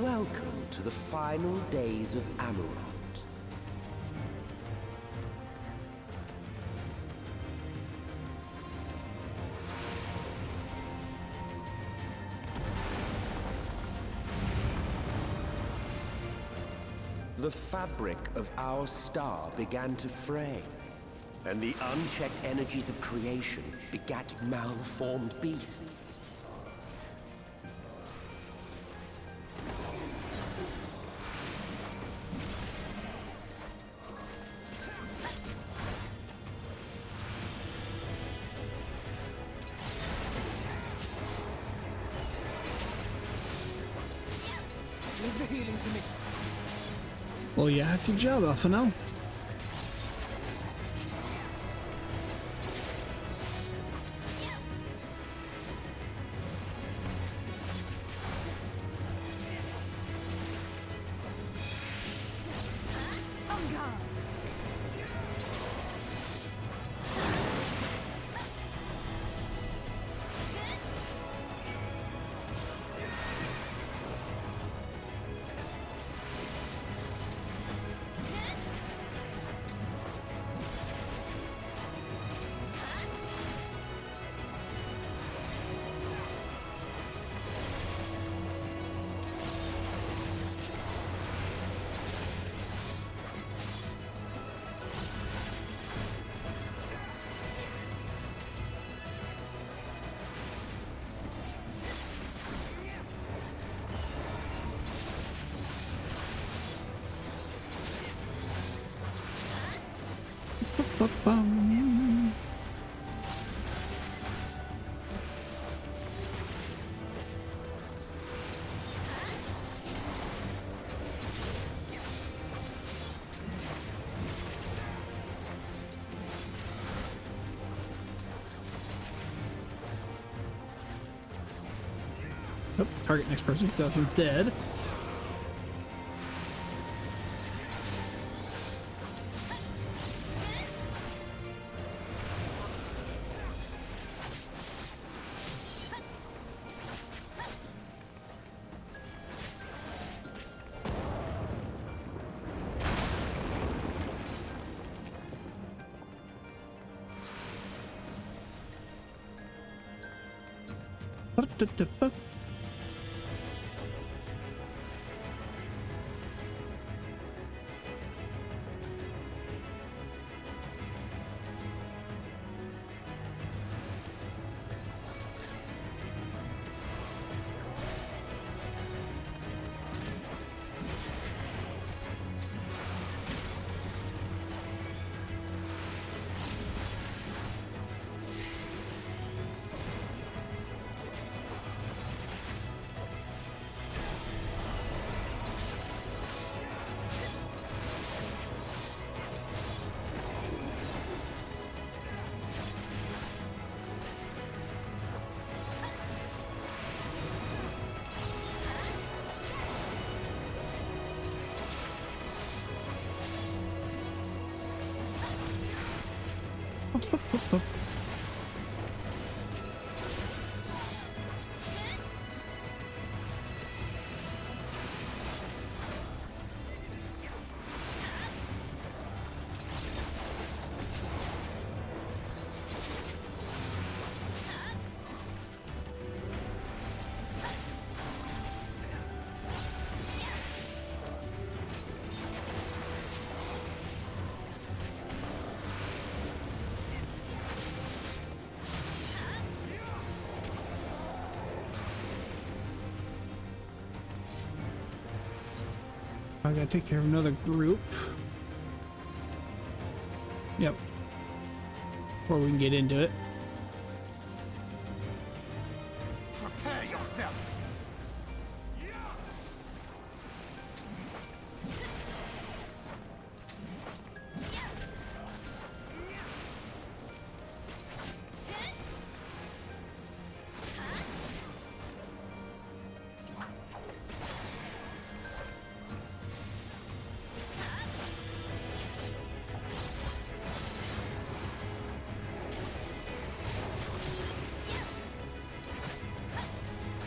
Welcome to the final days of Amarant. The fabric of our star began to fray, and the unchecked energies of creation begat malformed beasts. Leave the healing to me. Well, yeah, that's your job, Alpha now. Ba-ba-bum. Oh, target next person, so he's dead. Ba-da-da-da-ba. I gotta take care of another group. Yep. Before we can get into it. Prepare yourself!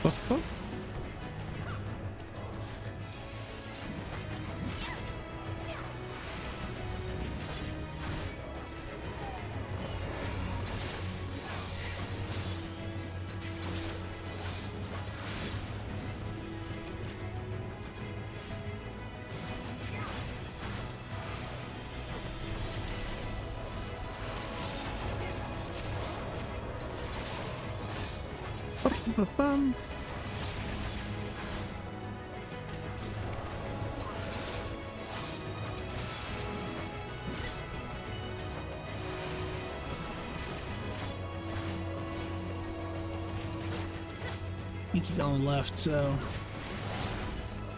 Ba-ba. Ba-ba-bum. He's on left, so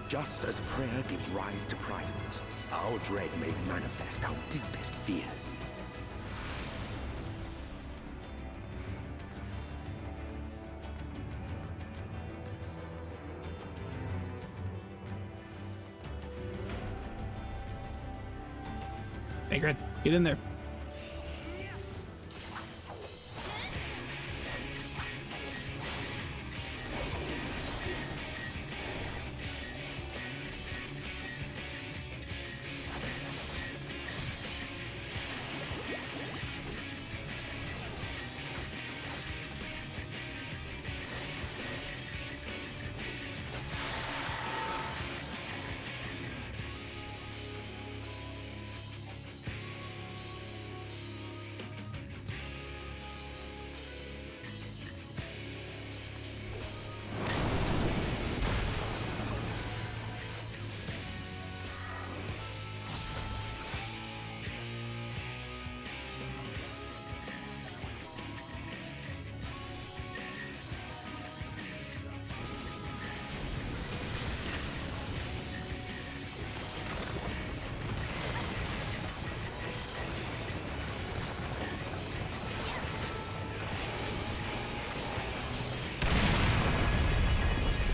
Just as prayer gives rise to pride, our dread may manifest our deepest fears. hey, Gred, get in there.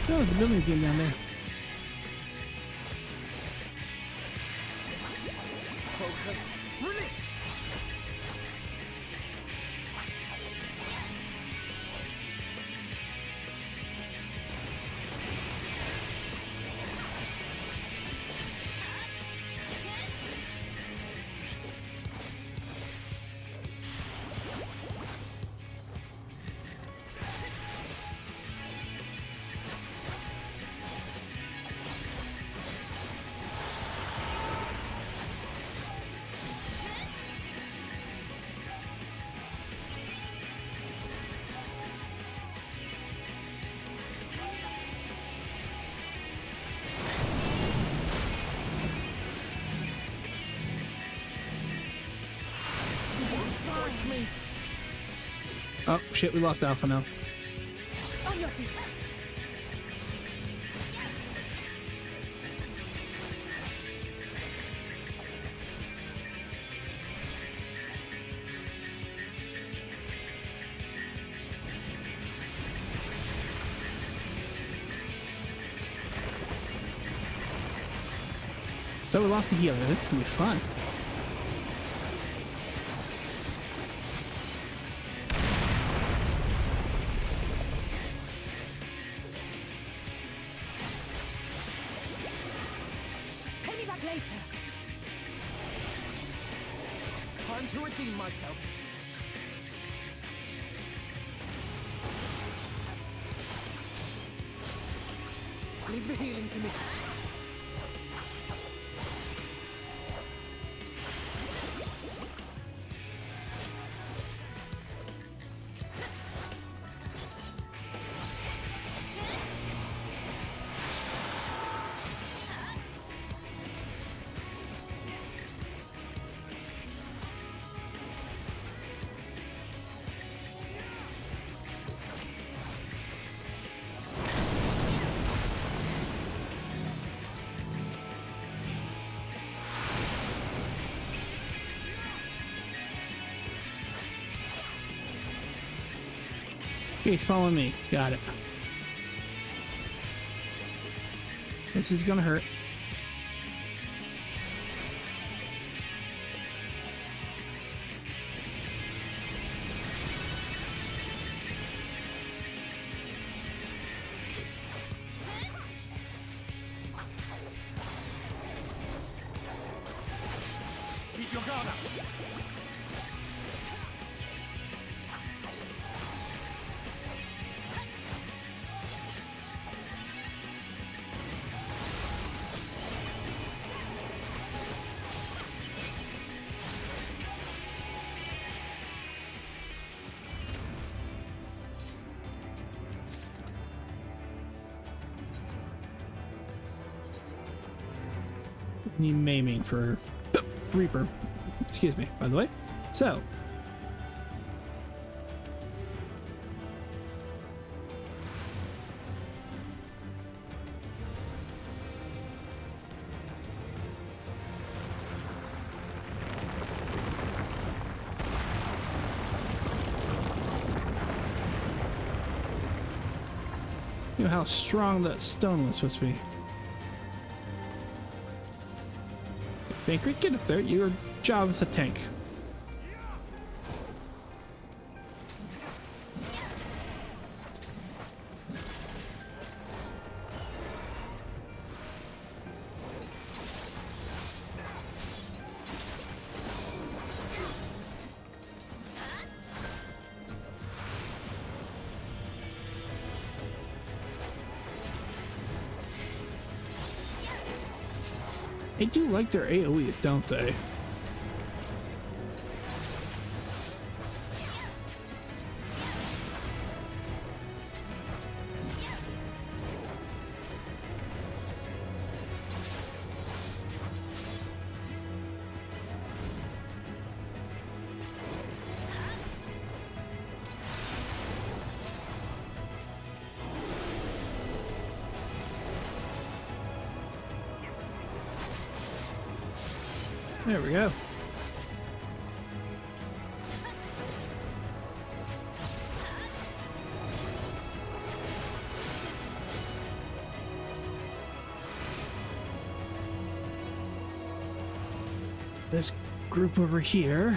Oh, the building game down there. Focus. Release. Oh shit, we lost Alpha now. On your feet. So we lost a healer. This is gonna be fun. Pay me back later. Time to redeem myself. Leave the healing to me. Okay, he's following me. Got it. This is gonna hurt. Keep your guard up. Need maiming for Reaper. Excuse me, by the way. So. You know how strong that stone was supposed to be. Vankrit, get up there. Your job is a tank. They do like their AoEs, don't they? There we go. This group over here.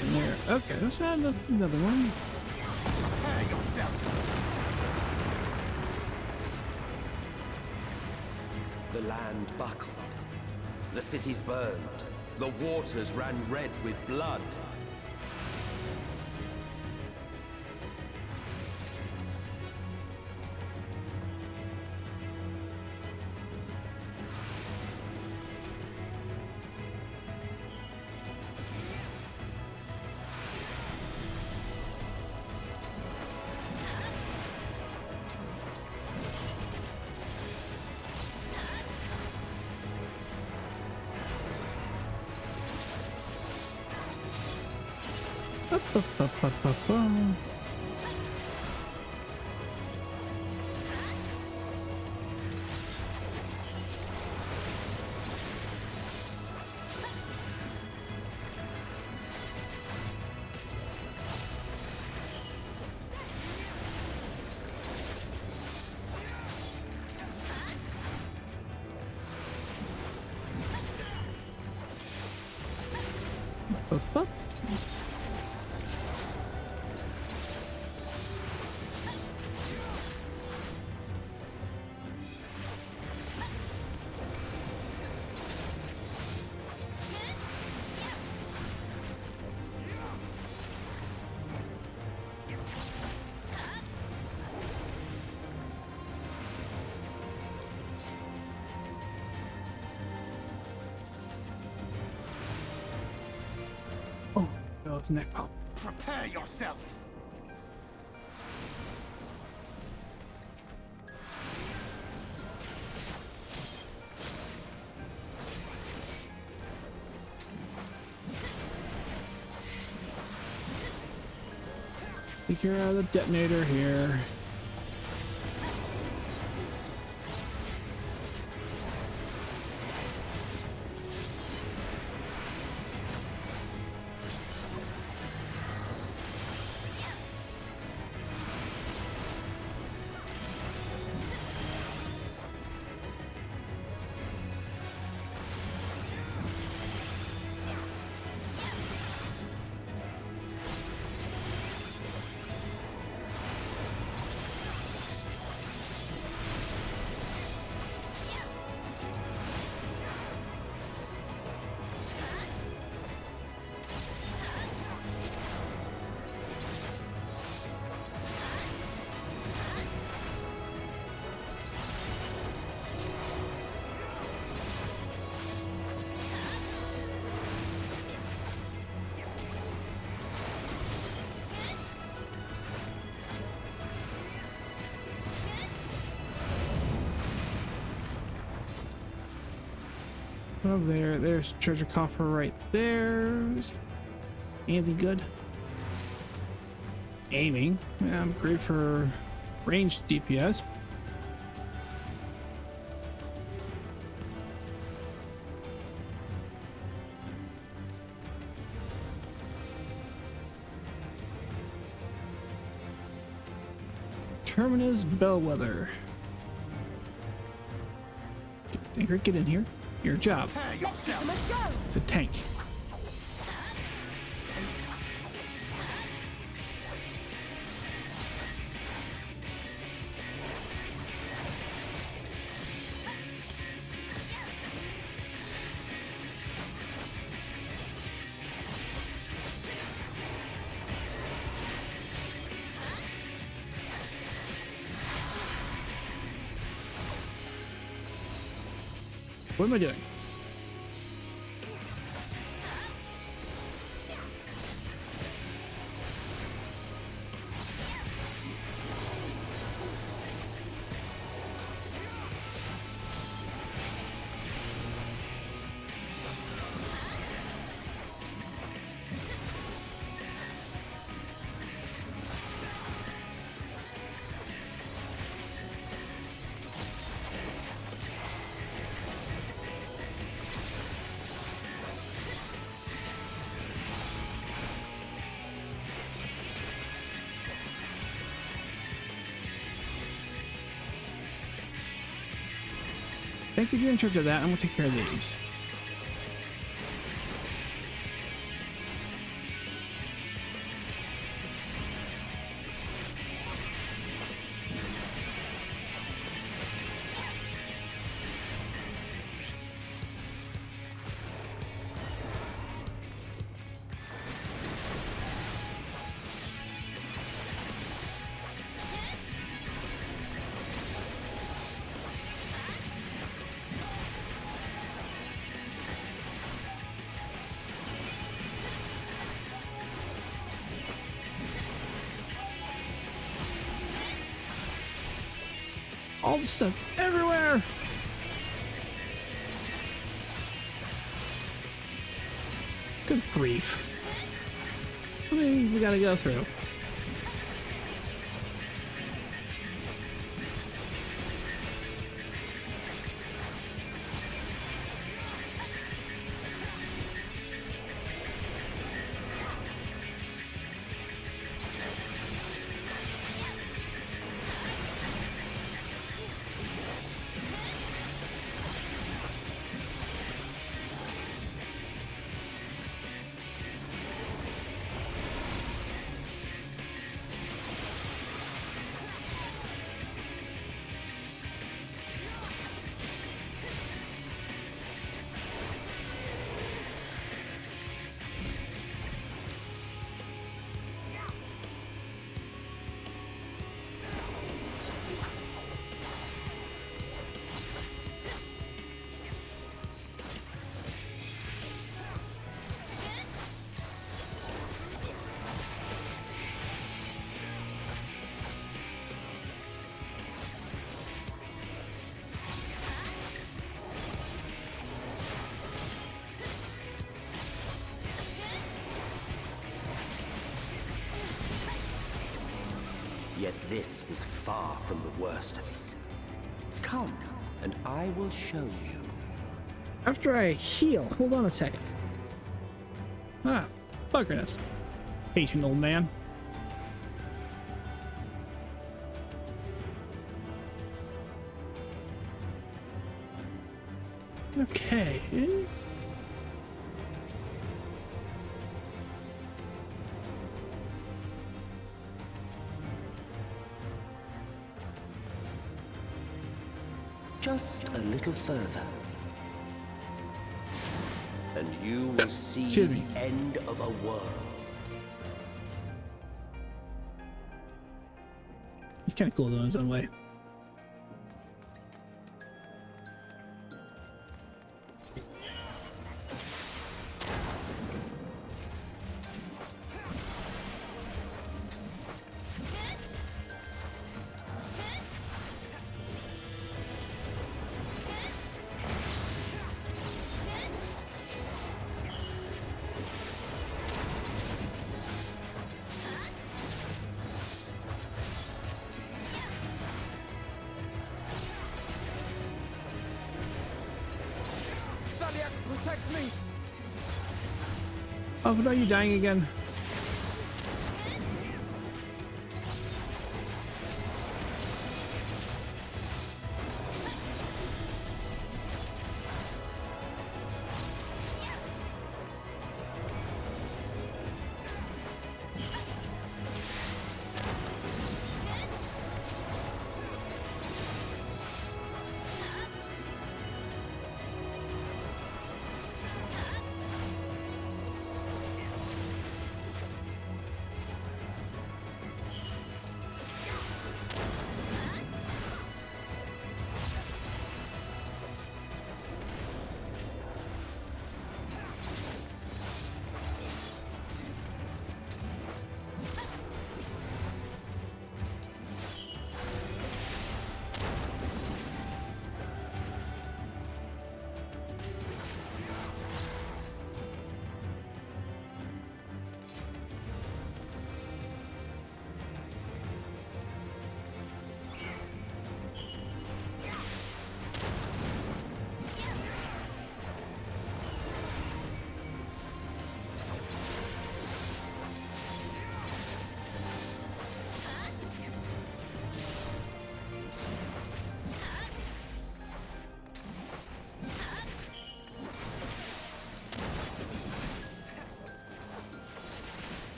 In there. Okay, let's add another one. Prepare yourself. The land buckled. The cities burned. The waters ran red with blood. Oh, that was neck pop. Prepare yourself. Figure out the detonator here. Oh, there's treasure coffer right there. Anything good? Aiming. Yeah, I'm great for ranged DPS. Terminus Bellwether. Anchor, get in here. Your job. It's a tank. What am I doing? Thank you, you're in charge of that. I'm gonna take care of these. All the stuff everywhere. Good grief. How many of these we gotta go through? Yet this is far from the worst of it. Come, and I will show you. After I heal, hold on a second. Ah, buggerness. Patient old man. Okay. Just a little further, and you will see the end of a world. He's kind of cool though in his own way. Protect me! Oh, but are you dying again?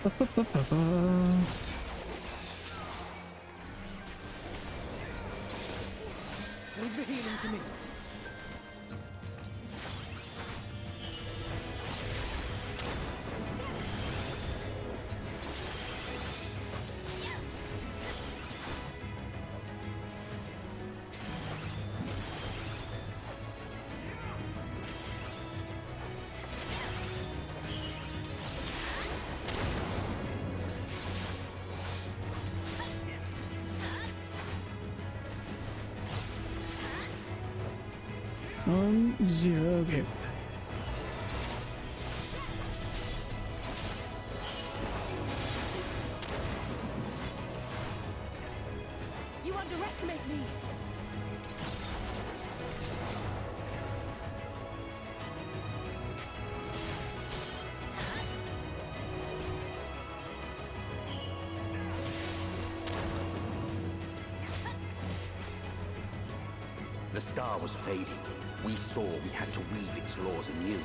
Leave the healing to me. Zero. Okay. You underestimate me. The star was fading. We saw we had to weave its laws anew.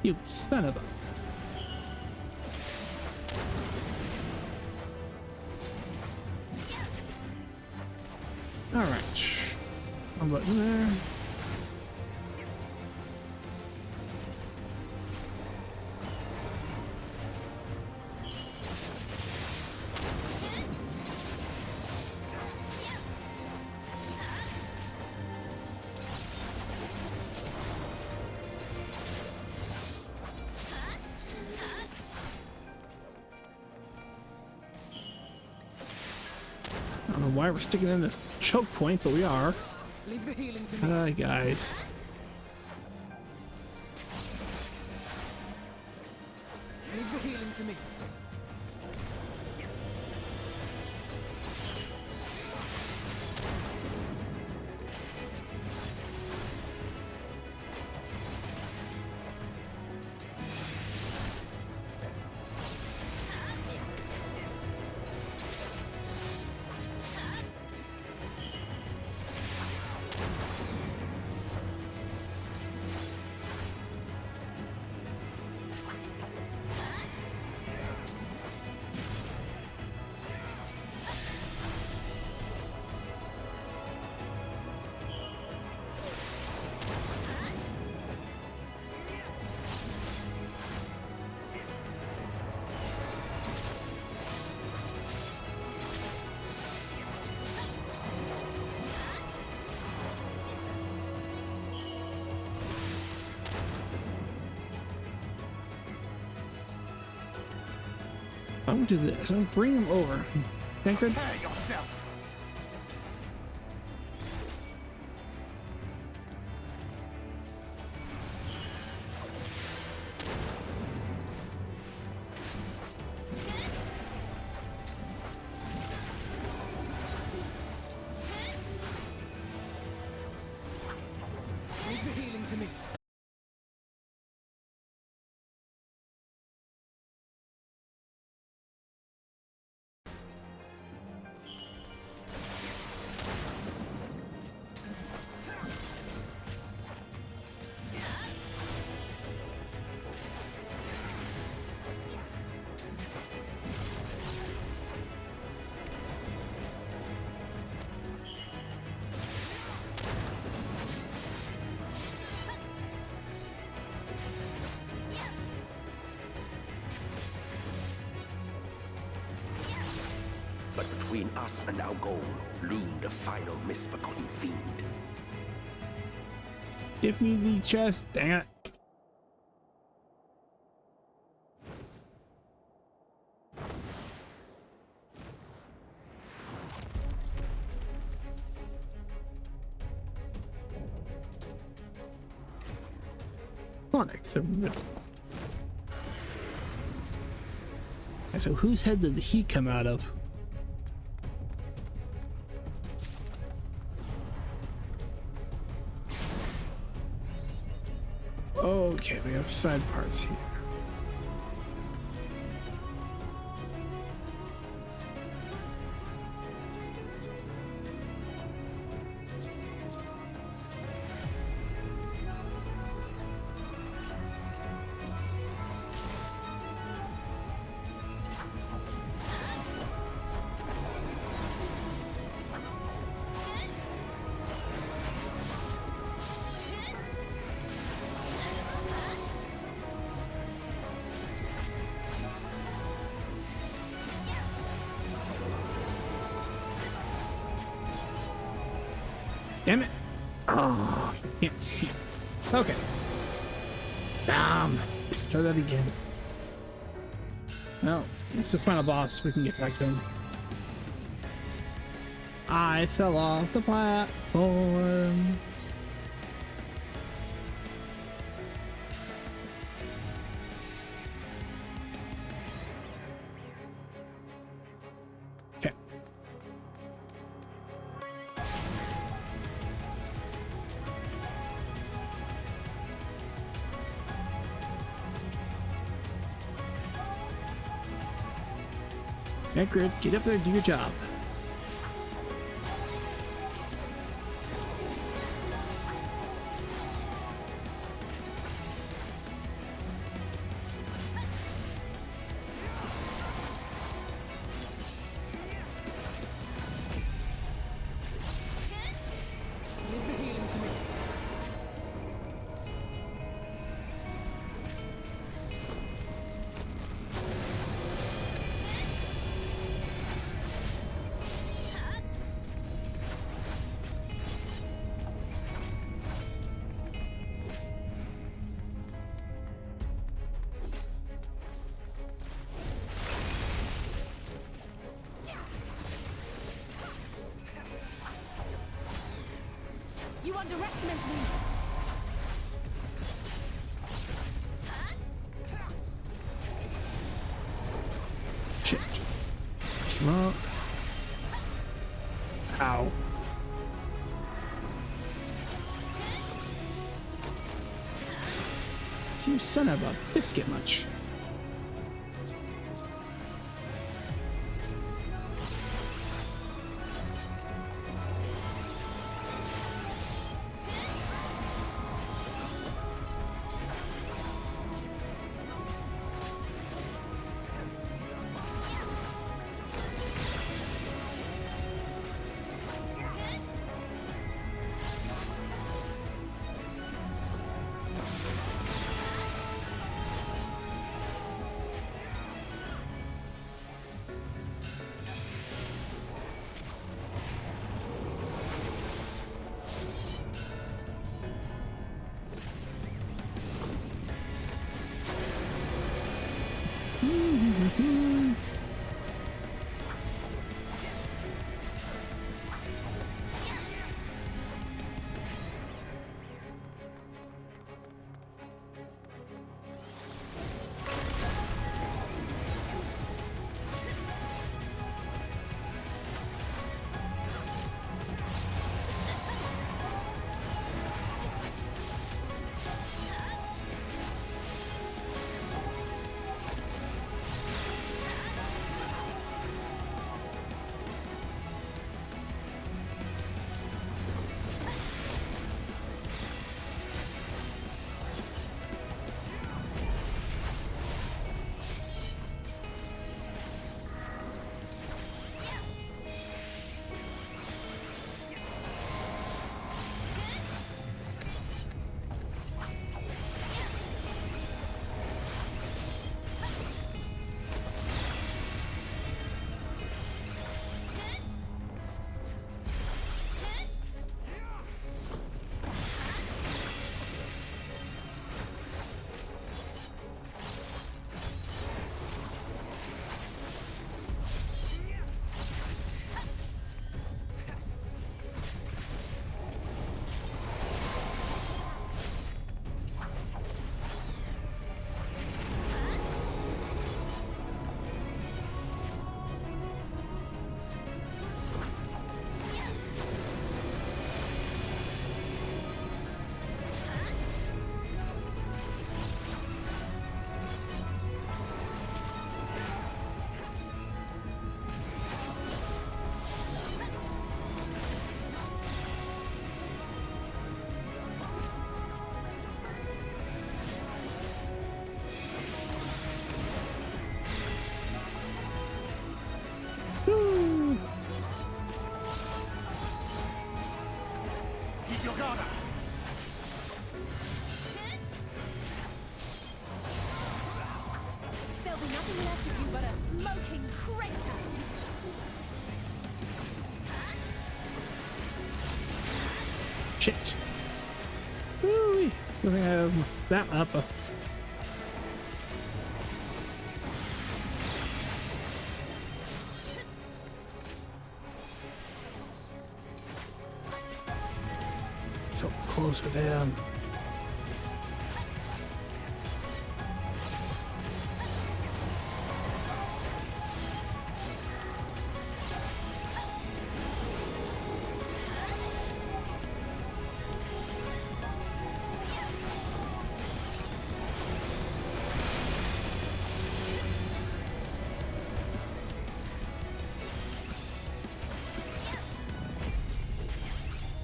You son of a... Alright. One button there. I don't know why we're sticking in this choke point, but we are. Leave the healing to me. Hi, guys. Leave the healing to me. I'm gonna do this. I'm gonna bring him over. Tancred? Prepare yourself. Leave the healing to me. But between us and our goal loomed a final misbegotten fiend. Give me the chest. Dang it. Sonic, the riddle. Okay, so whose head did the heat come out of? Okay, we have side parts here. Damn it. Oh, can't see. Okay. Damn. Let's try that again. Oh, it's the final boss. We can get back to him. I fell off the platform. Okay. Accurate, get up there and do your job. You underestimate me! Shit. Well. Ow. You son of a biscuit much. There'll be nothing left of you but a smoking crater! shit. Woo-wee. We're gonna have that up. So close with him.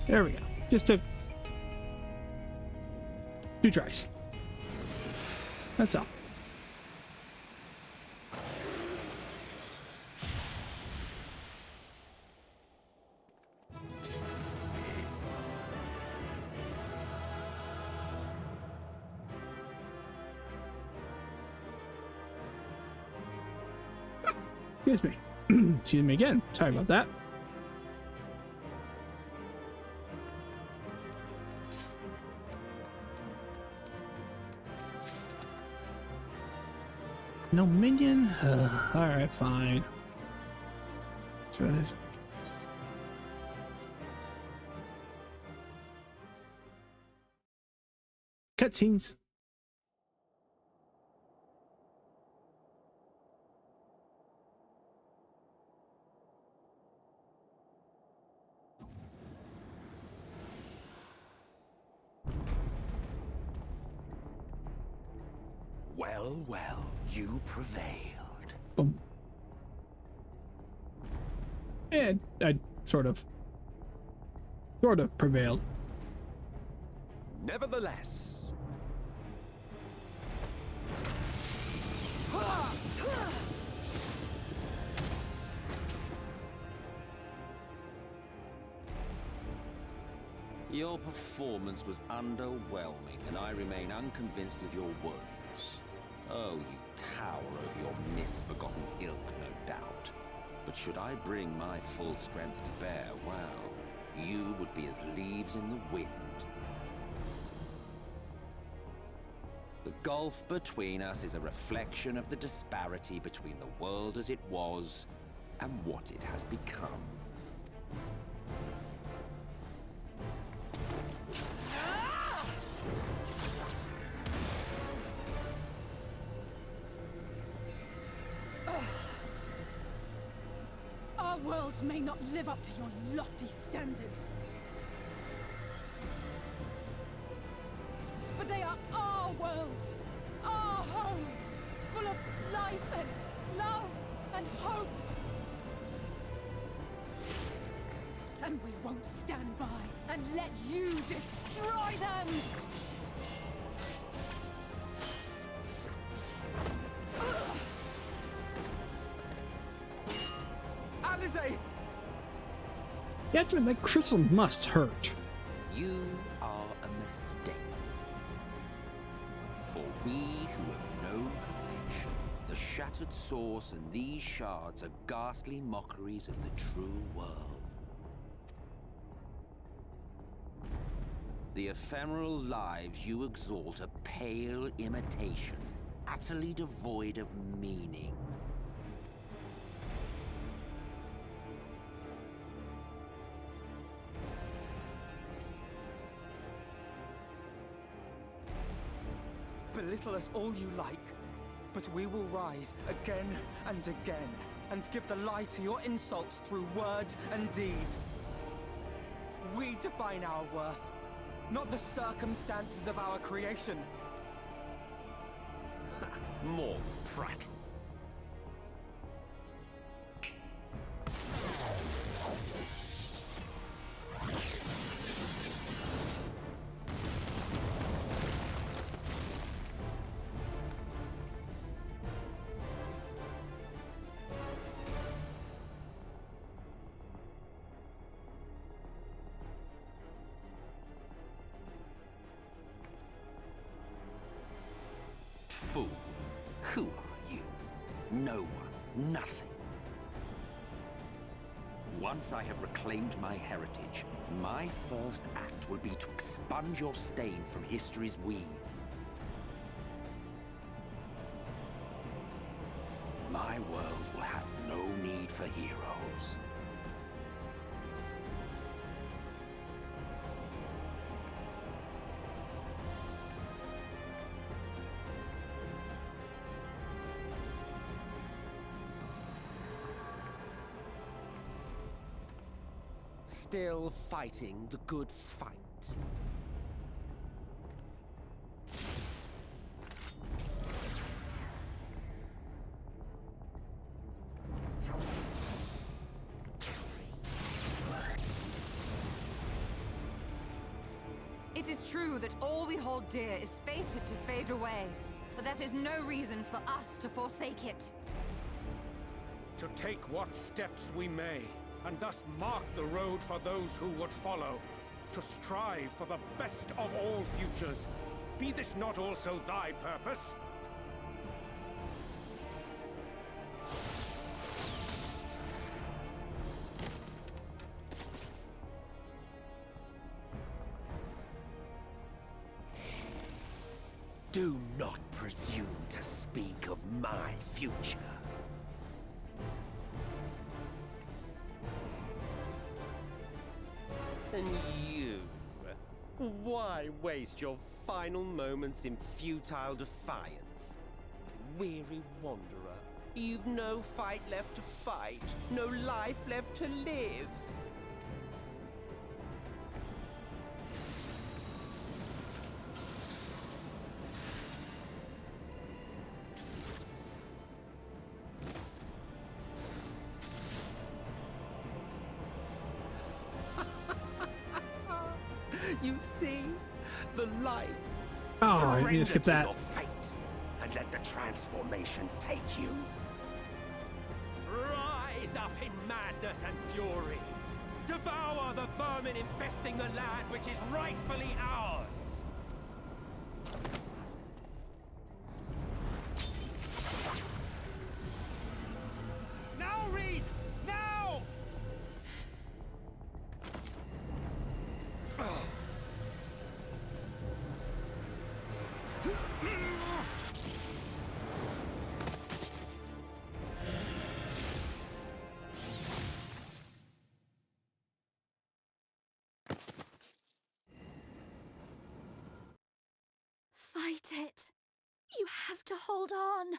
There we go. Just took 2 tries. That's all. Excuse me. Excuse me again. Sorry about that. No minion? Alright, fine. Try this. Cutscenes. Well, well, you prevailed. Boom. And I sort of prevailed. Nevertheless, Your performance was underwhelming, and I remain unconvinced of your worthiness. Oh, you tower over your misbegotten ilk, no doubt. But should I bring my full strength to bear, well, you would be as leaves in the wind. The gulf between us is a reflection of the disparity between the world as it was and what it has become. Our worlds may not live up to your lofty standards. But they are our worlds, our homes, full of life and love and hope. And we won't stand by and let you destroy them! Alize! Yeah, dude, that crystal must hurt. You are a mistake. For we who have known perfection, the shattered source and these shards are ghastly mockeries of the true world. The ephemeral lives you exalt are pale imitations, utterly devoid of meaning. Belittle us all you like, but we will rise again and again, and give the lie to your insults through word and deed. We define our worth, not the circumstances of our creation. more prattle. Fool, who are you? No one, nothing. Once I have reclaimed my heritage, my first act will be to expunge your stain from history's weave. My world will have no need for heroes. Still fighting the good fight. It is true that all we hold dear is fated to fade away, but that is no reason for us to forsake it. To take what steps we may, and thus mark the road for those who would follow, to strive for the best of all futures. Be this not also thy purpose? Do not presume to speak of my future. And you? Why waste your final moments in futile defiance? Weary wanderer, you've no fight left to fight, no life left to live. You see, the light. Oh, I need to skip Surrender that. to your fate, and let the transformation take you. Rise up in madness and fury. Devour the vermin infesting the land which is rightfully ours. Now, Reed! Now! Fight it. You have to hold on.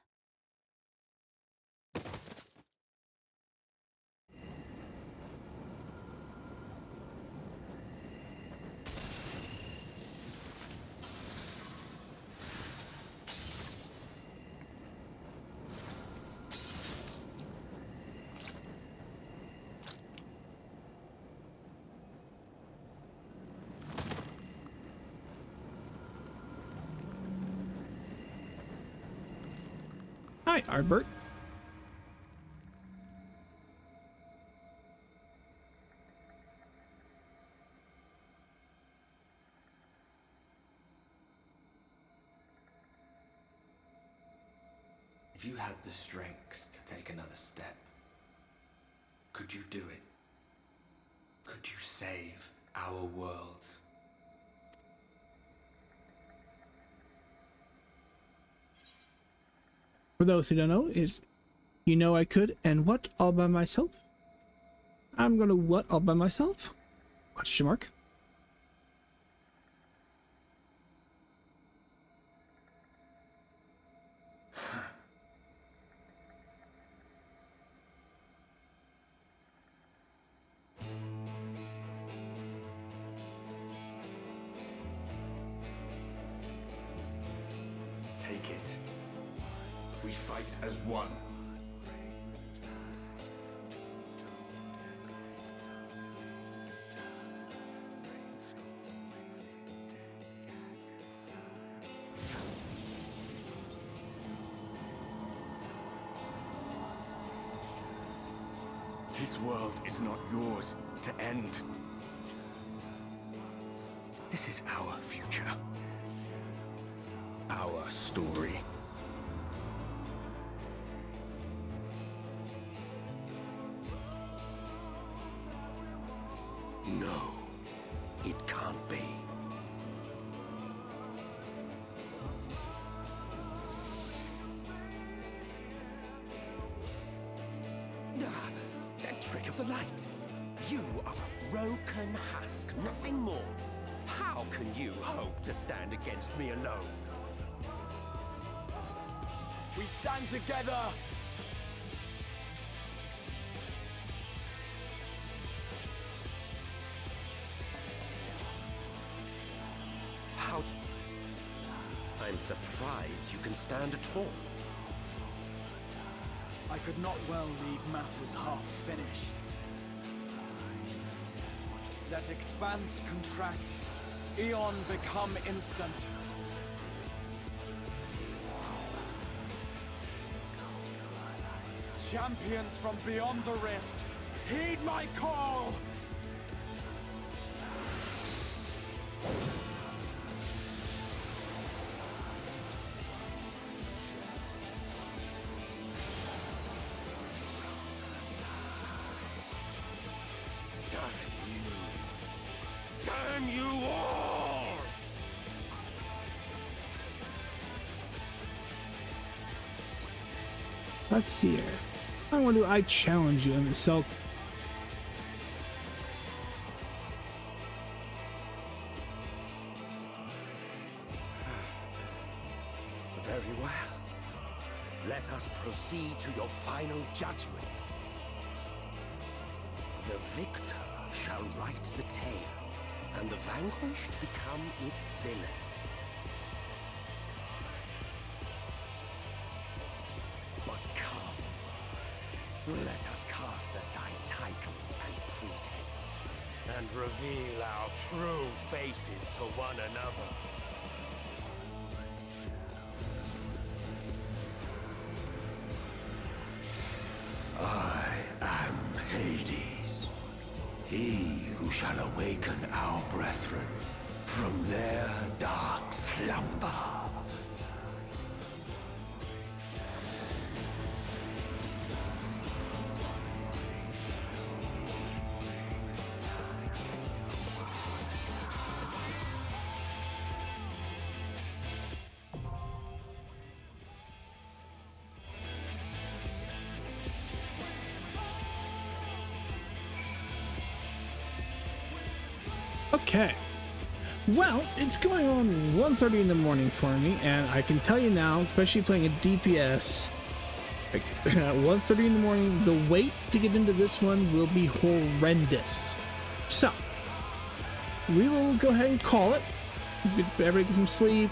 Hi, Ardbert. If you had the strength to take another step, could you do it? Could you save our worlds? For those who don't know, is you know I could, and what all by myself? I'm gonna what all by myself? Question mark. Take it. We fight as one. This world is not yours to end. This is our future. Our story. No, it can't be. That trick of the light. You are a broken husk, nothing more. How can you hope to stand against me alone? We stand together! How... I'm surprised you can stand at all. I could not well leave matters half finished. Let expanse contract, eon become instant. Champions from beyond the rift, heed my call! Damn you all! Let's see here. I want to. I challenge you in the self. Very well. Let us proceed to your final judgment. The victor shall write the tale, and the vanquished become its villain. But come, let us cast aside titles and pretense, and reveal our true faces to one another. I am Hades, he who shall awaken our brethren from their dark slumber. Okay. Well, it's going on 1:30 in the morning for me, and I can tell you now, especially playing a DPS, at 1:30 in the morning, the wait to get into this one will be horrendous. So, we will go ahead and call it. Everybody get some sleep.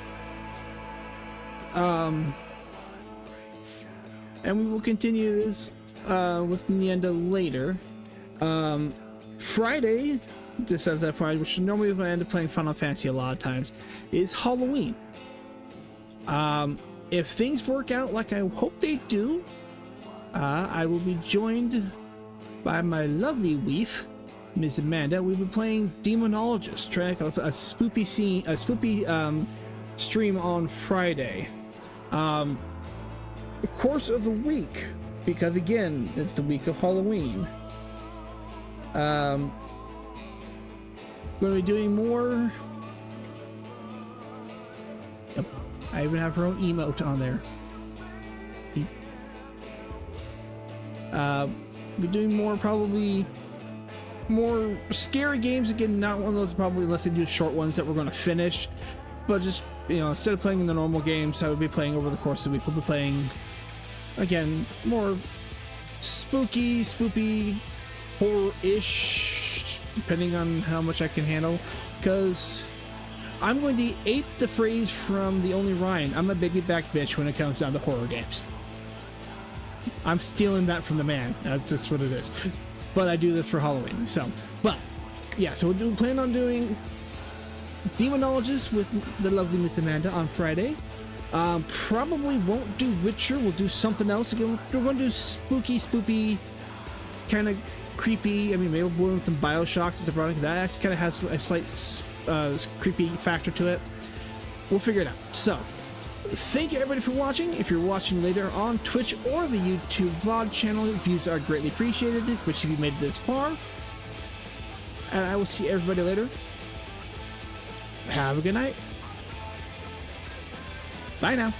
And we will continue this with Nienda later. Friday, just as that Friday, which normally is when I end up playing Final Fantasy a lot of times, is Halloween. If things work out like I hope they do, I will be joined by my lovely wife, Ms. Amanda. We'll be playing Demonologist, trying a spoopy scene, a spoopy stream on Friday. The course of the week, because again, it's the week of Halloween. Going to be doing more. Yep. I even have her own emote on there. Be doing more, probably more scary games again. Not one of those probably, unless they do short ones that we're going to finish. But just, you know, instead of playing the normal games I would be playing over the course of the week, we'll be playing again more spooky, spoopy, horror-ish, depending on how much I can handle, because I'm going to ape the phrase from The Only Ryan. I'm a baby back bitch when it comes down to horror games. I'm stealing that from the man. That's just what it is. But I do this for Halloween. So, but yeah, so we'll plan on doing Demonologist with the lovely Miss Amanda on Friday. Probably won't do Witcher. We'll do something else again. We're going to do spooky, spoopy, kind of creepy. I mean, maybe we'll blow in some Bioshocks as a product. That actually kind of has a slight creepy factor to it. We'll figure it out. So, thank you everybody for watching. If you're watching later on Twitch or the YouTube VOD channel, views are greatly appreciated, especially if you made it this far. and I will see everybody later. Have a good night. Bye now.